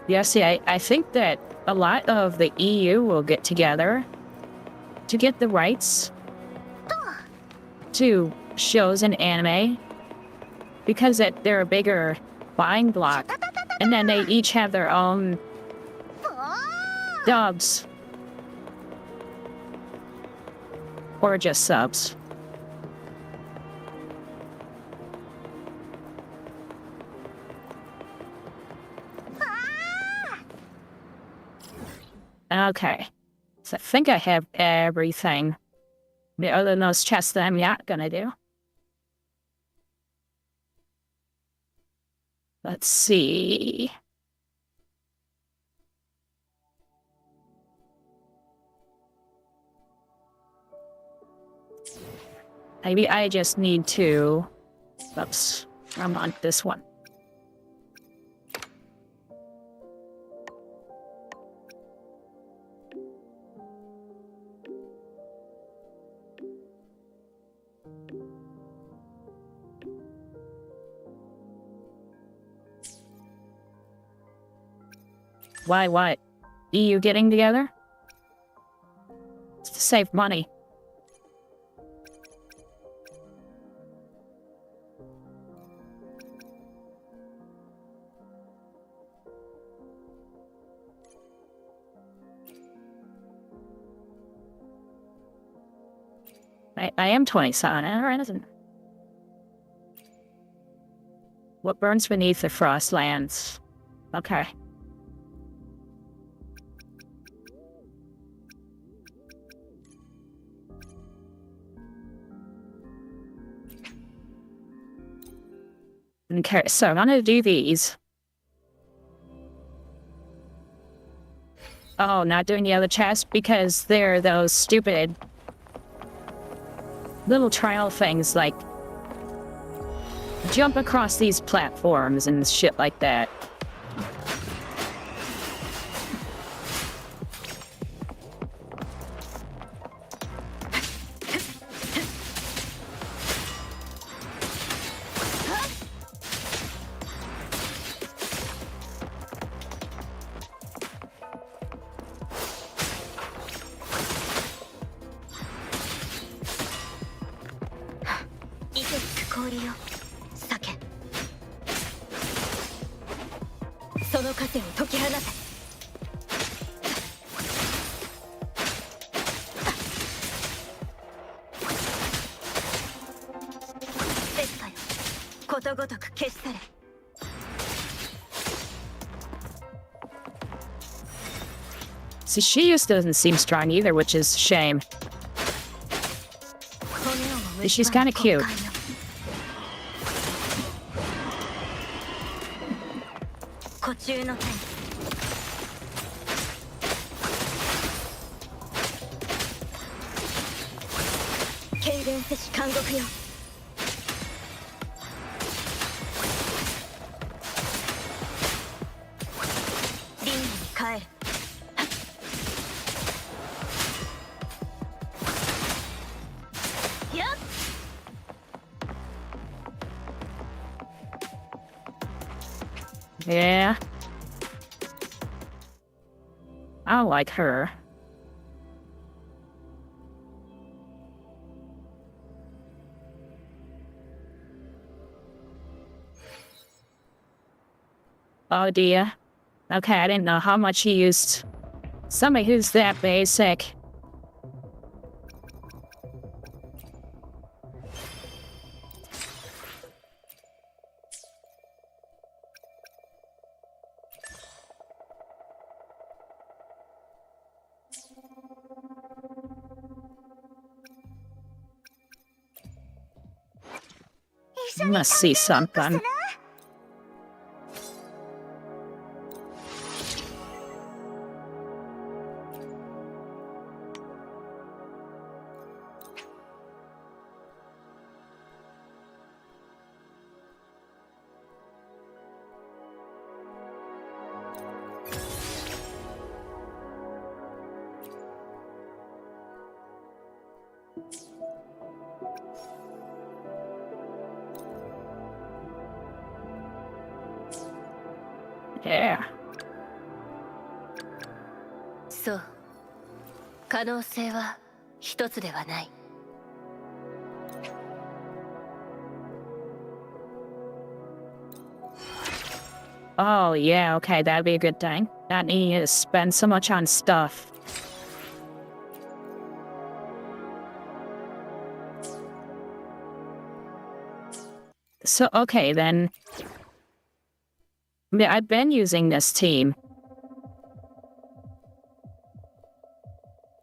Yeah, see, I think that a lot of the EU will get together to get the rights to shows and anime because they're a bigger buying block, and then they each have their own dubs or just subs. Okay, so I think I have everything. The other than those chests that I'm not gonna do. Let's see. Maybe I just need to... Oops, I'm on this one. Why, what? EU getting together? It's to save money. I am 27, alright, isn't it? What burns beneath the frostlands? Okay. Okay, so I'm gonna do these. Oh, not doing the other chest because they're those stupid little trial things like jump across these platforms and shit like that. See, she just doesn't seem strong either, which is a shame. She's kind of cute. 戦せし監獄よ。リングに帰る。やっ Yeah. I like her. Oh dear. Okay, I didn't know how much he used. Somebody who's that basic. Must see something. Yeah. そう。可能性は一つではない。Oh, yeah, okay, that'd be a good thing. Not needing to spend so much on stuff. So, okay, then. Yeah, I've been using this team.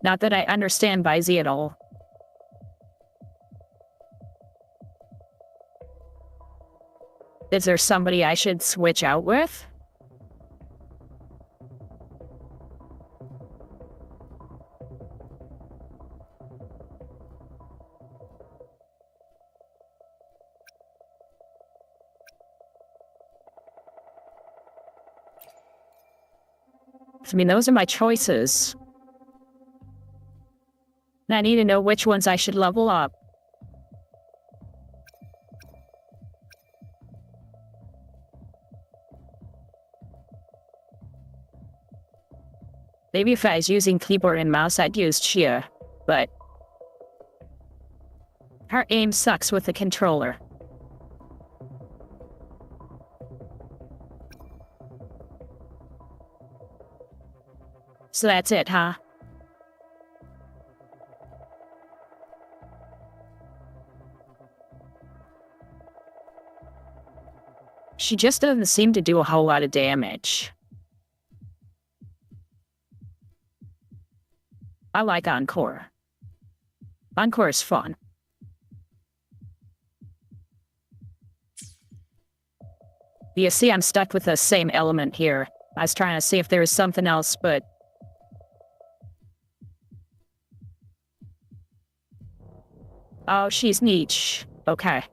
Not that I understand Vizy at all. Is there somebody I should switch out with? I mean, those are my choices. And I need to know which ones I should level up. Maybe if I was using keyboard and mouse, I'd use Chia, but her aim sucks with the controller. So that's it, huh? She just doesn't seem to do a whole lot of damage. I like Encore. Encore is fun. You see, I'm stuck with the same element here. I was trying to see if there was something else, but... Oh, she's niche. Okay.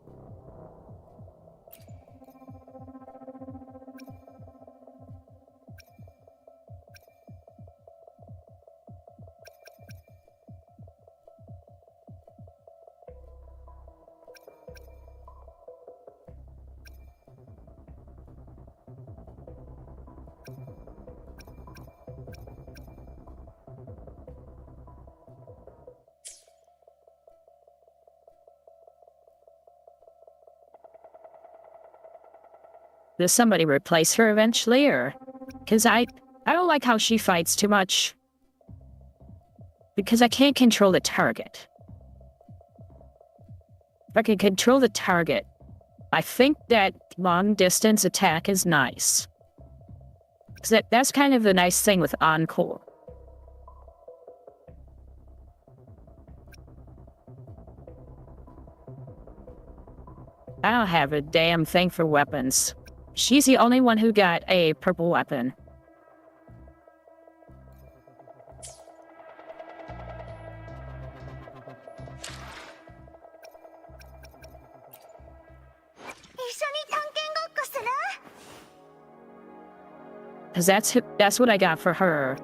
Does somebody replace her eventually, or... Because I don't like how she fights too much. Because I can't control the target. If I can control the target, I think that long-distance attack is nice. Because that's kind of the nice thing with Encore. I don't have a damn thing for weapons. She's the only one who got a purple weapon. because that's what I got for her.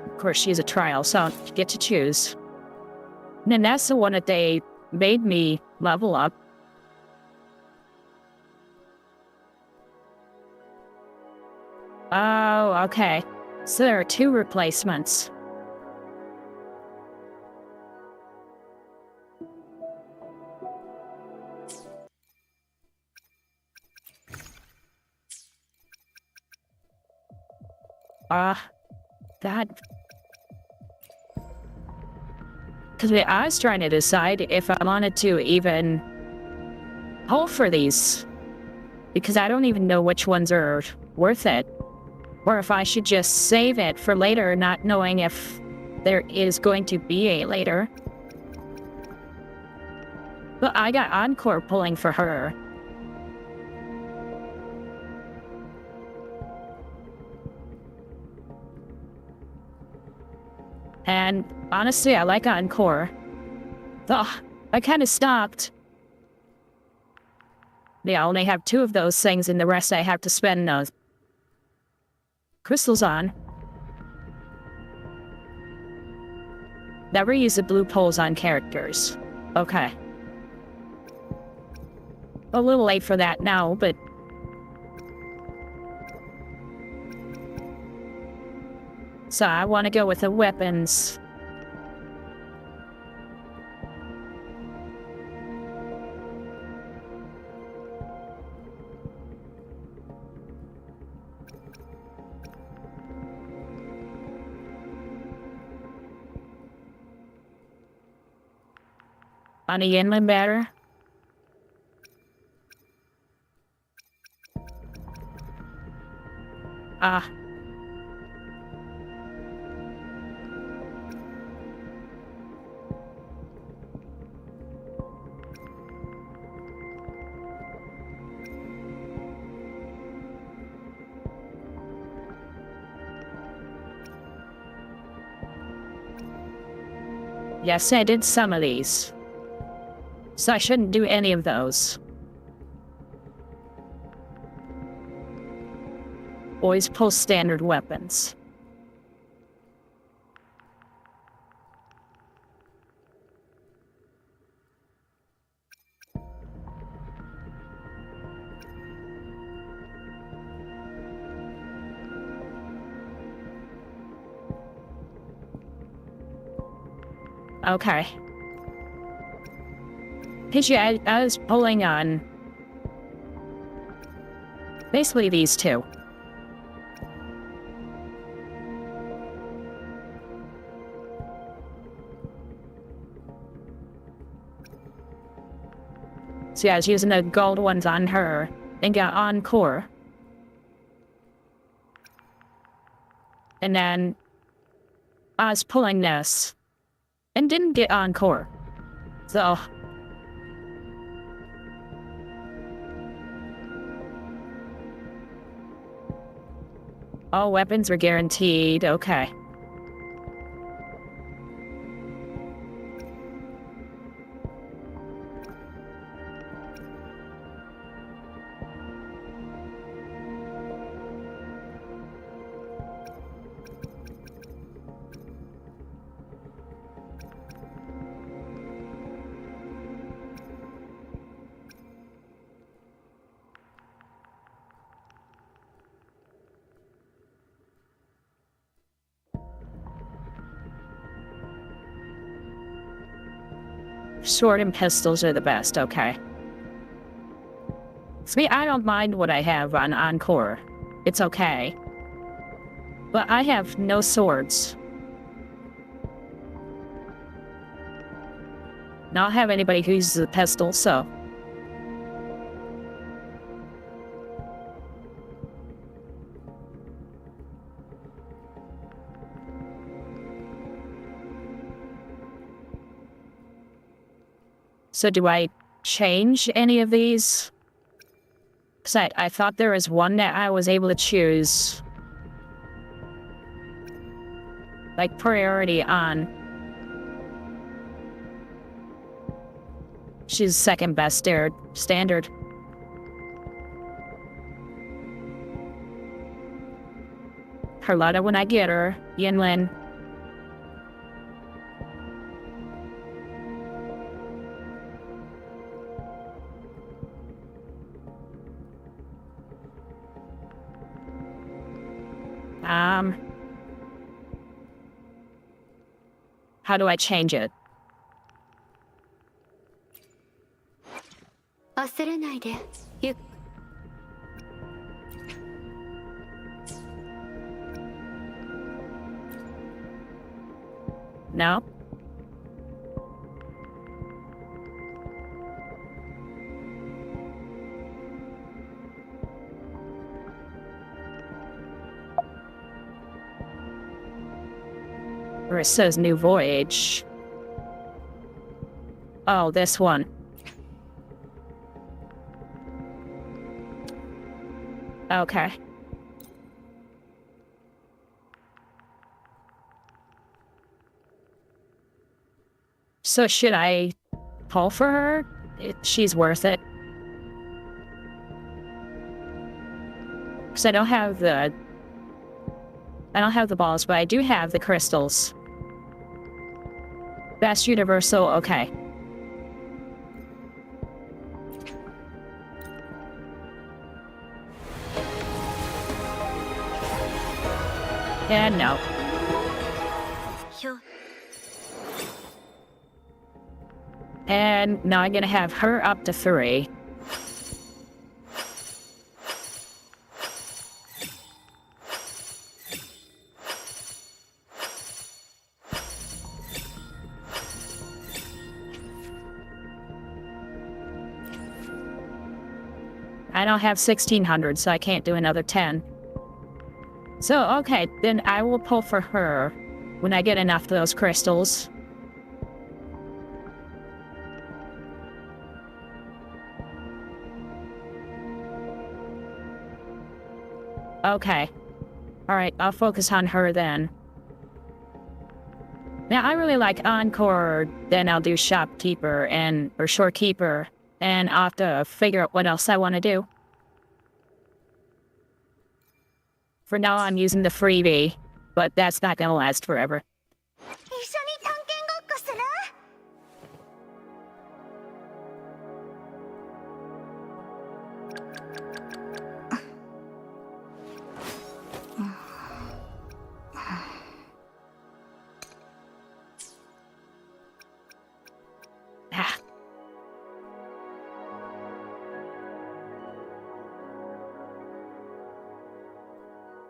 Of course, she's a trial, so I get to choose. And then that's the one that they made me level up. Oh, okay. So there are 2 replacements. That... Because I was trying to decide if I wanted to even hold for these. Because I don't even know which ones are worth it. Or if I should just save it for later, not knowing if there is going to be a later. But I got Encore pulling for her. And honestly, I like Encore. Though, I kind of stopped. Yeah, I only have 2 of those things, and the rest I have to spend crystals on. Never use the blue poles on characters. Okay. A little late for that now, but... So I want to go with the weapons. On the inland matter. Yes, I did some of these. So I shouldn't do any of those. Always pull standard weapons. Okay. Pidgey, I was pulling on basically these 2. So yeah, I was using the gold ones on her and got Encore. And then I was pulling this and didn't get Encore. So... all weapons were guaranteed, okay. Sword and pistols are the best, okay. See, I don't mind what I have on Encore. It's okay. But I have no swords. Not have anybody who uses a pistol, so... So do I change any of these? Because I thought there was one that I was able to choose. Like priority on. She's second best standard. Carlotta when I get her. Yinlin. How do I change it? 焦らないで。No? Or it says new voyage. Oh, this one. Okay. So should I call for her? She's worth it. Because I don't have the balls, but I do have the crystals. Best universal, okay. And no. And now I'm gonna have her up to 3. I don't have 1600, so I can't do another 10. So, okay, then I will pull for her when I get enough of those crystals. Okay. Alright, I'll focus on her then. Now, I really like Encore, then I'll do Shopkeeper or Shorekeeper, and I'll have to figure out what else I want to do. For now, I'm using the freebie, but that's not gonna last forever. 一緒に探検ごっこする？Ah.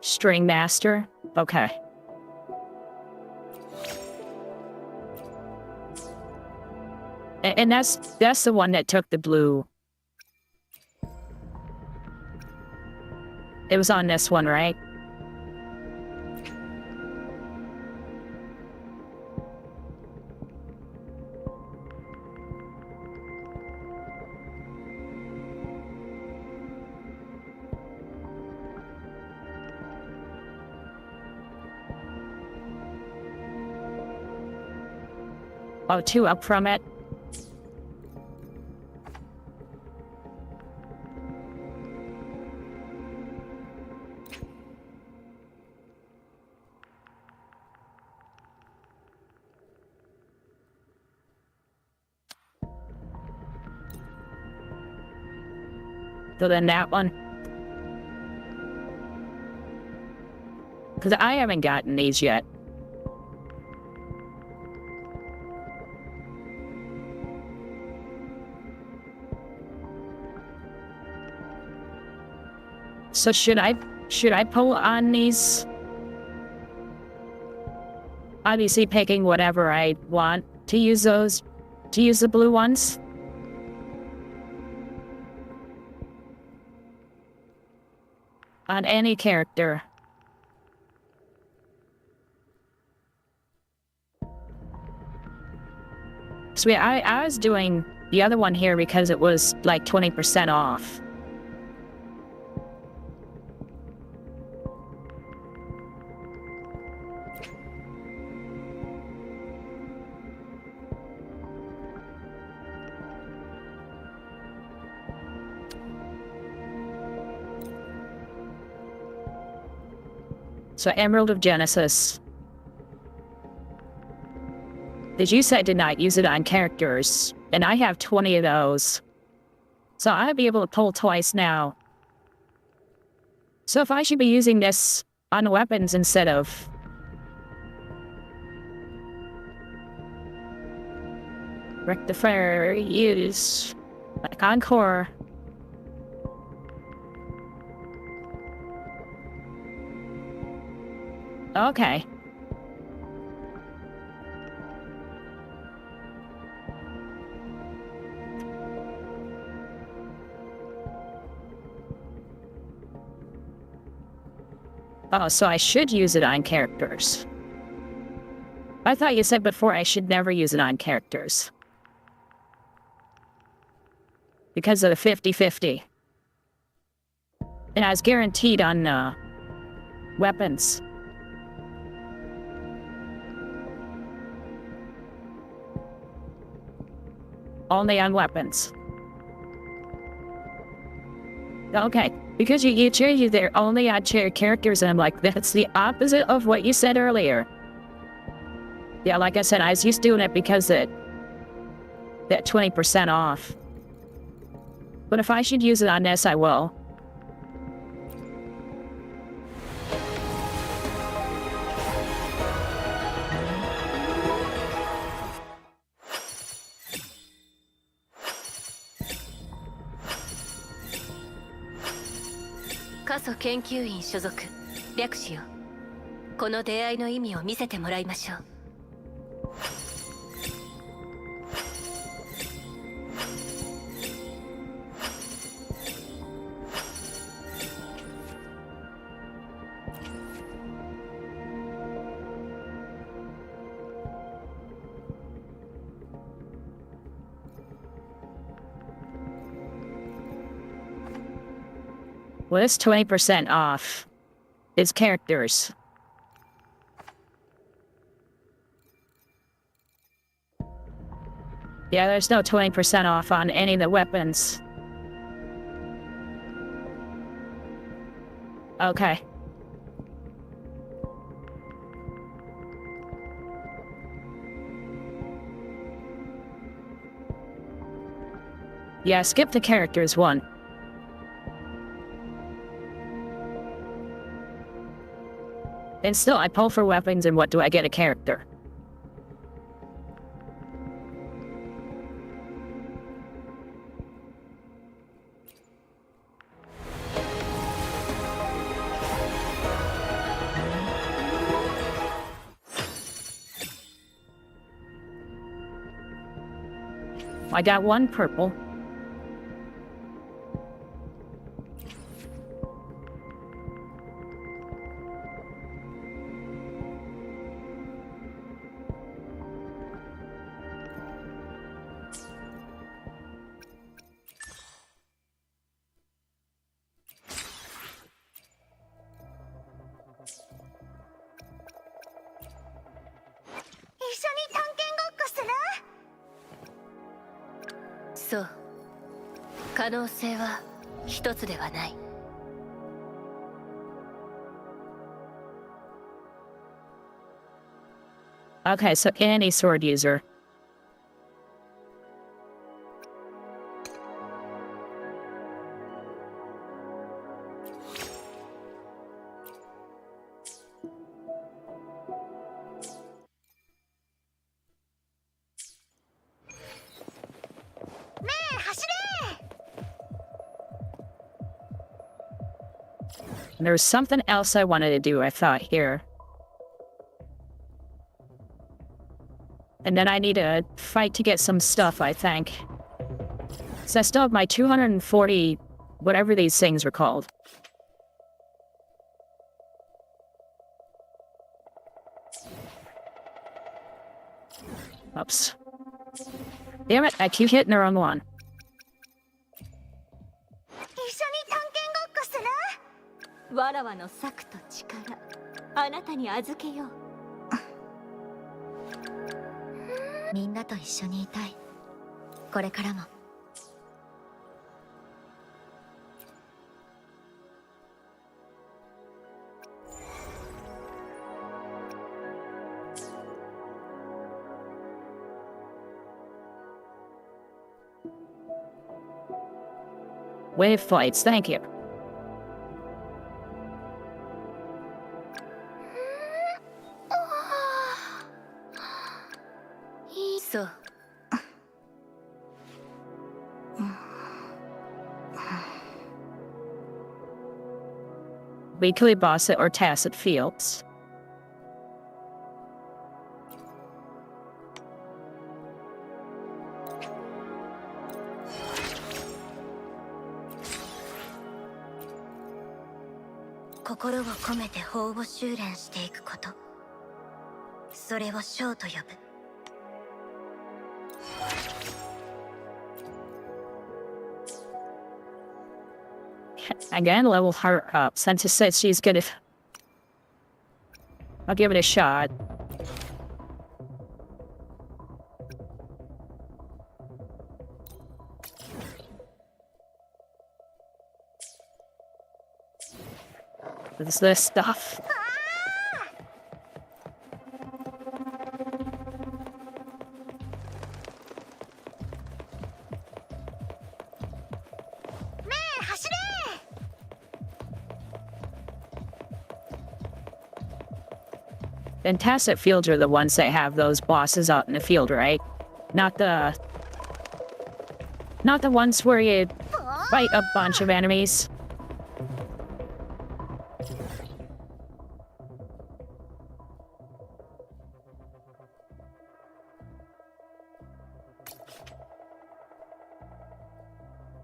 String Master? Okay. And that's the one that took the blue. It was on this one, right? Oh, 2 up from it. So then that one. Because I haven't gotten these yet. So should I pull on these? Obviously picking whatever I want to use the blue ones. On any character. So yeah, I was doing the other one here because it was like 20% off. So Emerald of Genesis. Did you say did not use it on characters? And I have 20 of those. So I'll be able to pull twice now. So if I should be using this on weapons instead of... Rectifier, use... Like Encore. Okay. Oh, so I should use it on characters. I thought you said before I should never use it on characters. Because of the 50-50. And I was guaranteed on weapons. Only on weapons. Okay, because you change it there only on characters, and I'm like, that's the opposite of what you said earlier. Yeah, like I said, I was just doing it because that 20% off. But if I should use it on this, I will.過疎研究員所属略しよう。この出会いの意味を見せてもらいましょう。Well, it's 20% off. It's characters. Yeah, there's no 20% off on any of the weapons. Okay. Yeah, skip the characters one. And still, I pull for weapons, and what do I get? A character. I got one purple.そう。可能性は一つではない。Okay, so any sword user. There was something else I wanted to do, I thought, here. And then I need to fight to get some stuff, I think. So I still have my 240, whatever these things were called. Oops. Damn it, I keep hitting the wrong one. "わらわの策と力、あなたに預けよう。みんなと一緒にいたい。これからも。Wave fights, thank you. So. Weekly boss or tacit fields.心を込めて法を修練していくこと。それを章と呼ぶ。Again, level her up. Since it says she's good, I'll give it a shot. Is this stuff? Fantastic fields are the ones that have those bosses out in the field, right? Not the ones where you fight a bunch of enemies.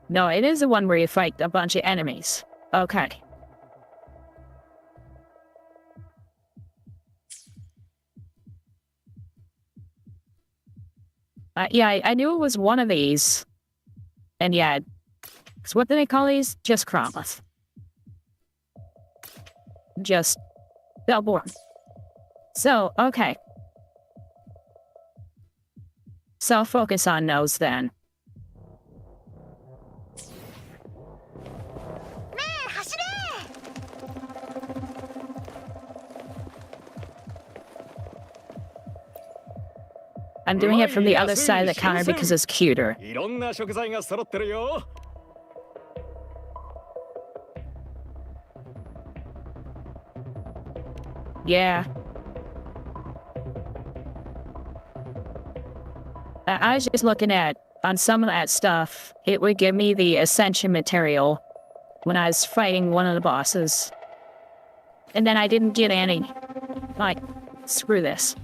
No, it is the one where you fight a bunch of enemies. Okay. Yeah, I knew it was one of these. And yeah, so what do they call these? Just Cromleth. Just Bellborn. So, okay. So I'll focus on those then. I'm doing it from the other side of the counter because it's cuter. Yeah. I was just looking at, on some of that stuff, it would give me the ascension material when I was fighting one of the bosses. And then I didn't get any. Like, screw this.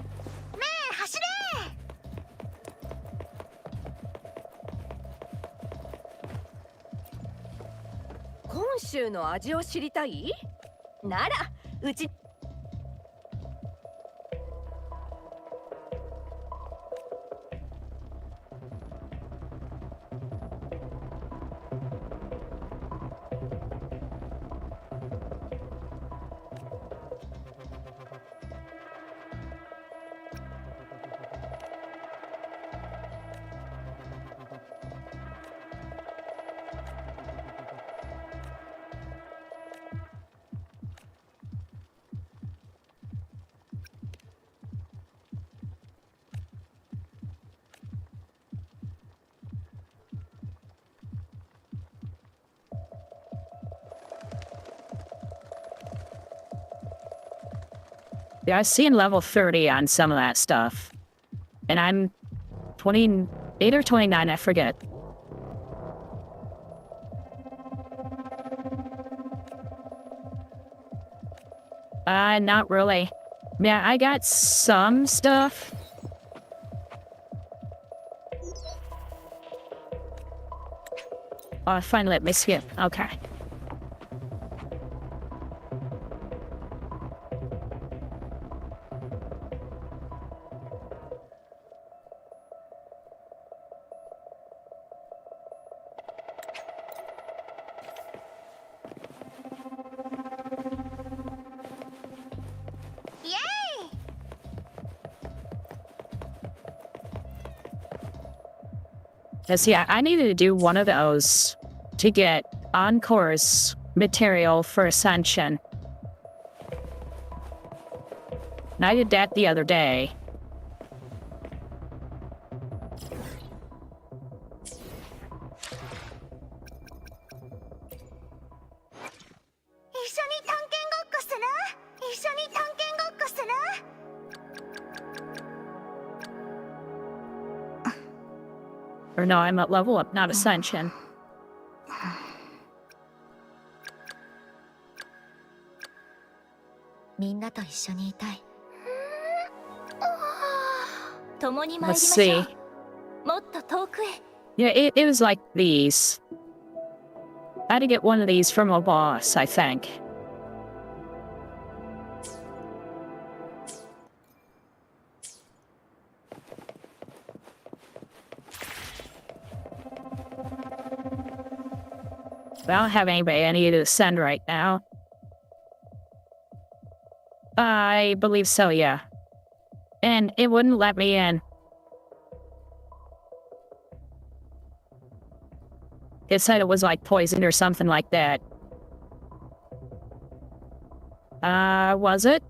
Yeah, I've seen level 30 on some of that stuff. And I'm 28 or 29, I forget. Not really. Yeah, I got some stuff. Oh, finally let me skip. Okay. Because, yeah, I needed to do one of those to get Encore's material for Ascension. And I did that the other day. Or no, I'm at level up, not ascension. Let's see. Yeah, it was like these. I had to get one of these from a boss, I think. I don't have anybody I need to send right now. I believe so, yeah. And it wouldn't let me in. It said it was like poisoned or something like that. Was it?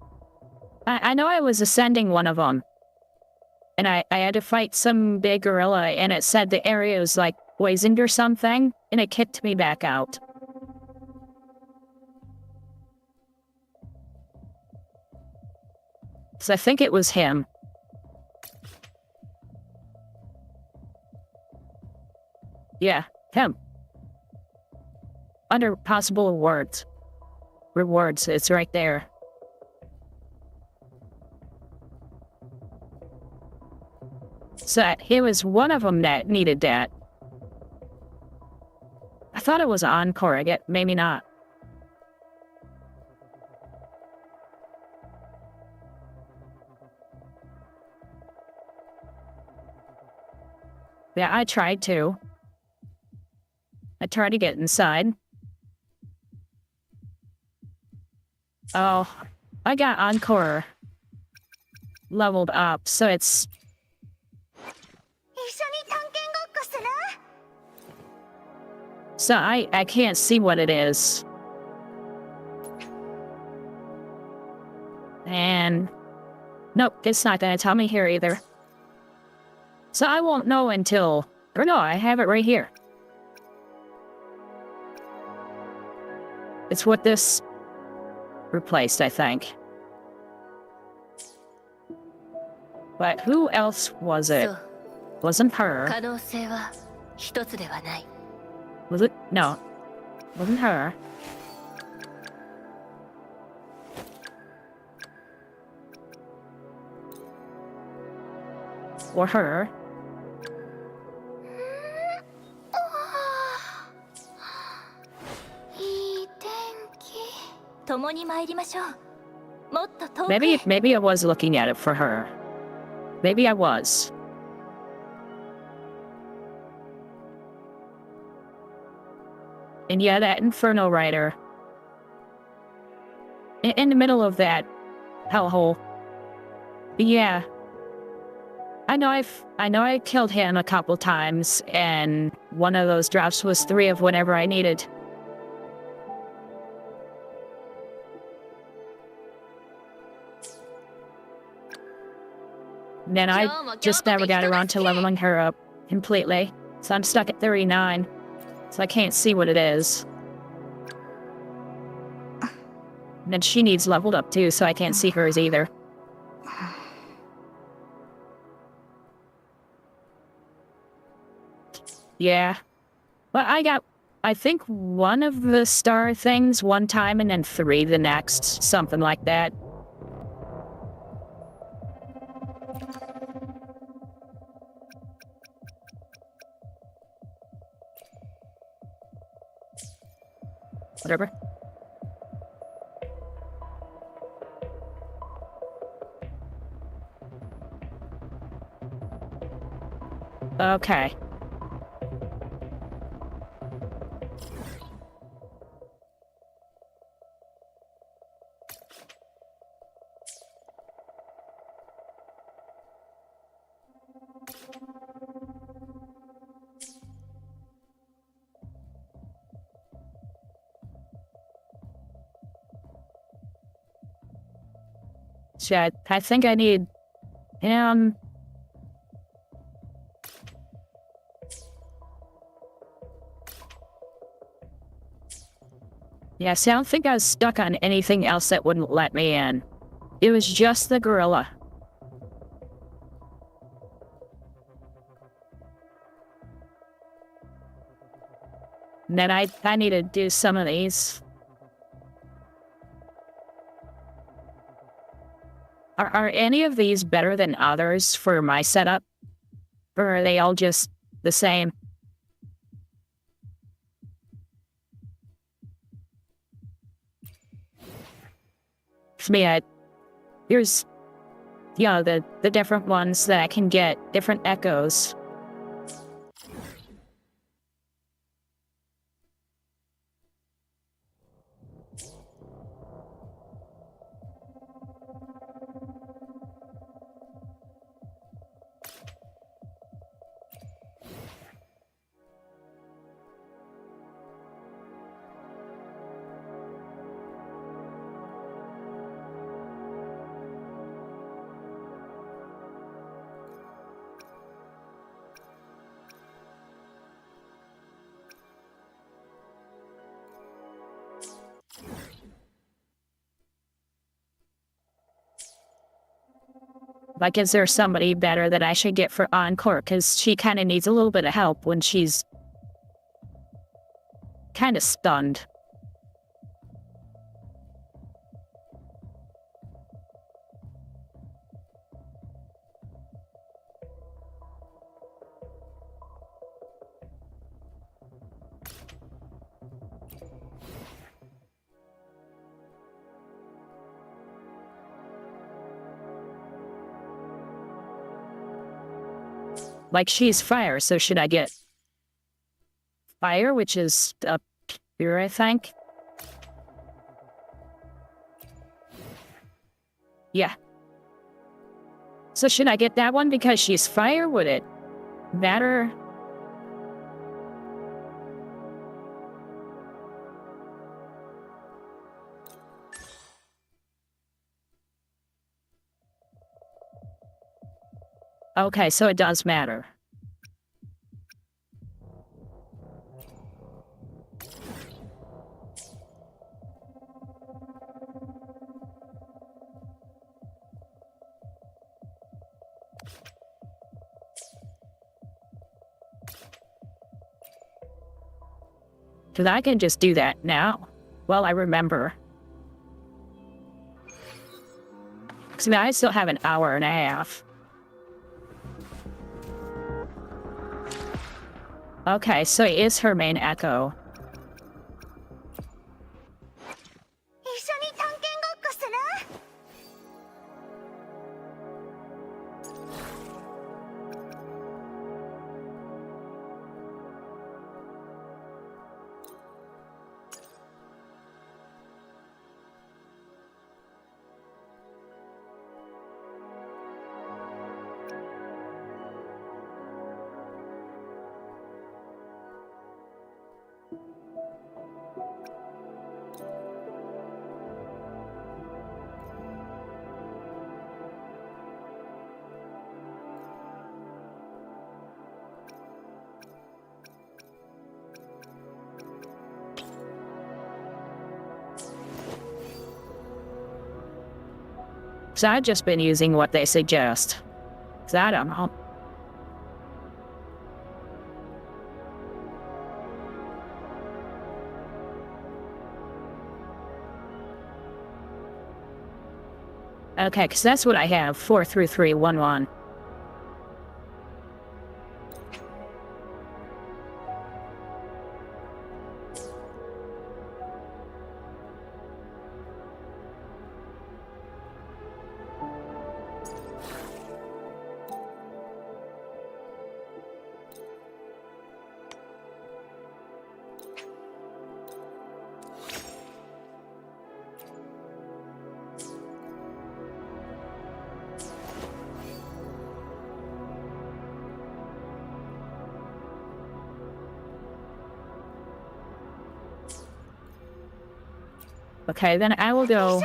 I know I was ascending one of them. And I had to fight some big gorilla, and it said the area was like poisoned or something, and it kicked me back out. So I think it was him. Yeah, him. Under possible rewards. Rewards, it's right there. So he was one of them that needed that. I thought it was Encore, I get maybe not. Yeah, I tried to. I tried to get inside. Oh, I got Encore leveled up, so it's... So I can't see what it is. And... Nope, it's not gonna tell me here either. So I won't know until... Or no, I have it right here. It's what this replaced, I think. But who else was it? Wasn't her. Was it? No. Wasn't her. Or her. Maybe I was looking at it for her. Maybe I was. And yeah, that Inferno Rider. In the middle of that hellhole. Yeah. I know I killed him a couple times, and one of those drops was 3 of whatever I needed. And then I just never got around to leveling her up completely. So I'm stuck at 39. So I can't see what it is. And then she needs leveled up too, so I can't see hers either. Yeah. But I think 1 of the star things one time and then 3 the next. Something like that. Whatever. Okay. So I think I need him. Yeah, see, I don't think I was stuck on anything else that wouldn't let me in. It was just the gorilla. And then I need to do some of these. Are any of these better than others for my setup? Or are they all just the same? For me, here's, the different ones that I can get, different echoes. Like, is there somebody better that I should get for Encore? Because she kind of needs a little bit of help when she's kind of stunned. Like, she's fire, so should I get fire, which is up here, I think? Yeah. So should I get that one because she's fire? Would it matter? Okay, so it does matter. Because I can just do that now. Well, I remember. Because I still have an hour and a half. Okay, so it is her main echo. 一緒に探検ごっこする？ So I've just been using what they suggest. So I don't know. Okay, because that's what I have. 43311. Okay, then I will go.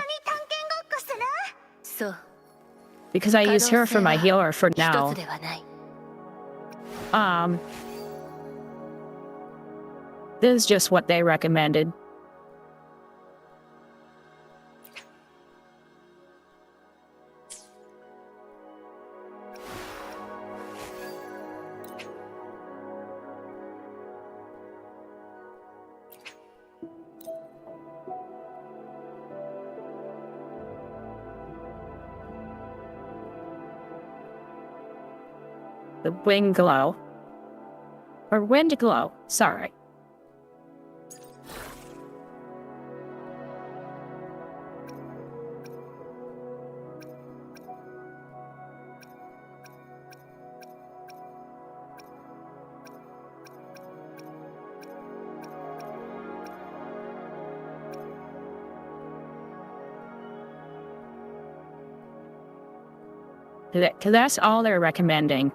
そう Because I use her for my healer for 一 now. つではない This is just what they recommended. The wind glow. Or wind glow, sorry. Because that's all they're recommending.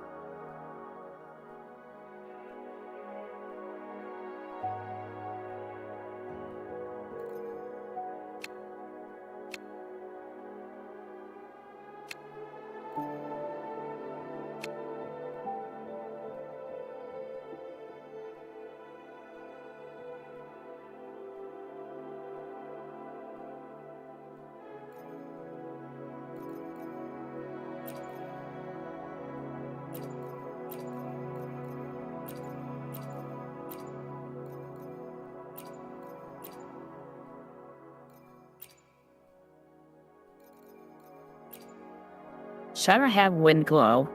Should I have wind glow?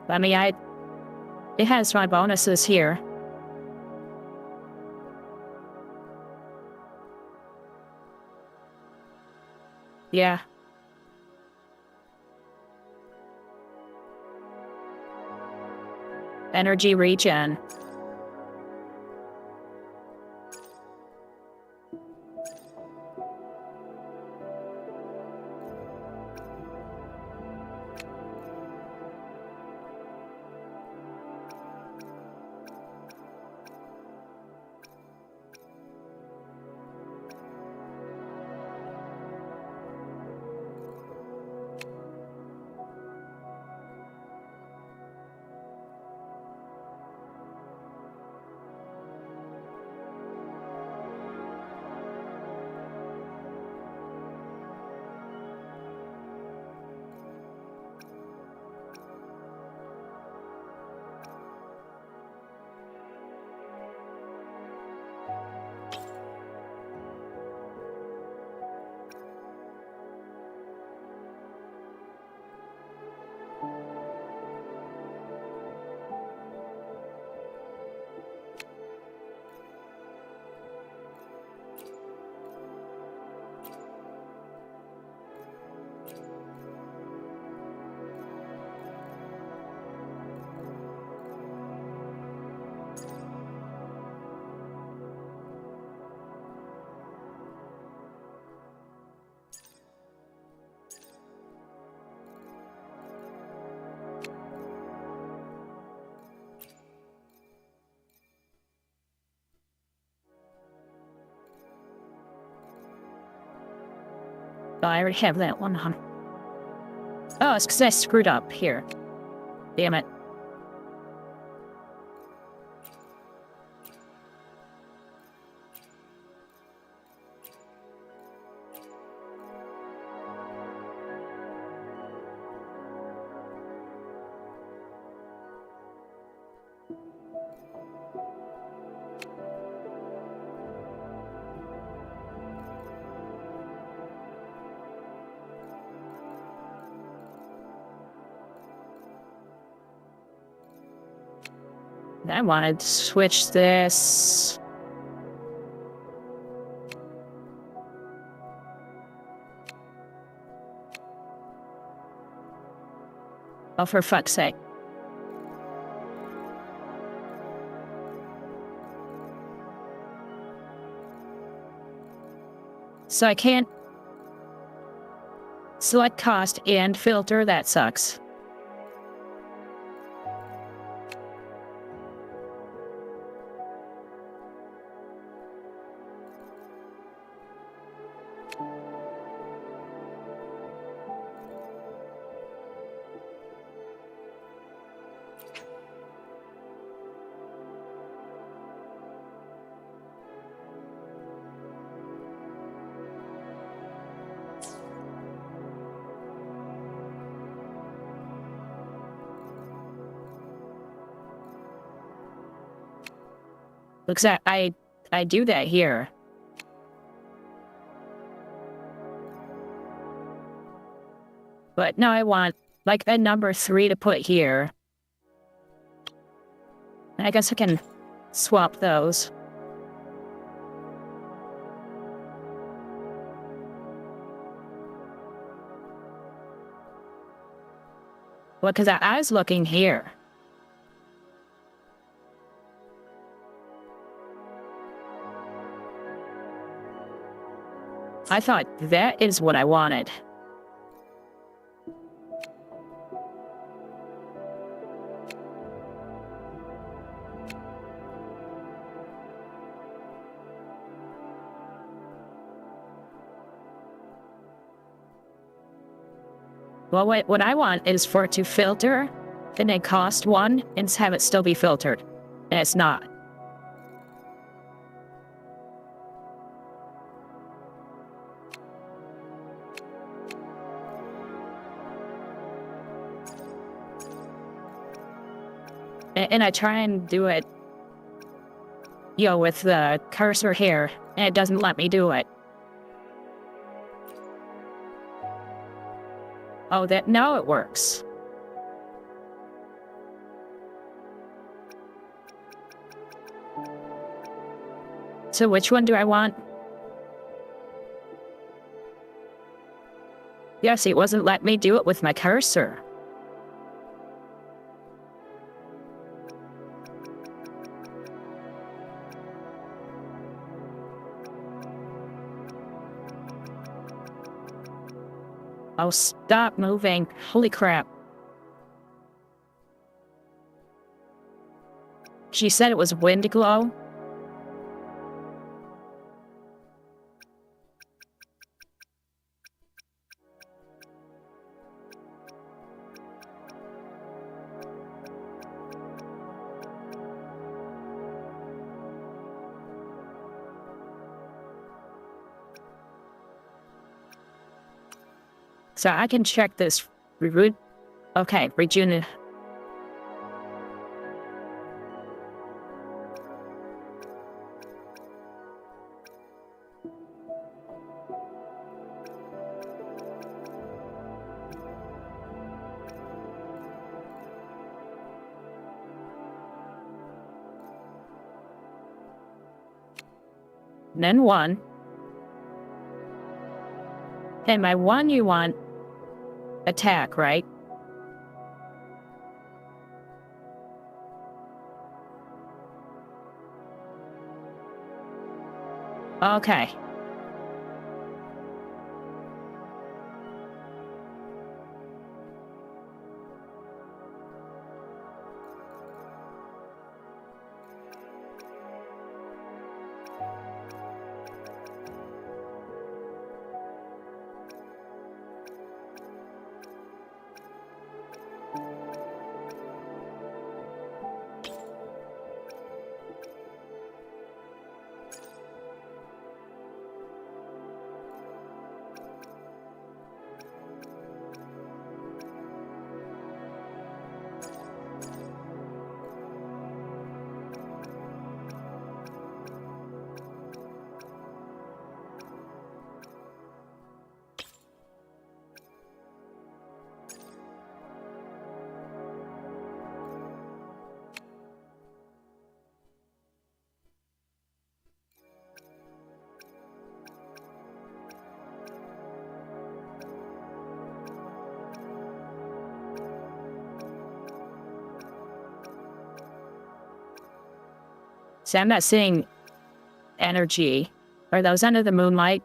I mean, it has my bonuses here. Yeah. Energy regen. I already have that one on. Oh, it's because I screwed up here. Damn it. I wanted to switch this. Oh, for fuck's sake. So I can't select cost and filter. That sucks. Looks like I I do that here. But now I want, like, a number 3 to put here. I guess I can swap those. Well, because I was looking here. I thought that is what I wanted. Well, what I want is for it to filter, and then cost 1, and have it still be filtered. And it's not. And I try and do it, with the cursor here, and it doesn't let me do it. Oh, now it works. So which one do I want? Yes, it wasn't letting me do it with my cursor. Oh, stop moving. Holy crap. She said it was wind glow. So I can check this. Okay, rejuvenate. Then 1. And my 1 you want attack, right? Okay. So I'm not seeing energy. Are those under the moonlight?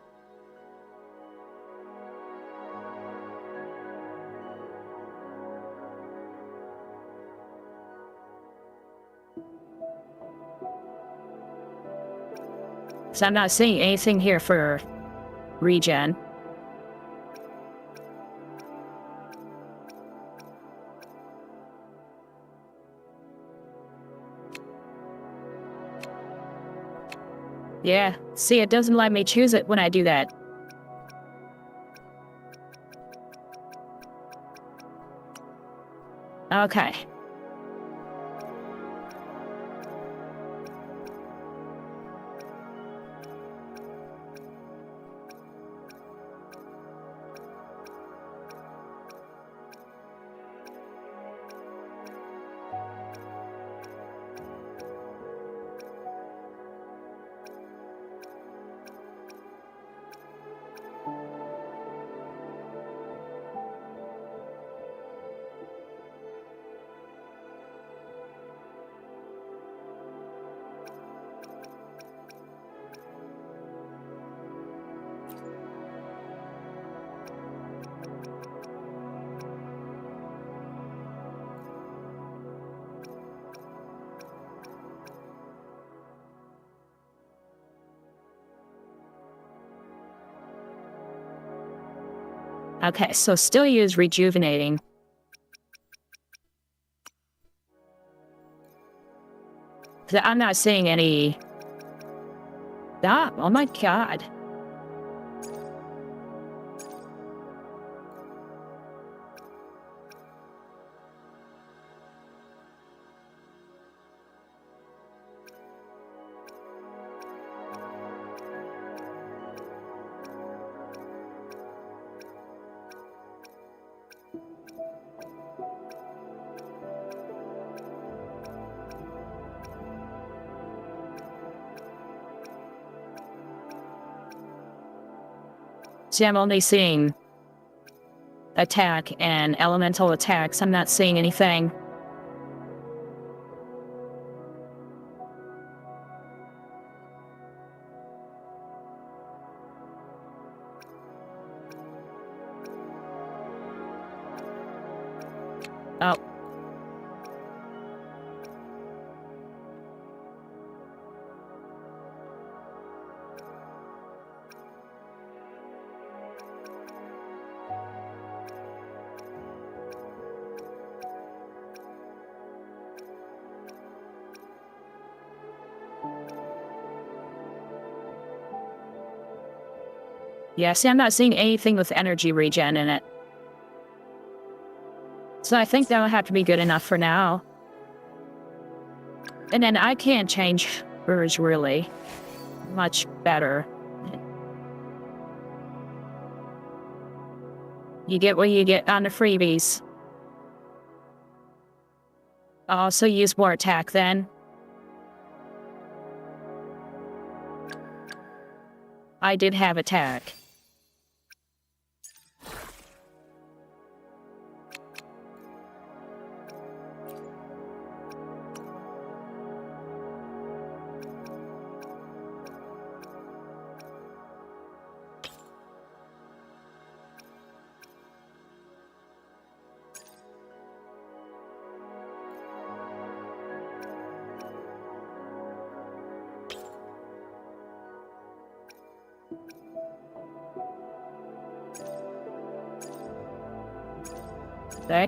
So I'm not seeing anything here for regen. Yeah, see, it doesn't let me choose it when I do that. Okay. Okay, so still use rejuvenating. I'm not seeing any... Ah, oh my god. See, I'm only seeing attack and elemental attacks. I'm not seeing anything. Oh. Yeah, see, I'm not seeing anything with energy regen in it. So I think that'll have to be good enough for now. And then I can't change hers really much better. You get what you get on the freebies. I'll also use more attack then. I did have attack.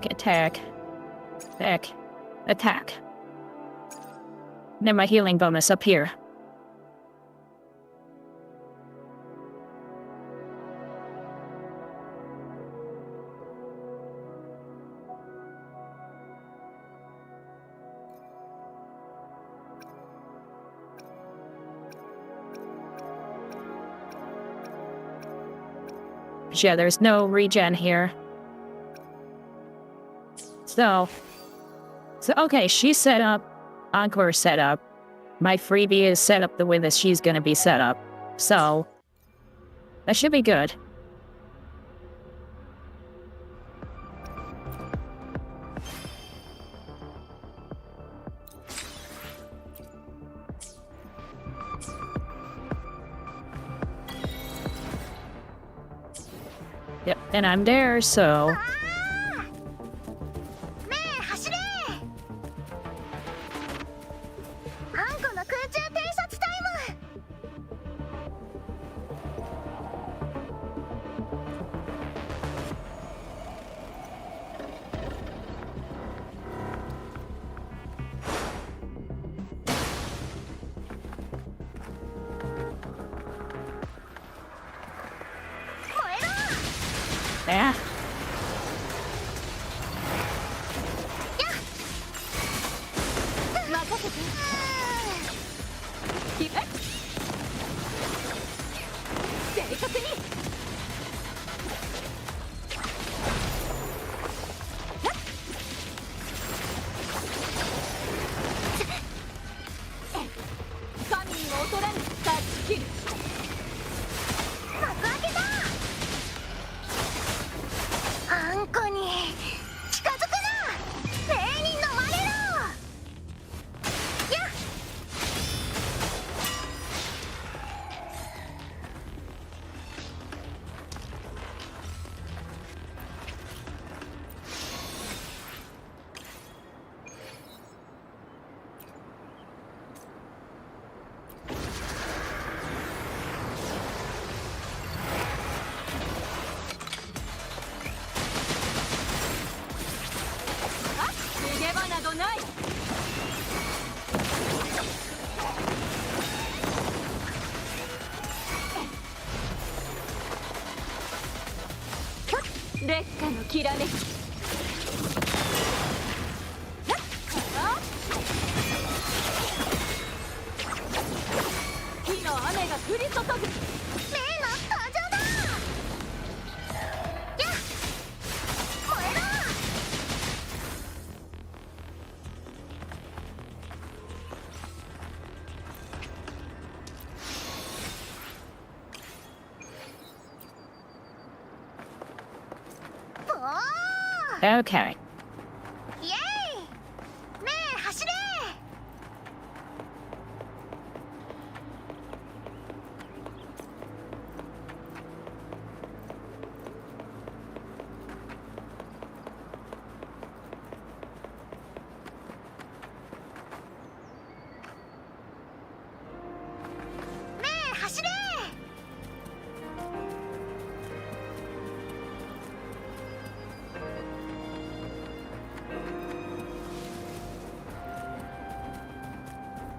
Attack. Attack. Then my healing bonus up here. Yeah, there's no regen here. So okay, she's set up. Encore set up. My freebie is set up the way that she's gonna be set up. So that should be good. Yep, and I'm there, so... Yeah. 烈火のきらめき火の雨が降り注ぐ。例の登場だ。やっ燃えろ。Okay. イエーイ。ねえ走れ。ねえ走れ。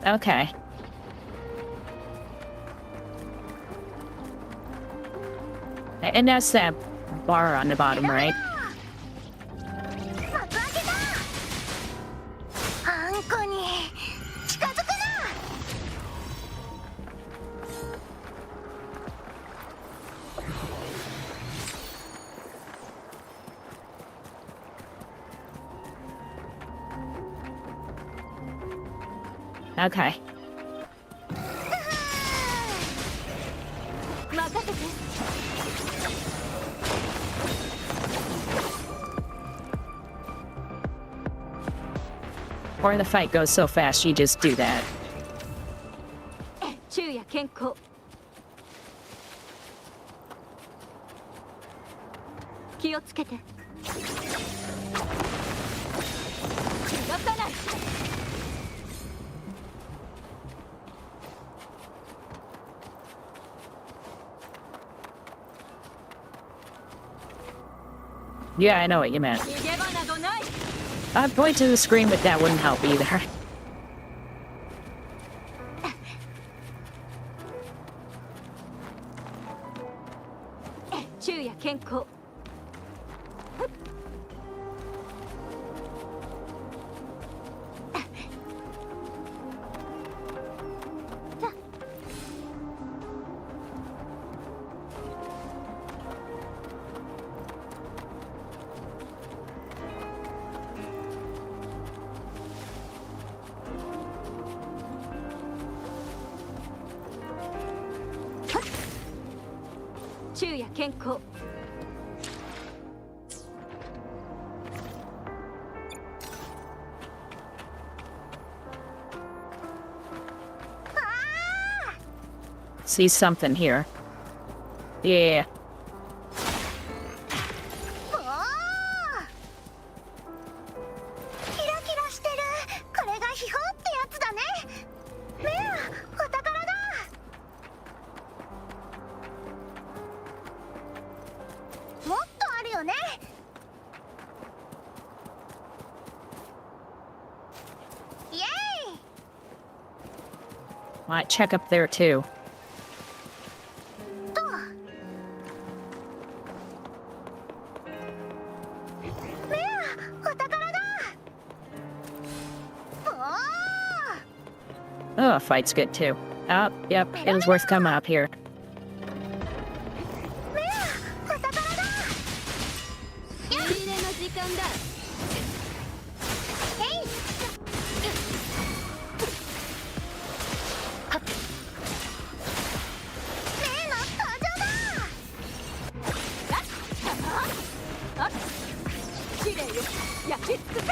Okay. And that's that bar on the bottom, right? 幕開けだ。あんこに近づくな。Okay. 任せて。Or the fight goes so fast, you just do that. 昼夜健康。気をつけて。逃がさない。Yeah, I know what you meant. 逃げ場などない。 I'd point to the screen, but that wouldn't help either. 昼夜健康。昼夜健康。See something here. Yeah. おお。キラキラしてる。これが秘宝ってやつだね。ねえ、お宝だ。もっとあるよね。イエーイ。 Might check up there too. と。ねえ、お宝だ。おお。 Oh, fight's good too. Oh, yep, it was worth coming up here. ねえ、お宝だ。仕入れの時間だ。へい。例の登場だ。あっ綺麗よ。焼き尽くせ。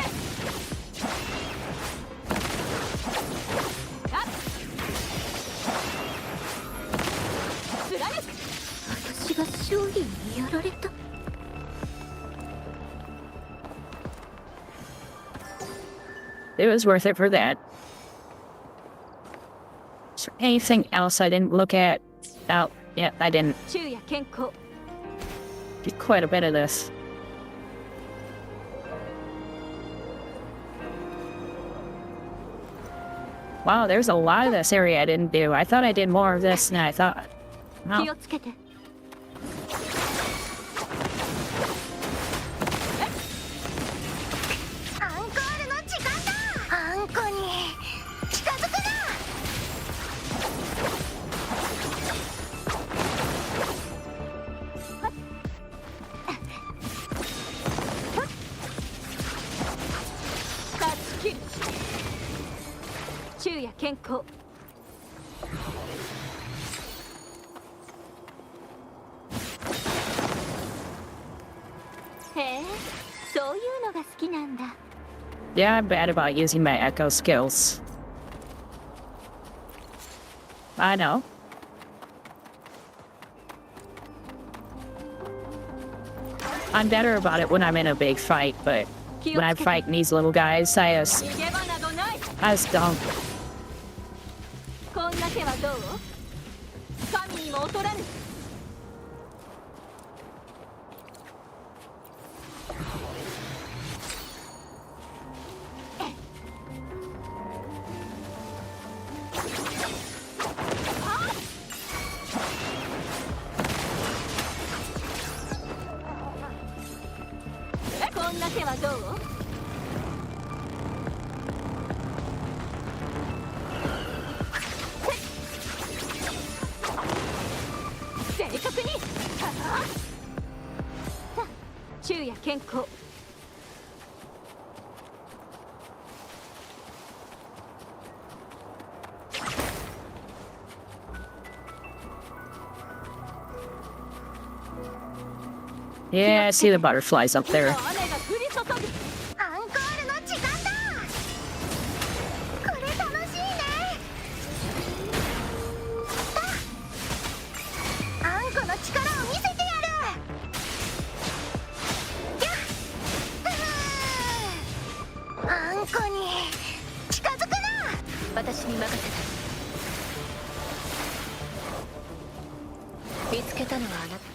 あっ貫く。私が勝利にやられた。 It was worth it for that. Is there anything else I didn't look at? Oh, yeah, I didn't. 昼夜健康。 Did quite a bit of this. Wow, there's a lot of this area I didn't do. I thought I did more of this than I thought. 気 Wow. をつけて。健康。へえ、そういうのが好きなんだ。 Yeah, I'm bad about using my echo skills. I know. I'm better about it when I'm in a big fight, but when I'm fighting these little guys, I just don't. こんな手はどう？神にも劣らぬ。こんな手はどう？正確に。さあ、昼夜健康。Yeah, I see the butterflies up there. アンコールの時間だ。これ楽しいね。あんこの力を見せてやる。やっあんこに近づくな。私に任せた。見つけたのはあなた。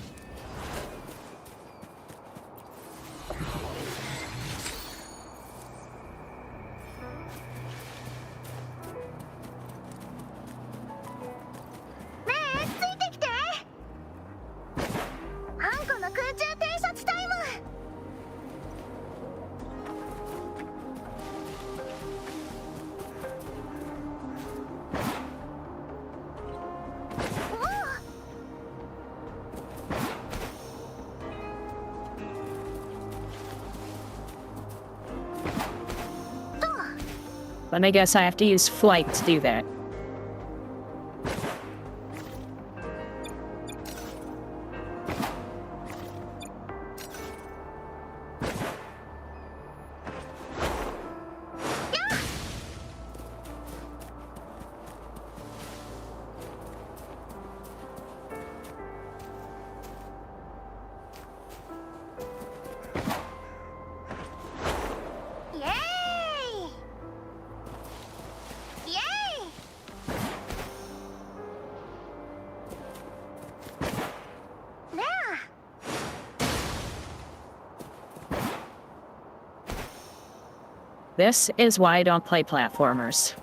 ねえ、ついてきて。あんこの空中偵察タイム。But I guess I have to use flight to do that. This is why I don't play platformers.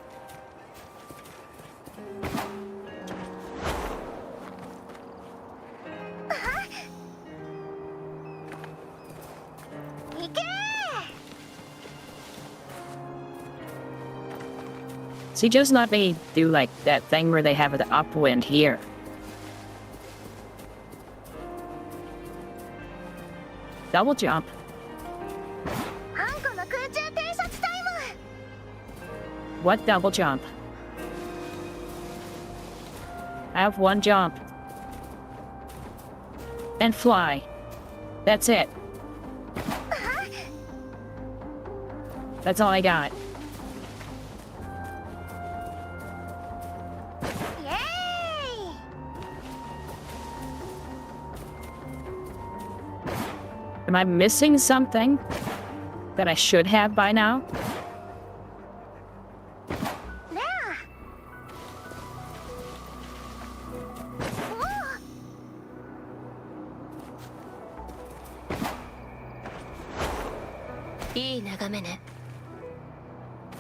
See, just let me do like that thing where they have the upwind here. Double jump. What double jump? I have one jump. And fly. That's it. That's all I got. Am I missing something that I should have by now?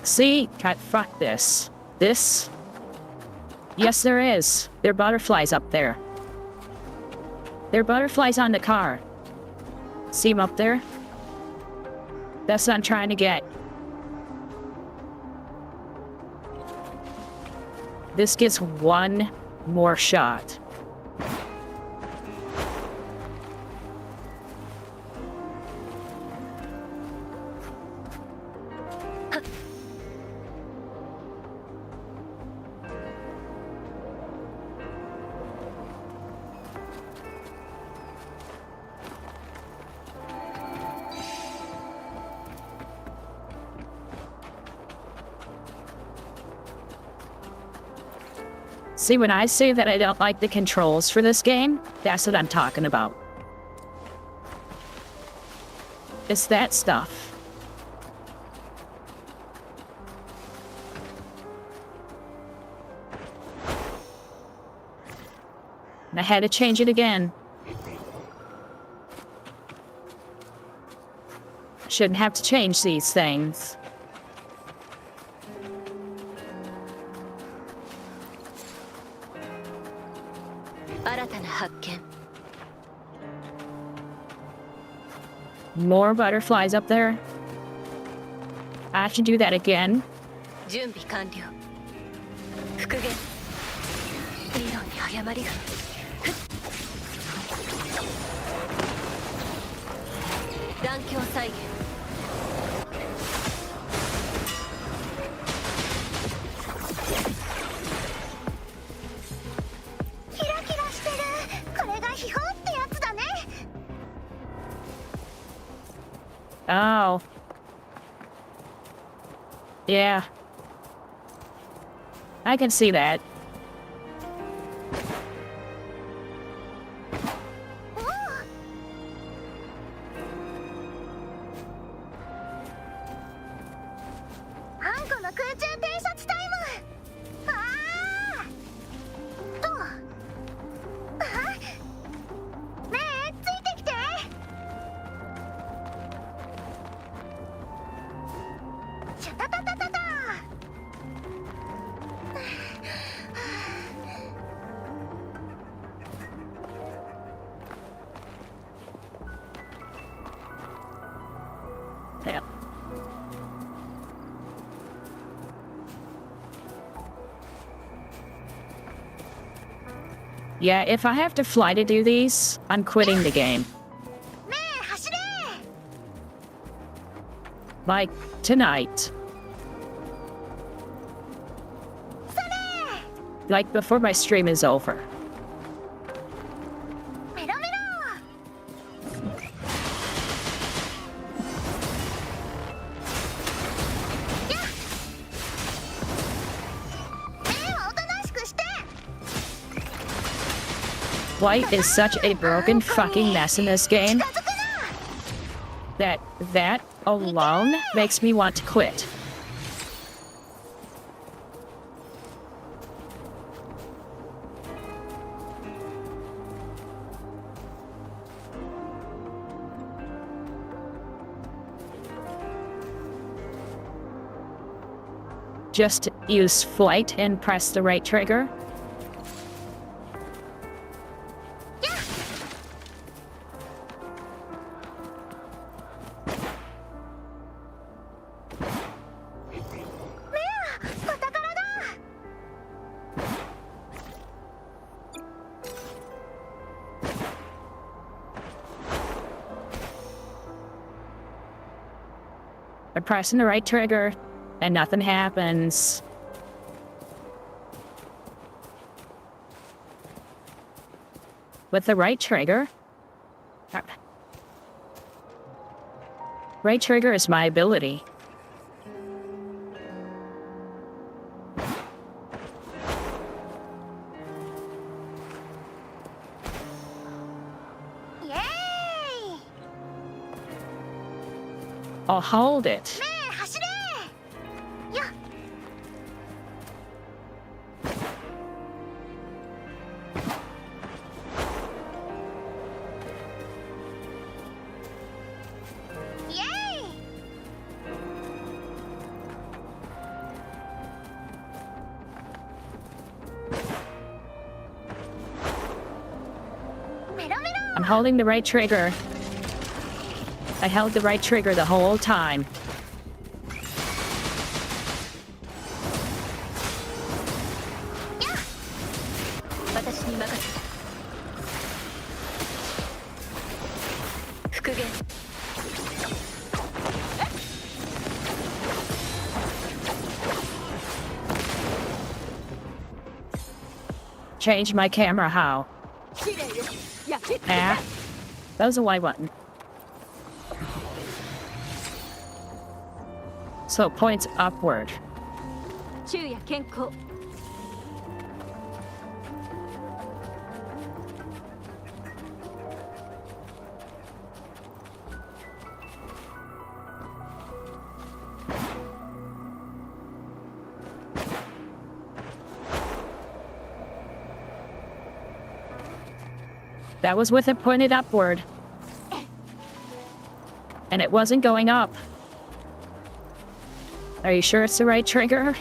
See? Fuck this. This? Yes, there is. There are butterflies up there. There are butterflies on the car. See them up there? That's what I'm trying to get. This gets one more shot. See, when I say that I don't like the controls for this game, that's what I'm talking about. It's that stuff. And I had to change it again. Shouldn't have to change these things. More butterflies up there. I have to do that again. 準備完了。復元。理論に誤りが。断境再現。キラキラしてる。これが秘宝ってやつだね。Oh. Yeah. I can see that. Oh. あんこの空中偵察タイム。あーと。あ、ねえ、ついてきて。シャタタタタタ。Yeah. Yeah, if I have to fly to do these, I'm quitting the game. ねえ、走れ。 Like, tonight. それ。 Like, before my stream is over. メロメロ。やっ。目をおとなしくして。 White is such a broken fucking mess in this game 近づくな。 that alone makes me want to quit. Just use flight and press the right trigger. やっ。メア、お宝だ。 By pressing the right trigger, and nothing happens. With the right trigger... Right trigger is my ability. I'll hold it. ねえ、走れ。やっ。 イエーイ。 メロメロ。 I'm holding the right trigger. I held the right trigger the whole time. やっ。 私に任せて。復元。 Change my camera how? Ah. That was a Y button. So it points upward. 昼夜健康。That was with it pointed upward. And it wasn't going up. Are you sure it's the right trigger?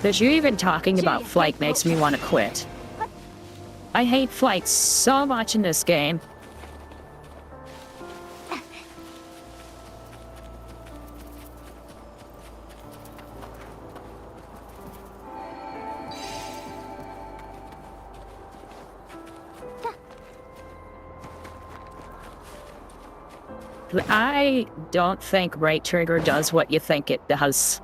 Because you even talking about flight makes me want to quit. I hate flight so much in this game. I don't think right trigger does what you think it does.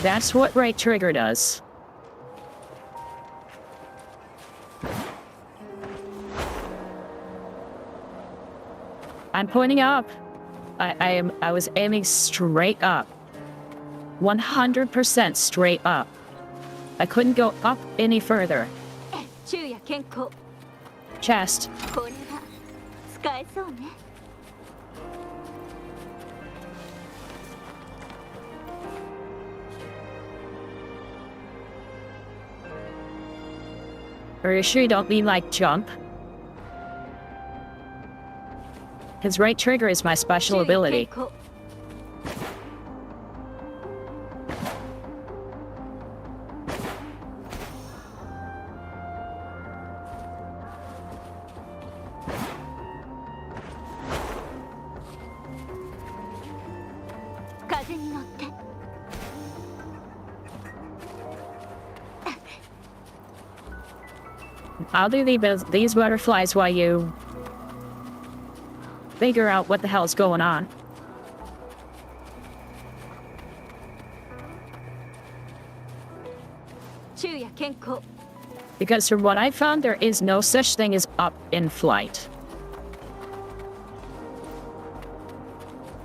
That's what right trigger does. I'm pointing up. I was aiming straight up. 100% straight up. I couldn't go up any further. Chest. Are you sure you don't mean like jump? His right trigger is my special ability. I'll do these butterflies while you figure out what the hell's going on. Because from what I found, there is no such thing as up in flight.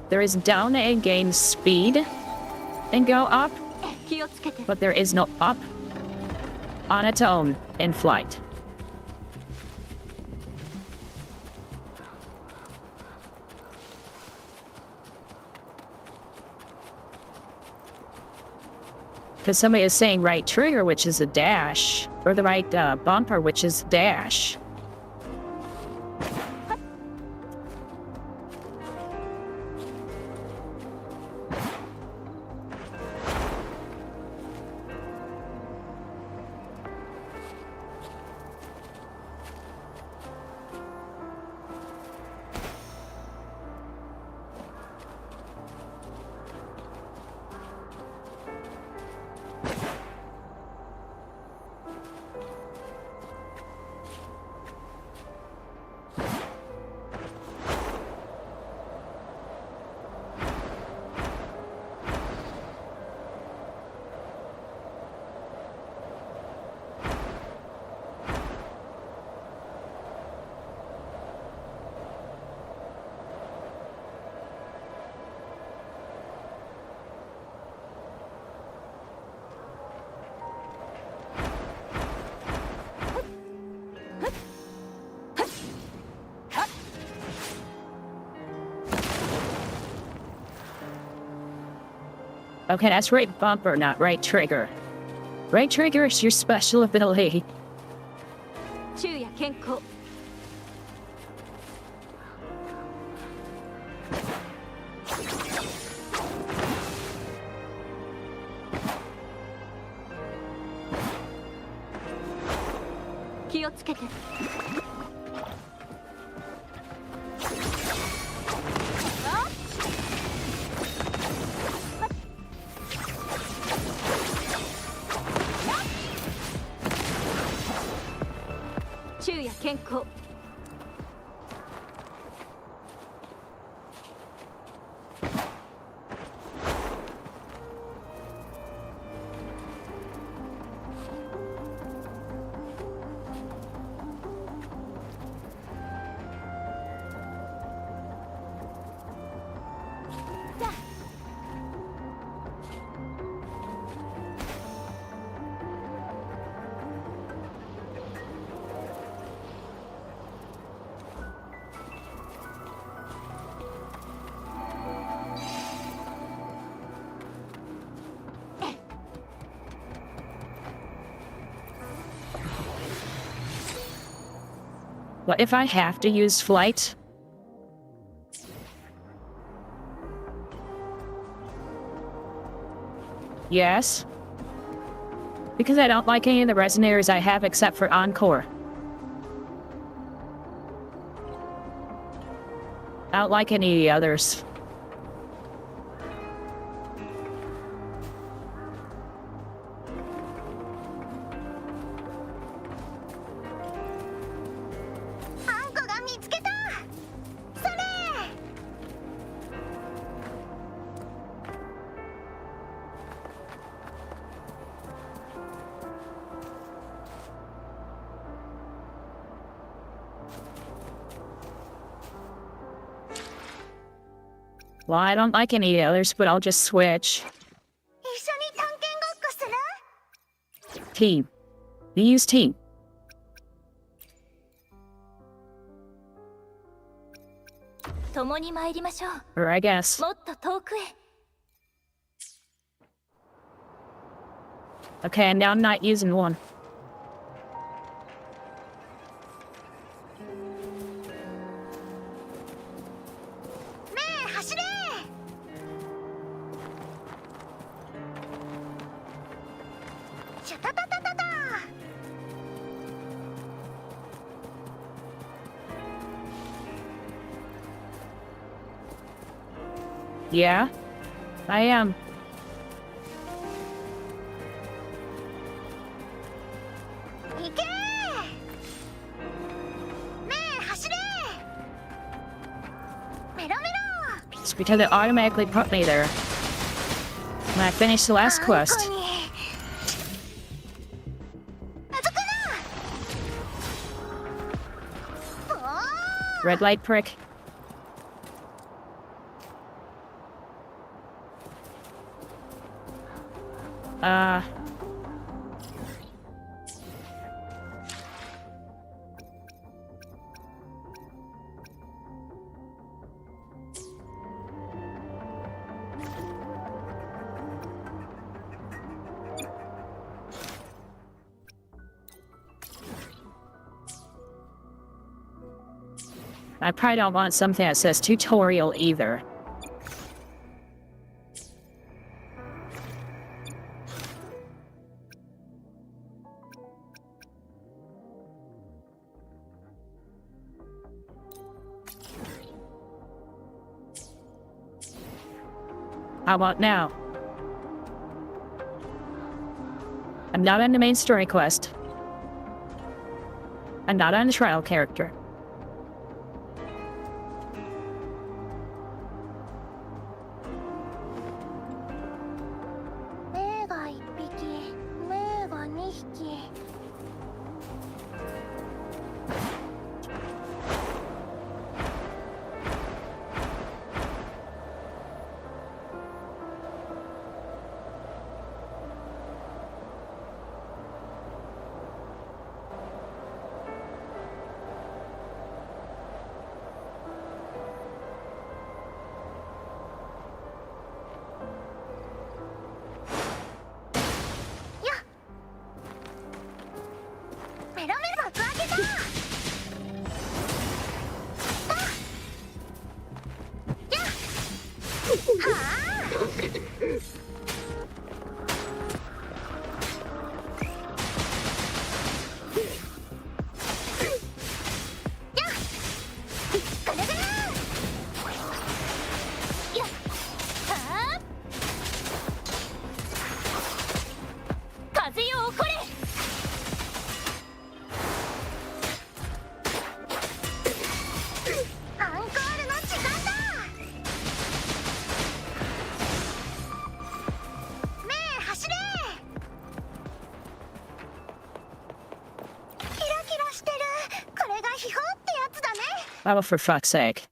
There is down and gain speed and go up, but there is no up on its own in flight. Because somebody is saying right trigger, which is a dash, or the right bumper, which is dash. Okay, that's right bumper, not right trigger. Right trigger is your special ability. What if I have to use flight? Yes. Because I don't like any of the resonators I have except for Encore. I don't like any of the others. Well, I don't like any of the others, but I'll just switch. Team. We use team. Or I guess. Okay, and now I'm not using one. Yeah, I am. It's because it automatically put me there when I finished the last quest. Red light prick. I probably don't want something that says tutorial either. How about now? I'm not on the main story quest. I'm not on the trial character. Oh, for fuck's sake.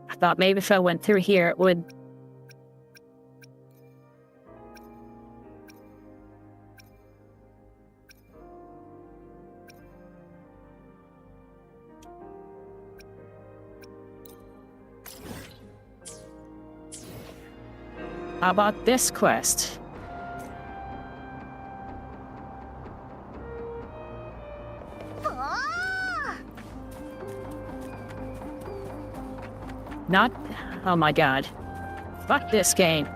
I thought maybe if I went through here, it would... How about this quest? Not... Oh my god. Fuck this game.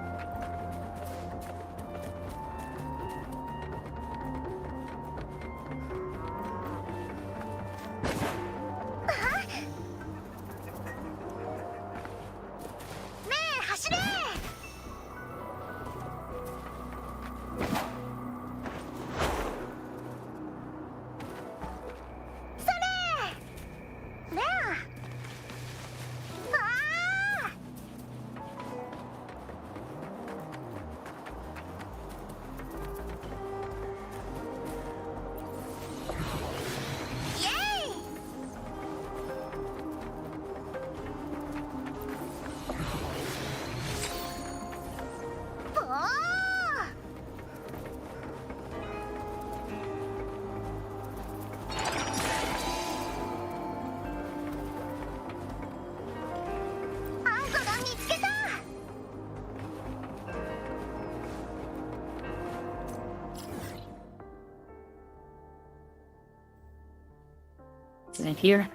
In here?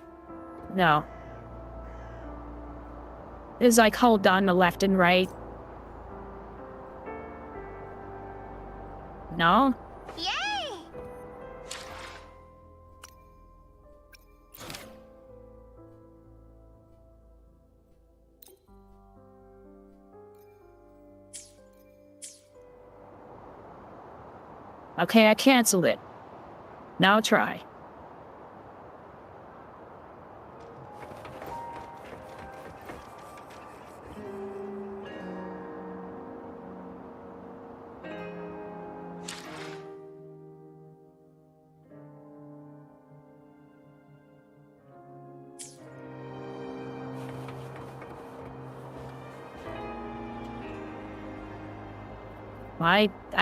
No. Is like hold down the left and right. No? Yay! Okay, I canceled it. Now try.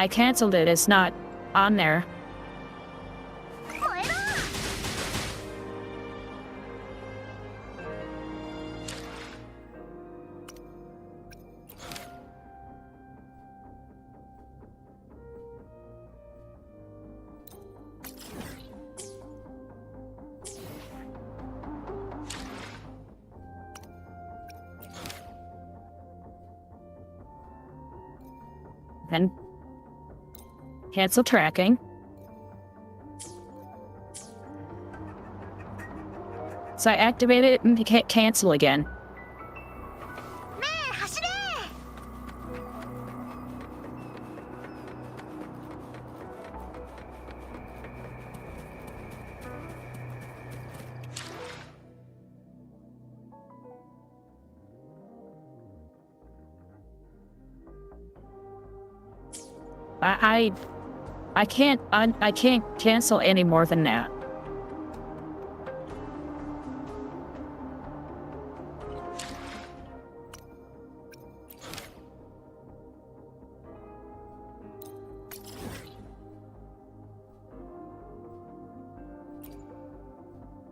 I canceled it. It's not on there. Then cancel tracking. So I activate it and can't cancel again. I can't cancel any more than that.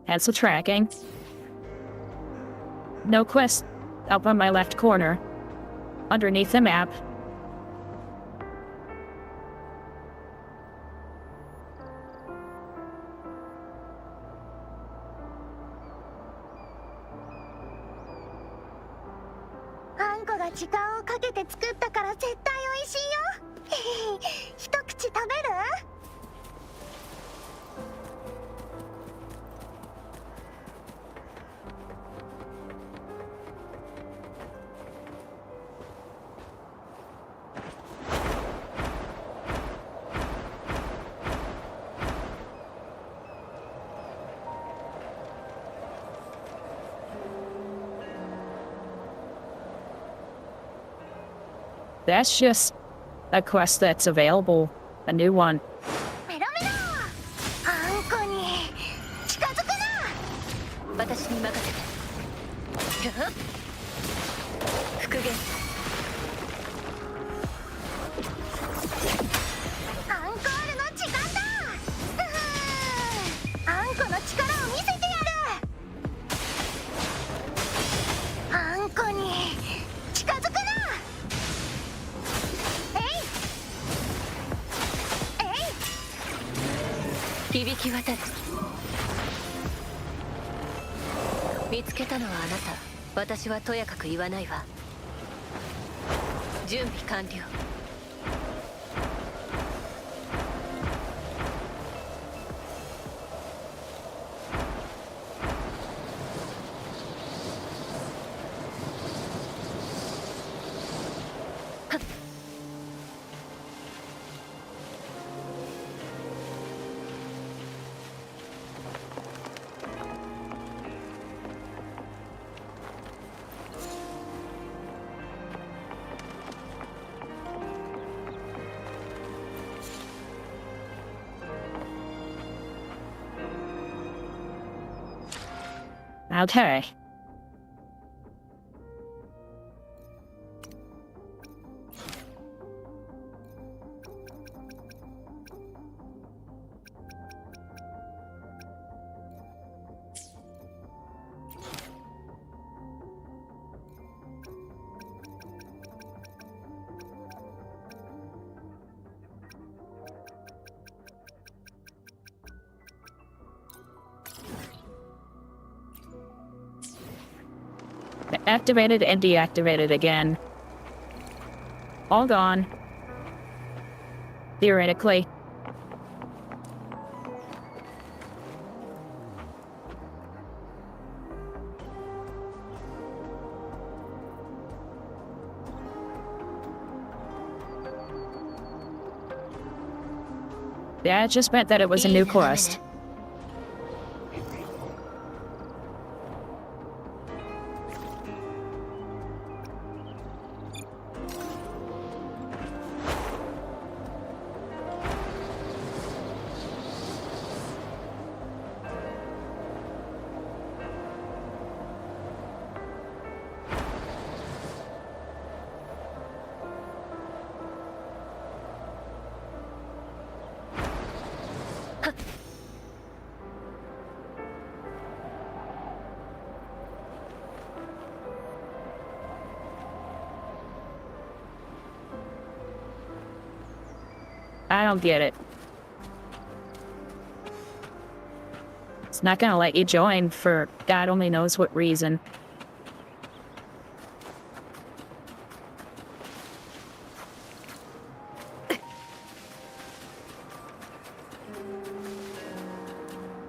Cancel tracking. No quest up on my left corner. Underneath the map. That's just a quest that's available. A new one. 響き渡る。見つけたのはあなた。私はとやかく言わないわ。準備完了。Okay. Activated and deactivated again. All gone. Theoretically. Yeah, it just meant that it was a new quest. I don't get it. It's not gonna let you join for God only knows what reason.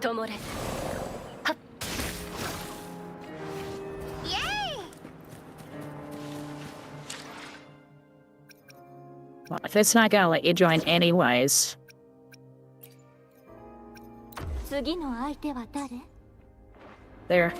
Tomore. Well, if it's not gonna let you join anyways. 次の相手は誰？ There.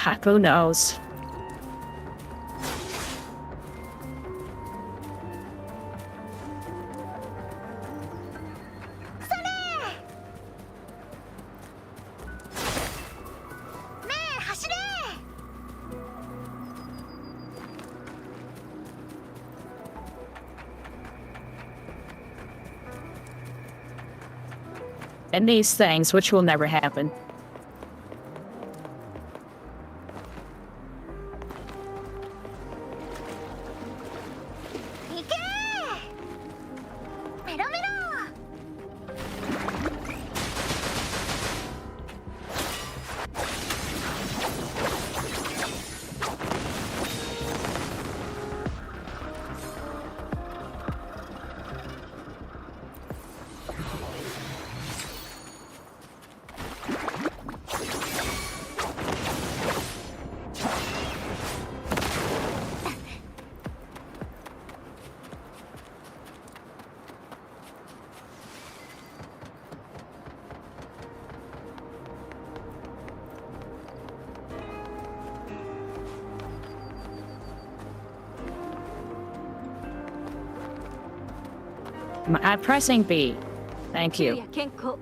God, who knows? And these things, which will never happen. I'm pressing B. Thank 昼 you. 夜健康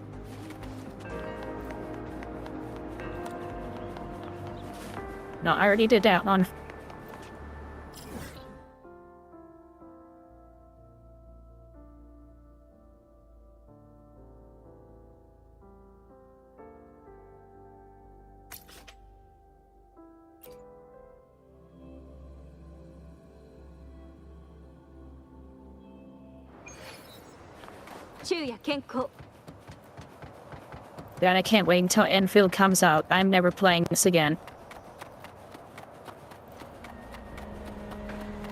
No, I already did that one. Then I can't wait until Enfield comes out. I'm never playing this again.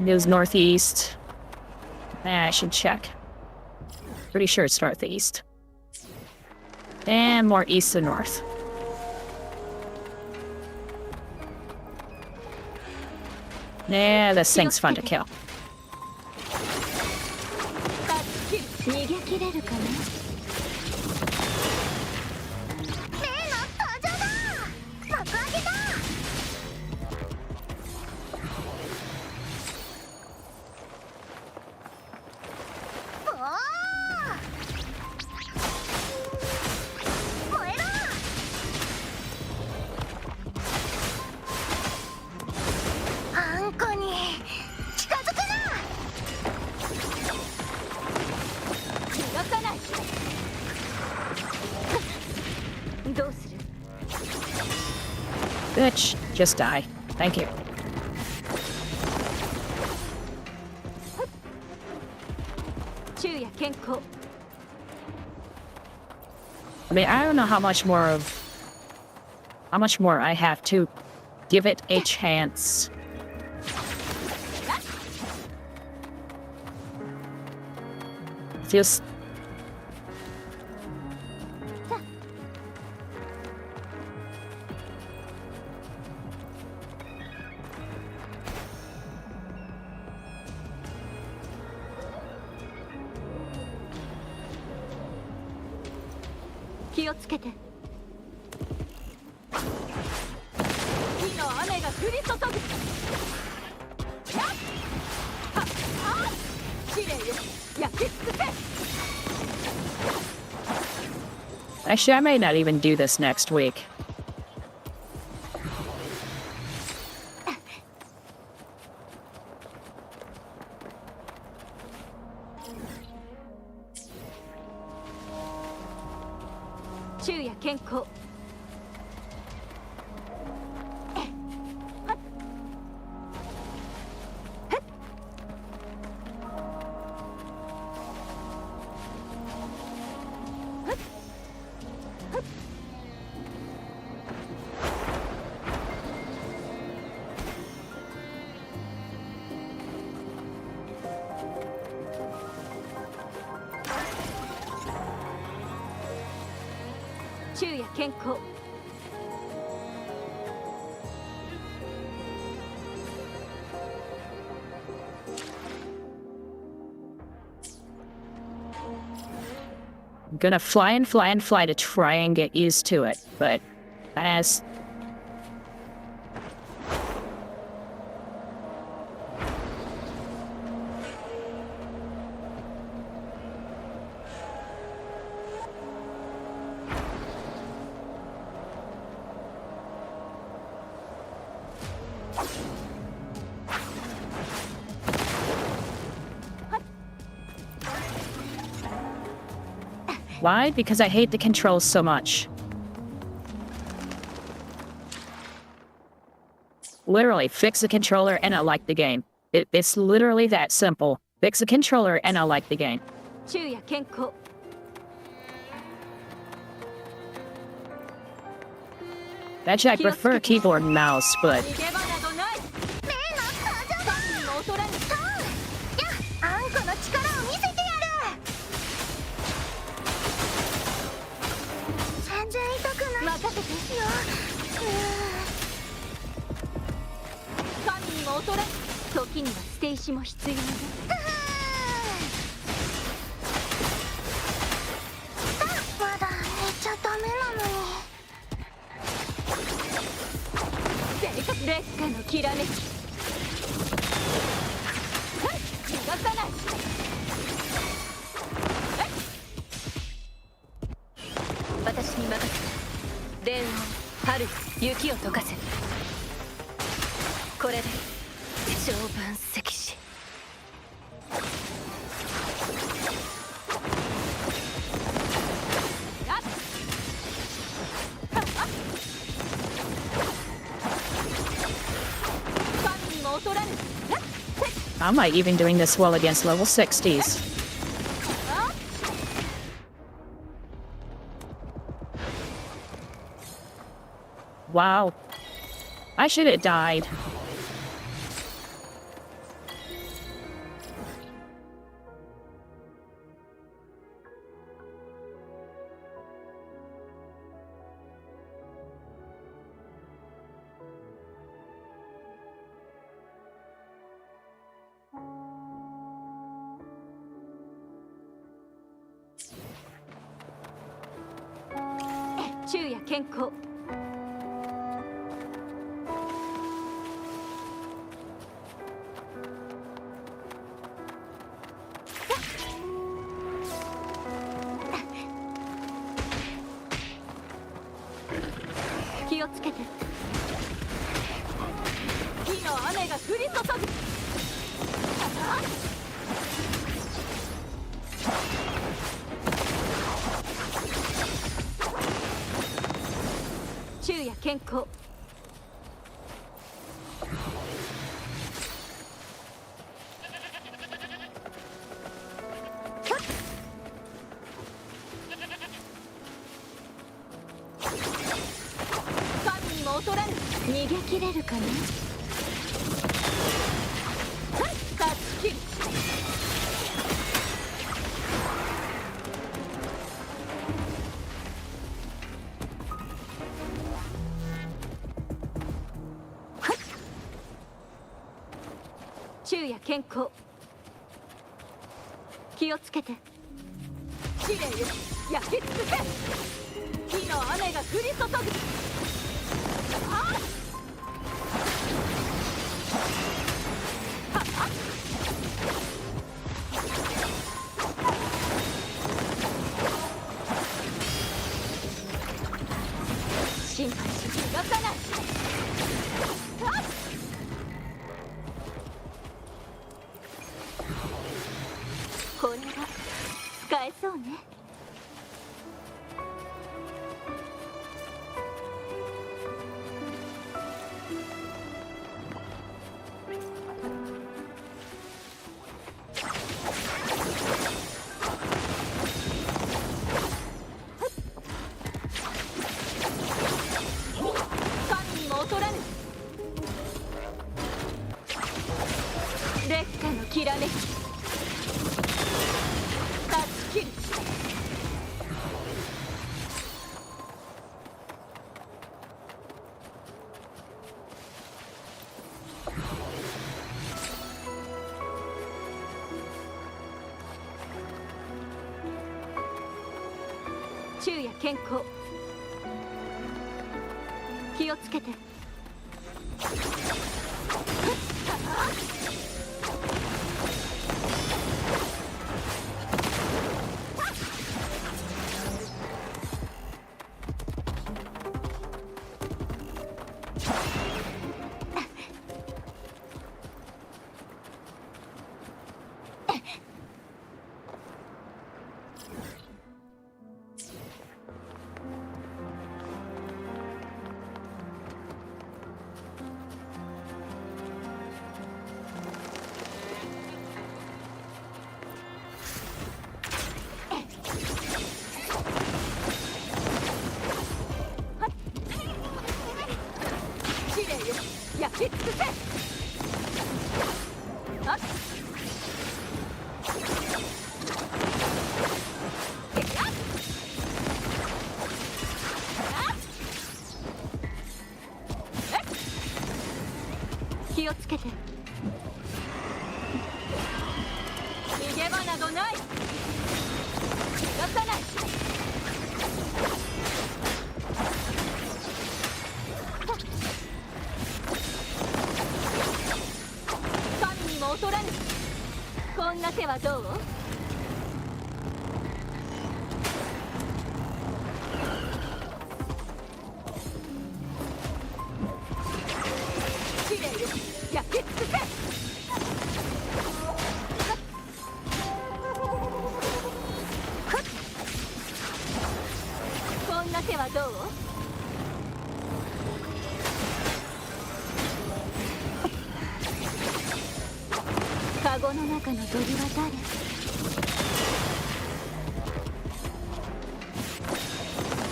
News northeast. I should check. Pretty sure it's northeast. And more east to north. Yeah, this thing's fun to kill. 逃げ切れるかな Bitch, just die. Thank you. I mean, I don't know how much more I have to give it a chance. Feels気をつけて火の雨が降り注ぐきれいよ焼き尽くせ Actually, I may not even do this next week. I'm gonna fly and fly and fly to try and get used to it, but as why? Because I hate the controls so much. Literally, fix the controller and I like the game. It's literally that simple. Fix the controller and I like the game. Actually, I prefer keyboard and mouse, but 時には捨て石も必要ねまだ寝ちゃダメなのに劣化のきらめき逃がさないに任せ電音春よ雪を溶かせこれで超分析しI might even doing this well against level 60s. Wow. I should have died.「昼夜健康」気をつけて火の雨が降り注ぐ昼夜健康神にも劣らぬ逃げ切れるかな断ち切る昼夜健康気をつけて試練よ焼き尽くせ火の雨が降り注ぐ心配し逃がさないこれが使えそうね神にも劣らぬ烈火のきらめき断ち切る昼夜健康気をつけて試練よ焼き尽くせあっ気をつけて逃げ場などない逃がさない神にも劣らぬこんな手はどうカゴの中の鳥は誰？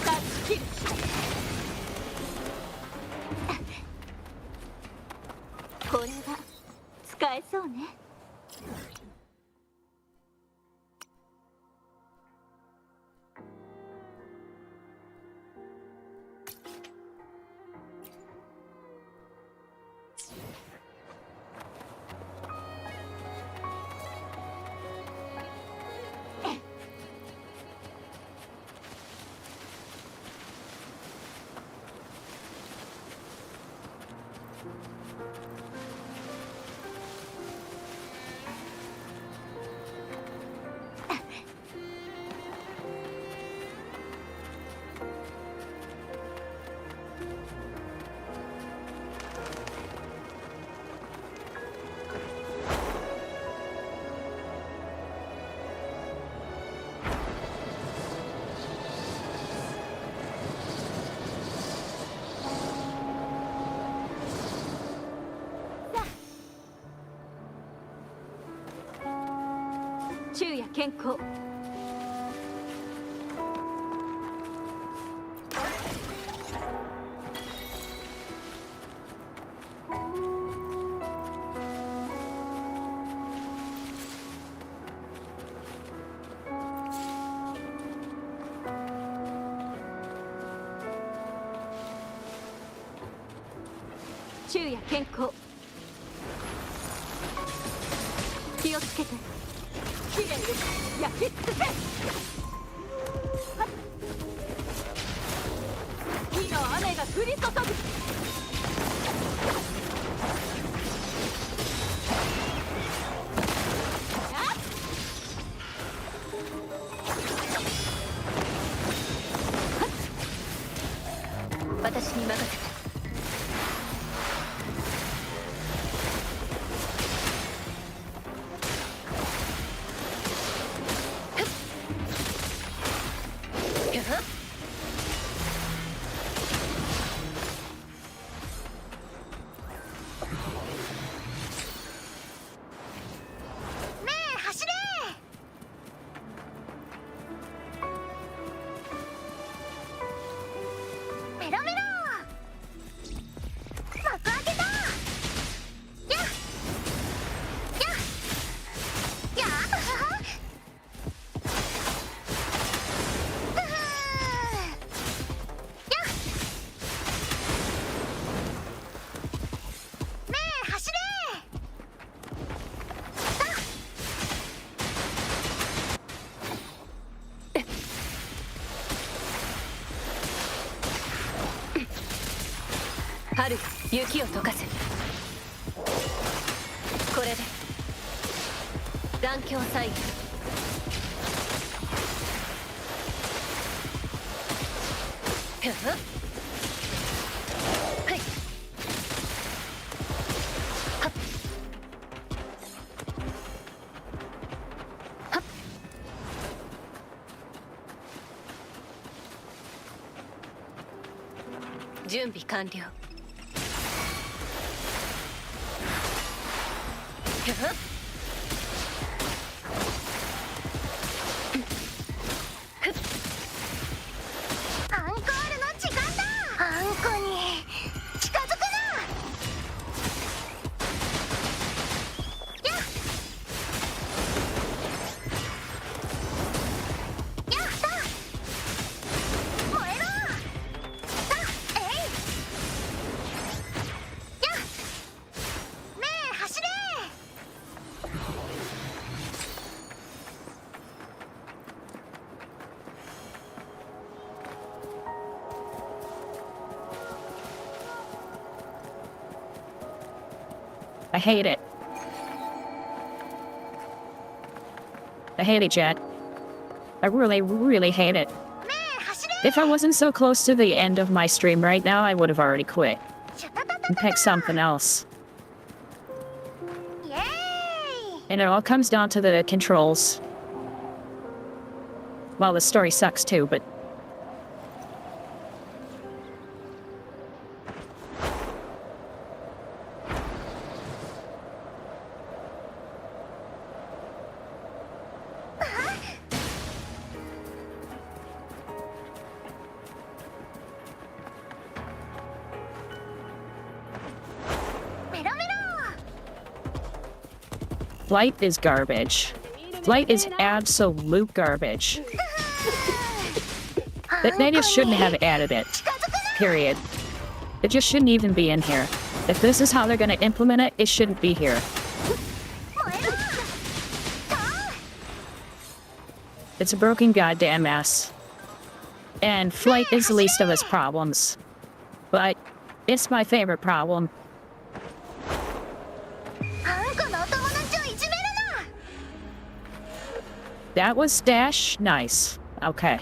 断ち切る。これが使えそうね。昼夜健康。昼夜健康。気をつけて。きれいに焼き尽くせ。火の雨が降り注ぐ。私に任せて。春、雪を溶かせ。これで残響再現。はい。はっはっ。準備完了。アンコールの時間だ。あんこに近づくな。やっやった。燃えろ。さえい。やっねえ走れ。I hate it. I hate it, Jet. I really, really hate it. If I wasn't so close to the end of my stream right now, I would have already quit and picked something else. And it all comes down to the controls. Well, the story sucks too, but... Flight is garbage. Flight is absolute garbage. They just shouldn't have added it. Period. It just shouldn't even be in here. If this is how they're gonna implement it, it shouldn't be here. It's a broken goddamn mess. And flight is the least of its problems. But it's my favorite problem. That was Dash? Nice. Okay.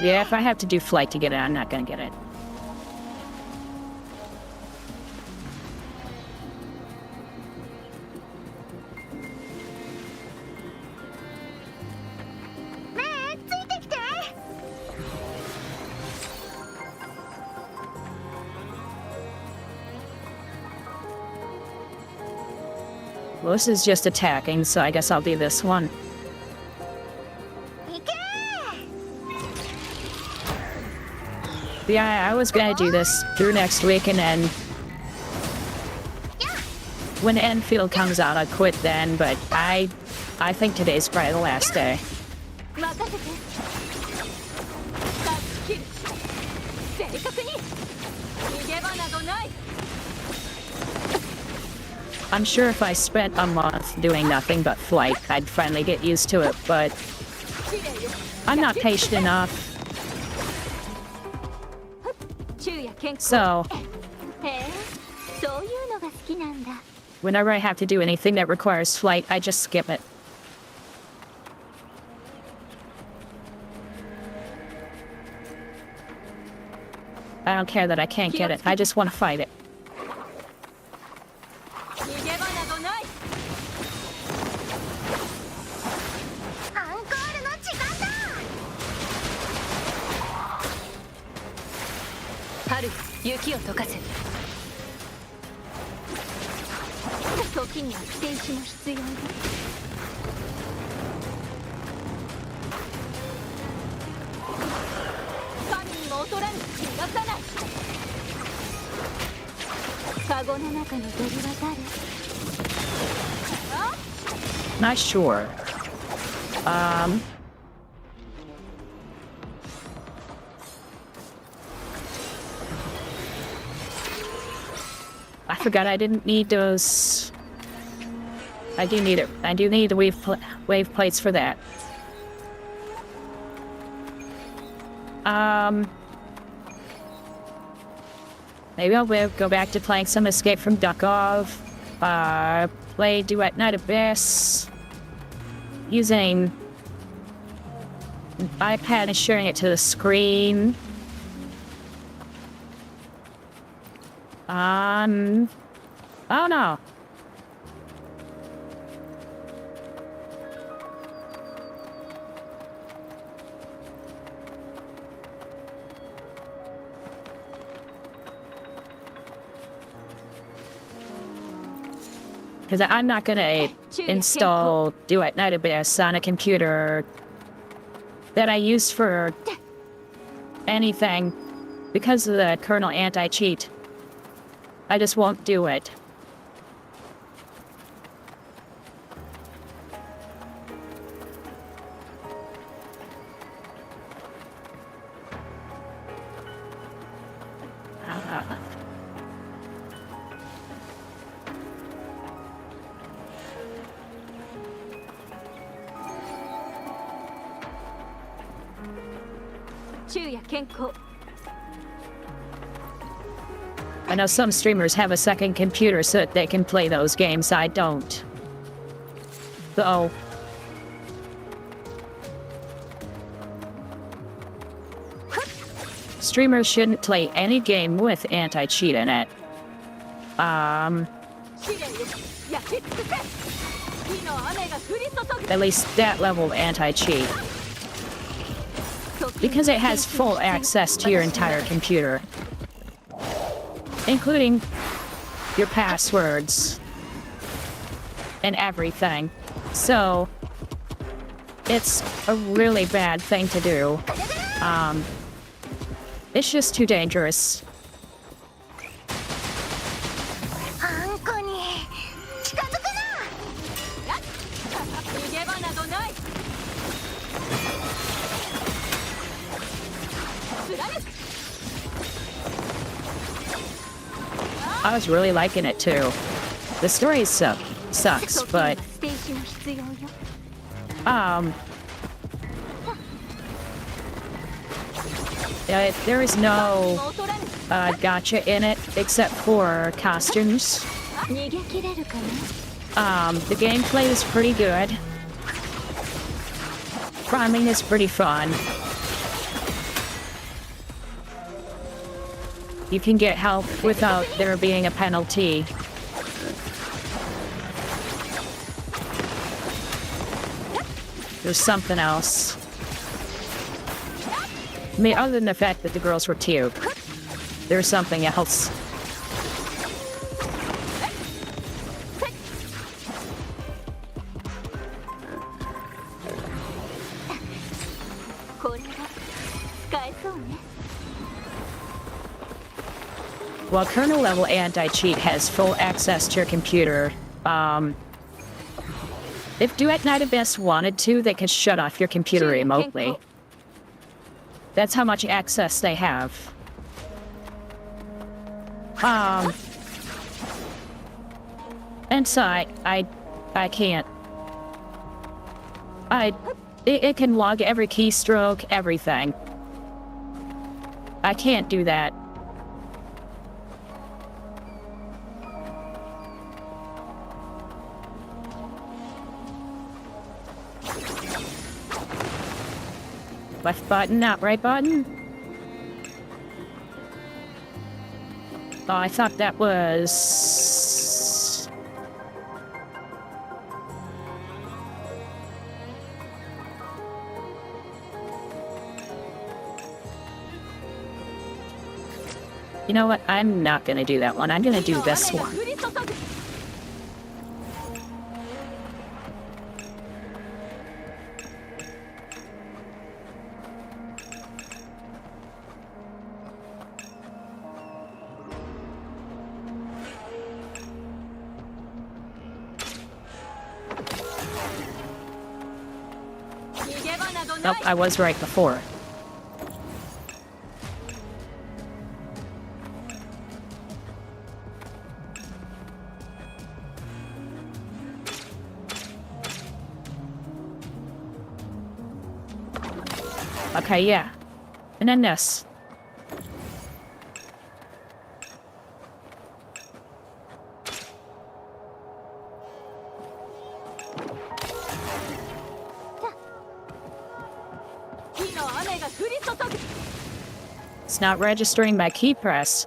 Yeah, if I have to do flight to get it, I'm not gonna get it. Well, this is just attacking, so I guess I'll do this one. Yeah, I was gonna do this through next week, and then when Enfield comes out, I'll quit then, but I think today's probably the last day. I'm sure if I spent a month doing nothing but flight, I'd finally get used to it, but I'm not patient enough. So, whenever I have to do anything that requires flight, I just skip it. I don't care that I can't get it, I just want to fight it. Not sure. I forgot I didn't need those. I do need it. I do need the wave plates for that. Maybe I'll go back to playing some Escape from Duckov. Play Duet Night Abyss. Using iPad and sharing it to the screen. Oh no. Because I'm not gonna install Duet Night Abyss on a computer that I use for anything because of the kernel anti-cheat. I just won't do it. I know some streamers have a second computer so that they can play those games. I don't. So... streamers shouldn't play any game with anti-cheat in it. At least that level of anti-cheat. Because it has full access to your entire computer. Including your passwords. And everything. So, it's a really bad thing to do. It's just too dangerous. I was really liking it too. The story sucks, but there is no gotcha in it except for costumes. The gameplay is pretty good. Farming is pretty fun. You can get help without there being a penalty. There's something else. I mean, other than the fact that the girls were cute, there's something else. While kernel level anti-cheat has full access to your computer, if Duet Night Abyss wanted to, they could shut off your computer remotely. That's how much access they have. And so I can't. It can log every keystroke, everything. I can't do that. Left button, not right button? Oh, I thought that was... You know what? I'm not gonna do that one. I'm gonna do this one. Nope, I was right before. Okay, yeah. And then this. It's not registering my key press.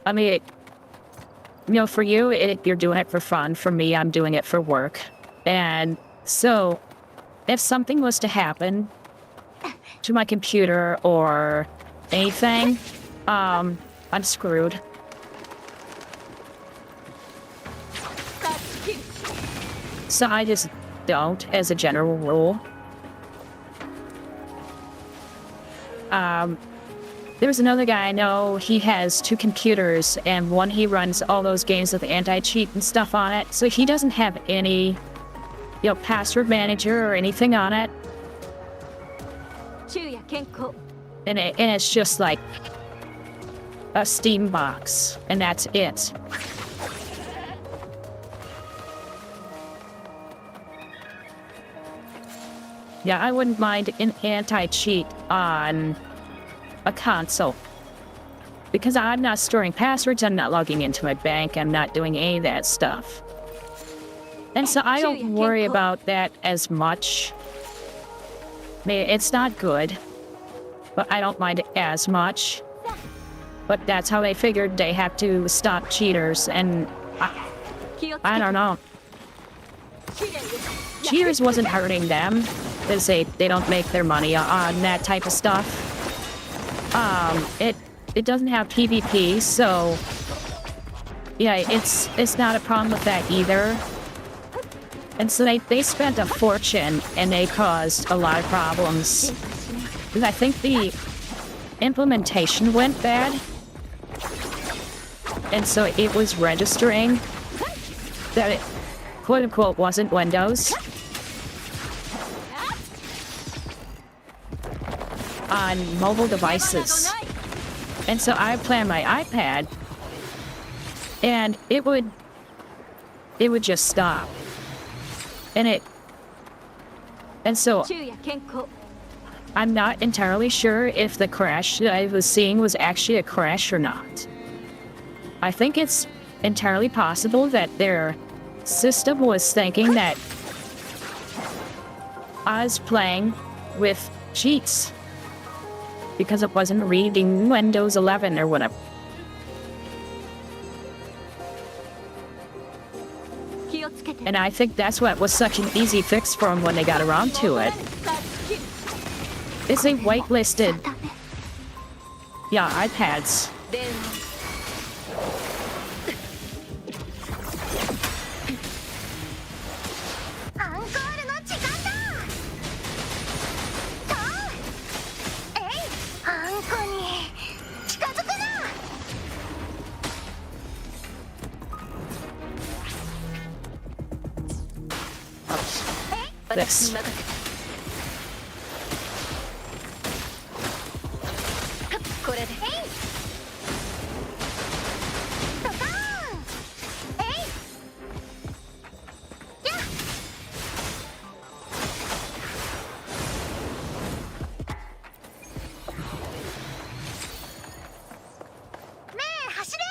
I mean, you know, for you, you're doing it for fun. For me, I'm doing it for work. And so, if something was to happen to my computer or anything, I'm screwed. So I just don't, as a general rule. There's another guy I know, he has 2 computers, and one he runs all those games with anti-cheat and stuff on it, so he doesn't have any, you know, password manager or anything on it. 健康 and it's just like a Steam box, and that's it. Yeah, I wouldn't mind an anti-cheat on a console. Because I'm not storing passwords, I'm not logging into my bank, I'm not doing any of that stuff. And so I don't worry about that as much. I mean, it's not good, but I don't mind it as much. But that's how they figured they have to stop cheaters, and I don't know. Cheaters wasn't hurting them, because they don't make their money on that type of stuff. It doesn't have PvP, so yeah, it's not a problem with that either. And so they spent a fortune, and they caused a lot of problems. Because I think the implementation went bad, and so it was registering that it, quote-unquote, wasn't Windows on mobile devices. And so I play on my iPad, and it would just stop. And so I'm not entirely sure if the crash that I was seeing was actually a crash or not. I think it's entirely possible that their system was thinking that I was playing with cheats because it wasn't reading Windows 11 or whatever. And I think that's what was such an easy fix for them when they got around to it. Is they whitelisted, yeah, iPads. This.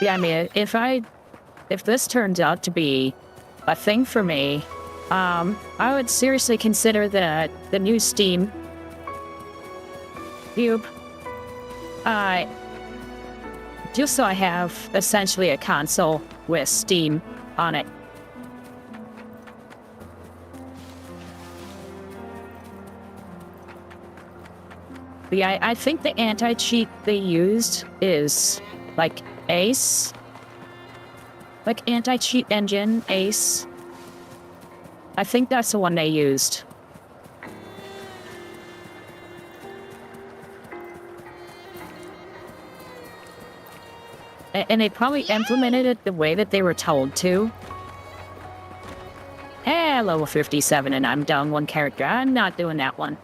Yeah, I mean, if this turns out to be a thing for me, I would seriously consider the new Steam Cube. Just so I have essentially a console with Steam on it. But yeah, I think the anti-cheat they used is like Ace. Like anti-cheat engine, Ace. I think that's the one they used. And they probably implemented it the way that they were told to. Level 57 and I'm down one character. I'm not doing that one.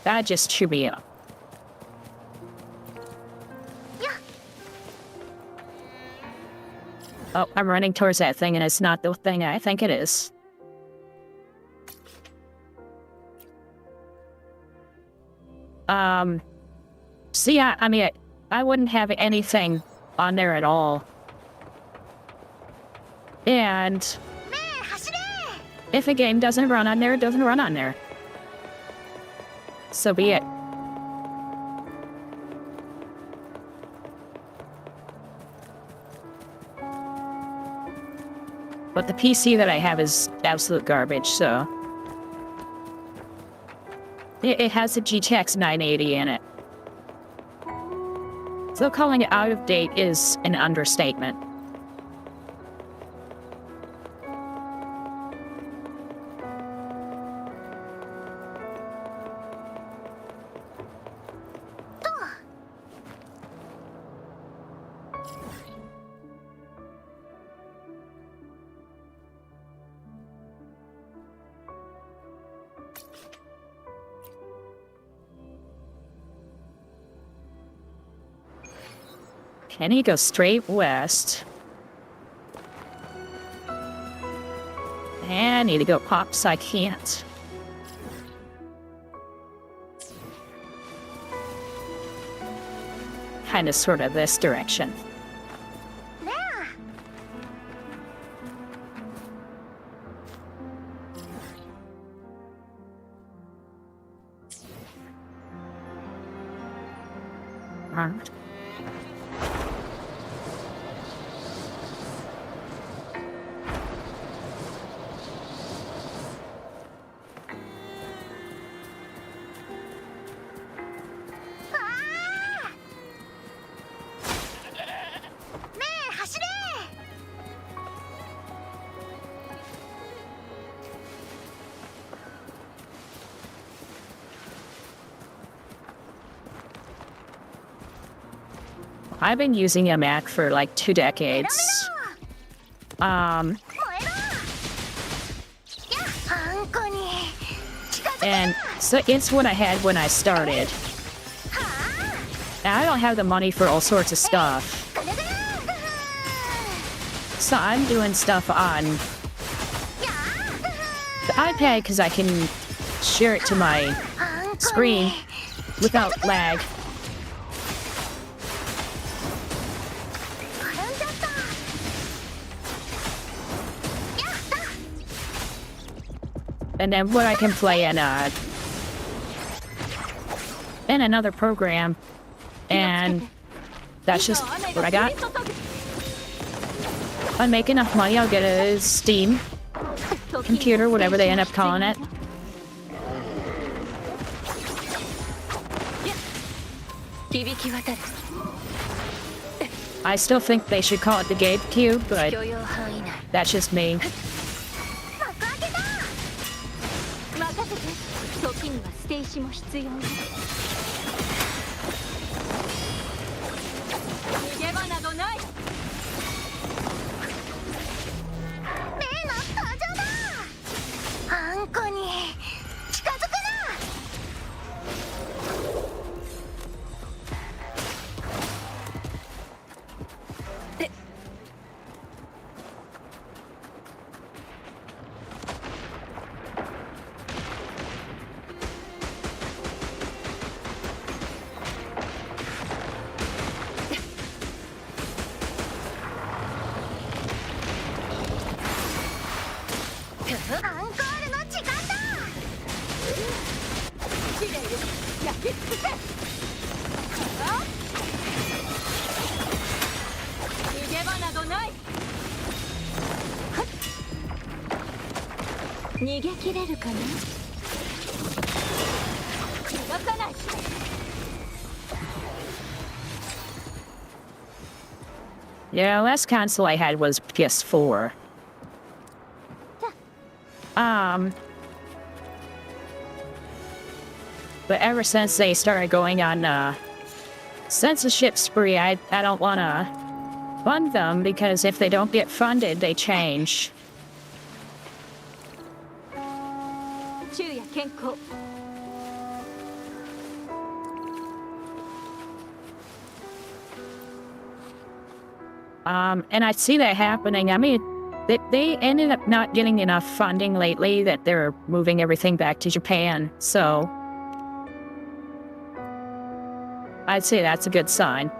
That just chew me up. Oh, I'm running towards that thing, and it's not the thing I think it is. See, I mean, I wouldn't have anything on there at all. And if a game doesn't run on there, it doesn't run on there. So be it. But the PC that I have is absolute garbage, so... It has a GTX 980 in it. So calling it out of date is an understatement. I need to go straight west. And I need to go up, so I can't. Kind of sort of this direction. Alright. I've been using a Mac for like 2 decades. And so it's what I had when I started. Now I don't have the money for all sorts of stuff. So I'm doing stuff on the iPad because I can share it to my screen without lag. And then what I can play in another program, and that's just what I got. If I make enough money, I'll get a Steam computer, whatever they end up calling it. I still think they should call it the GameCube, but that's just me. Yeah, last console I had was PS4. But ever since they started going on censorship spree, I don't want to fund them, because if they don't get funded, they change. And I see that happening. I mean, they ended up not getting enough funding lately that they're moving everything back to Japan, so I'd say that's a good sign.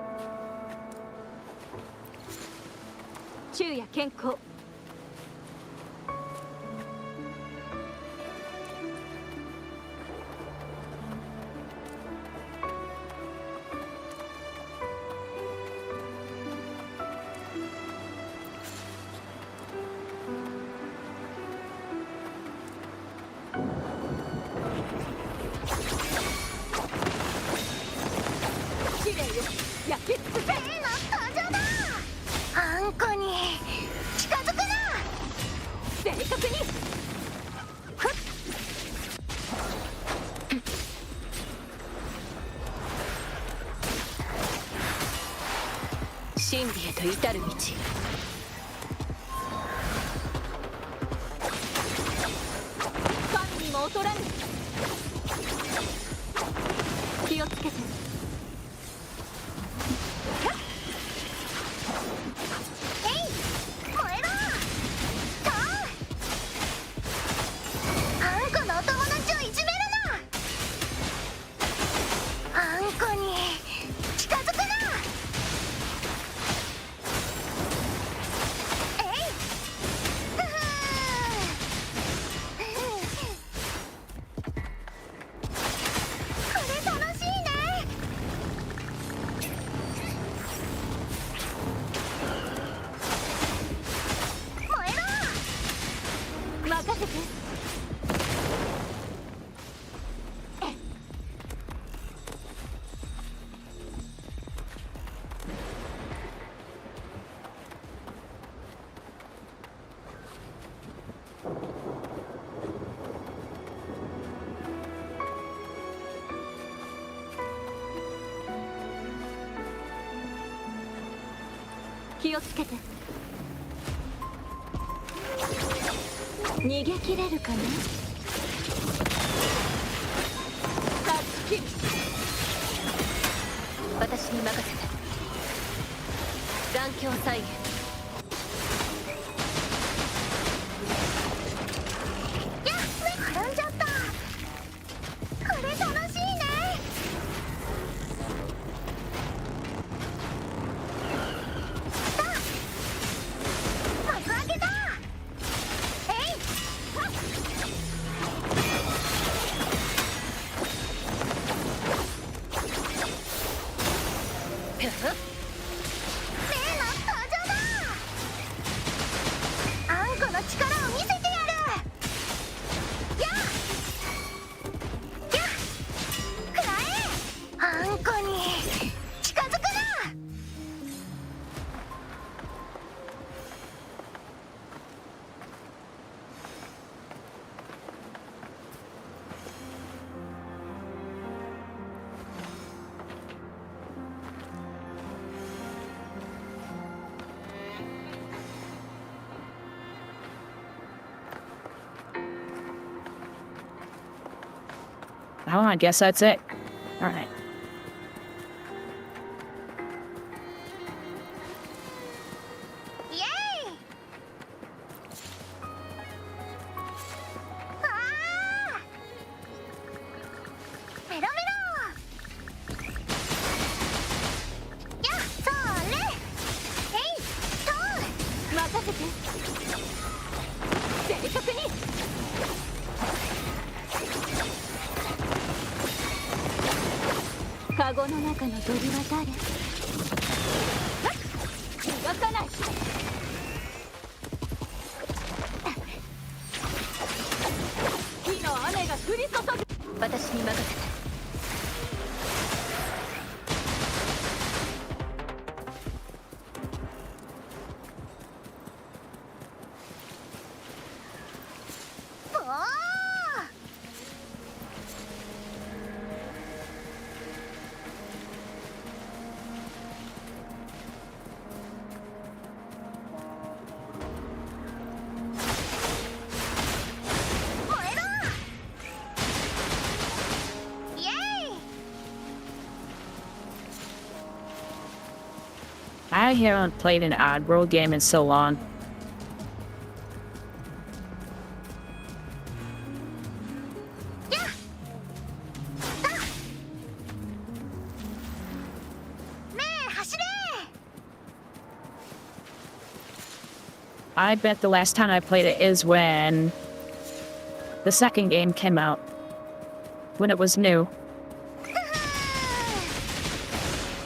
せて。気をつけて。逃げ切れるかな。タッチキル。私に任せて。残響再現。やっ転んじゃった。これ楽しいね。幕開けだ。えい。例の登場だ。あんこの力を見せてやる。やっやっくらえ。あんこに近づくな。Oh, I guess that's it. All right. イエーイ。ああ。メロメロ。やっそれ。えいと任せて。正確に。カゴの中の鳥は誰？逃がさない。火の雨が降り注ぐ。私に任せて。ぼー。燃えろ。イエーイ。I haven't played an Oddworld game in so long. やっだ。ねえ走れ。 I bet the last time I played it is when the second game came out. When it was new.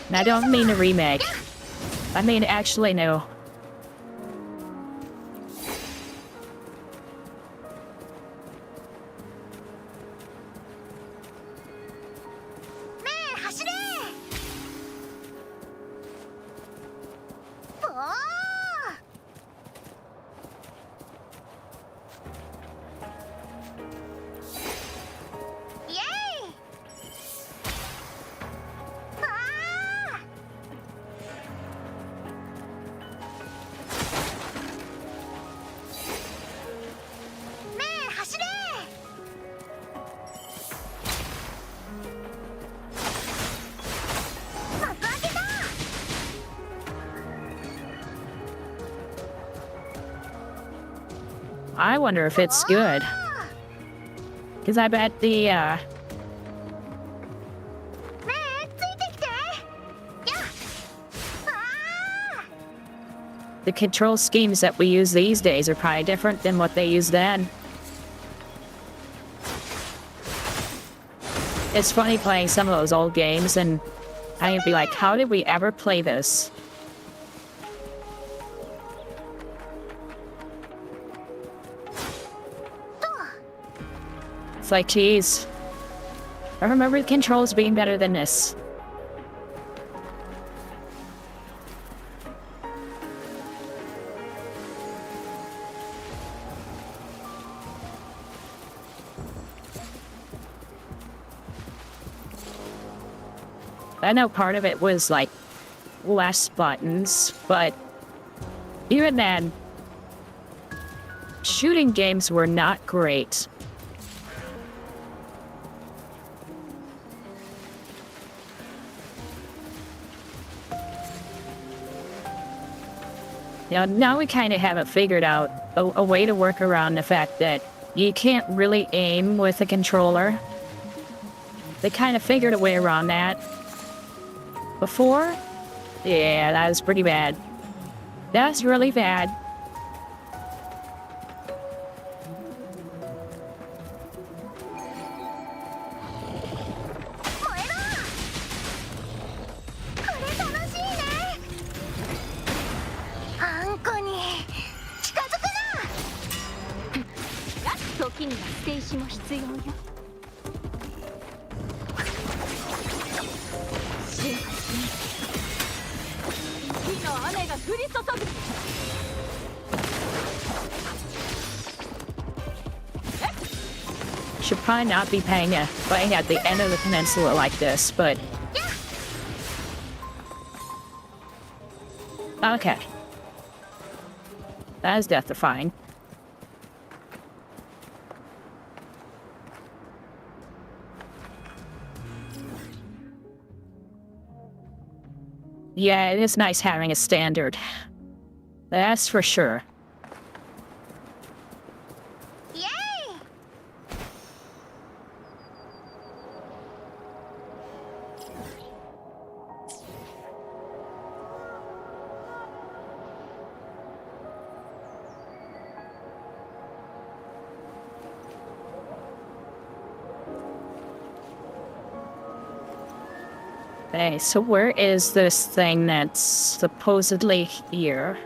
And I don't mean a remake. I mean actually new. ねえ走れ。ぼー。イエーイ。ああ。ねえ走れ。幕開けだ。 I wonder if it's good. Because I bet the ねえついてきて。やっああ。 the control schemes that we use these days are probably different than what they used then. It's funny playing some of those old games and I'd be like, how did we ever play this? It's like, geez. I remember the controls being better than this. I know part of it was like less buttons, but even then, shooting games were not great. Now we kind of haven't figured out a way to work around the fact that you can't really aim with a controller. They kind of figured a way around that. Before? Yeah, that was pretty bad. That's really bad. Should probably not be playing at the end of the peninsula like this, but... Okay. That is death-defying. Yeah, it is nice having a standard. That's for sure. Okay, so where is this thing that's supposedly here?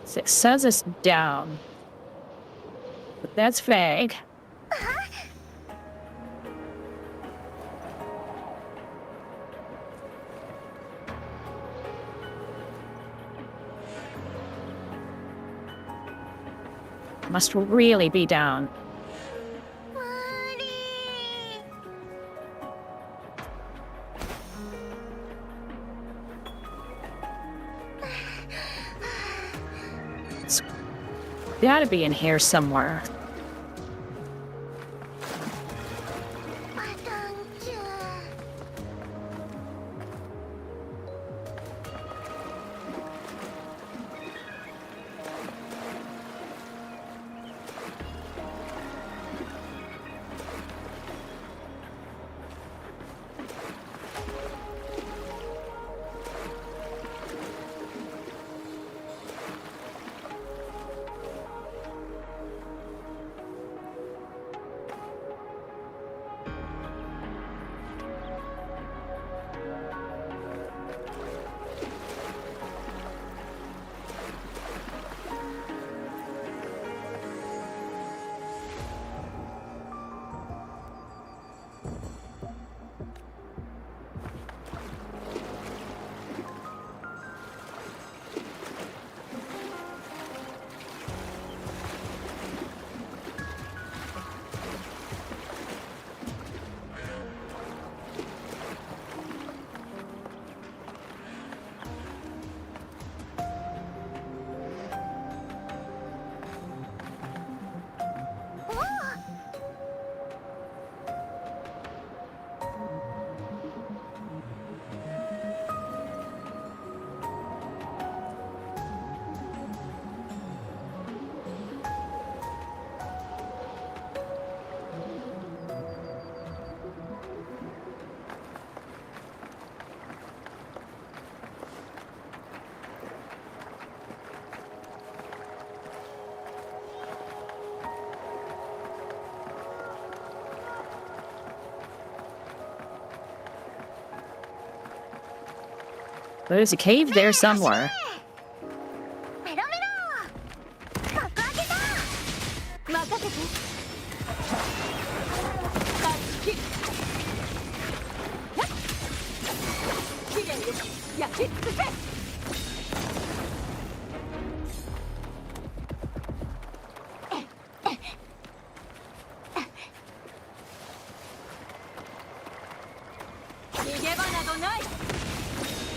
So it says it's down, but that's vague. Must really be down. It's gotta be in here somewhere. There's a cave there somewhere. メロメロ幕開けた任せてタッチキルきれいです焼き尽くせ逃げ場などない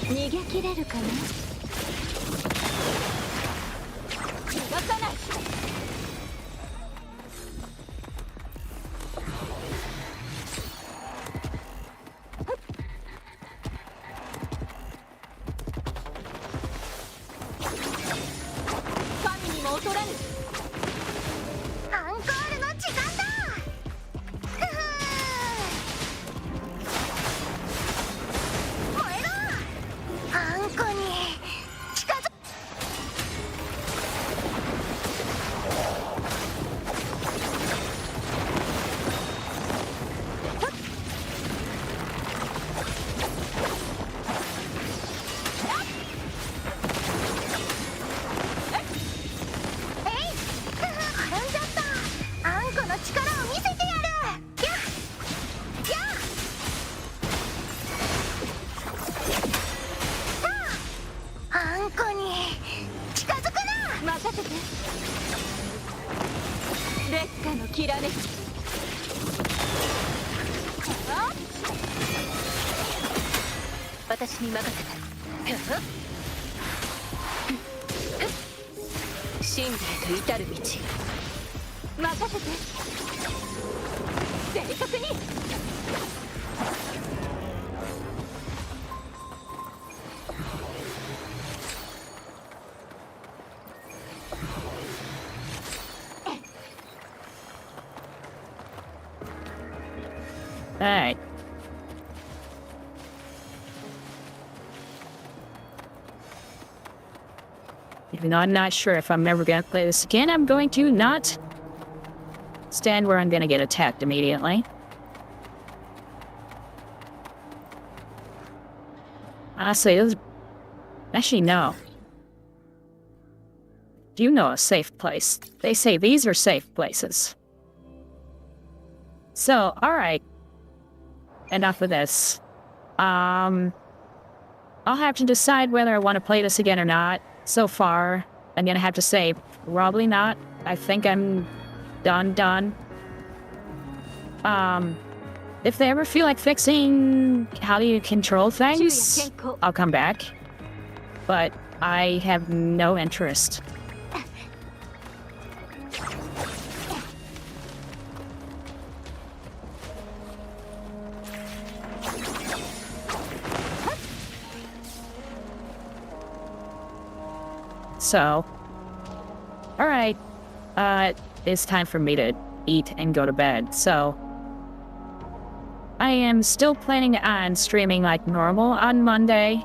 逃げ切れるかな逃がさない神にも劣らぬアンコールの時間だふふ燃えろあんこに近づえいふふ転んじゃったあんこの力を見せてやるやっやっあんこに近づくな任せて烈火のきらめきあ私に任せた真理へと至る道任せて正確にAlright. Even though I'm not sure if I'm ever gonna play this again, I'm going to not stand where I'm gonna get attacked immediately. Honestly, this is... Actually, no. Do you know a safe place? They say these are safe places. So, alright. Enough of this. I'll have to decide whether I want to play this again or not. So far, I'm gonna have to say, probably not. I think I'm done. If they ever feel like fixing how do you control things, I'll come back. But I have no interest. So, alright, it's time for me to eat and go to bed, so I am still planning on streaming like normal on Monday,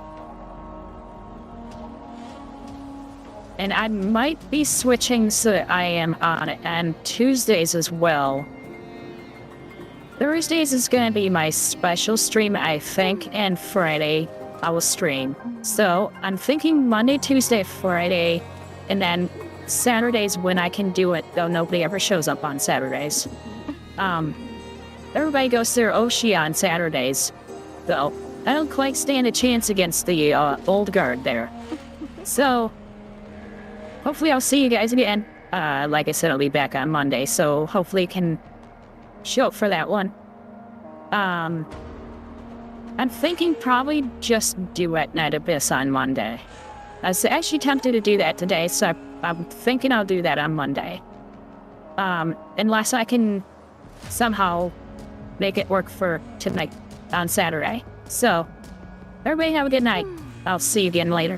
and I might be switching so that I am on Tuesdays as well. Thursdays is gonna be my special stream, I think, and Friday I will stream. So I'm thinking Monday, Tuesday, Friday, and then Saturdays when I can do it, though nobody ever shows up on Saturdays. Everybody goes to their Oshi on Saturdays, though I don't quite stand a chance against the old guard there. So hopefully I'll see you guys again. Like I said, I'll be back on Monday, so hopefully you can show up for that one. I'm thinking probably just do at Night Abyss on Monday. I was actually tempted to do that today, so I'm thinking I'll do that on Monday. Unless I can somehow make it work for tonight on Saturday. So, everybody have a good night. I'll see you again later.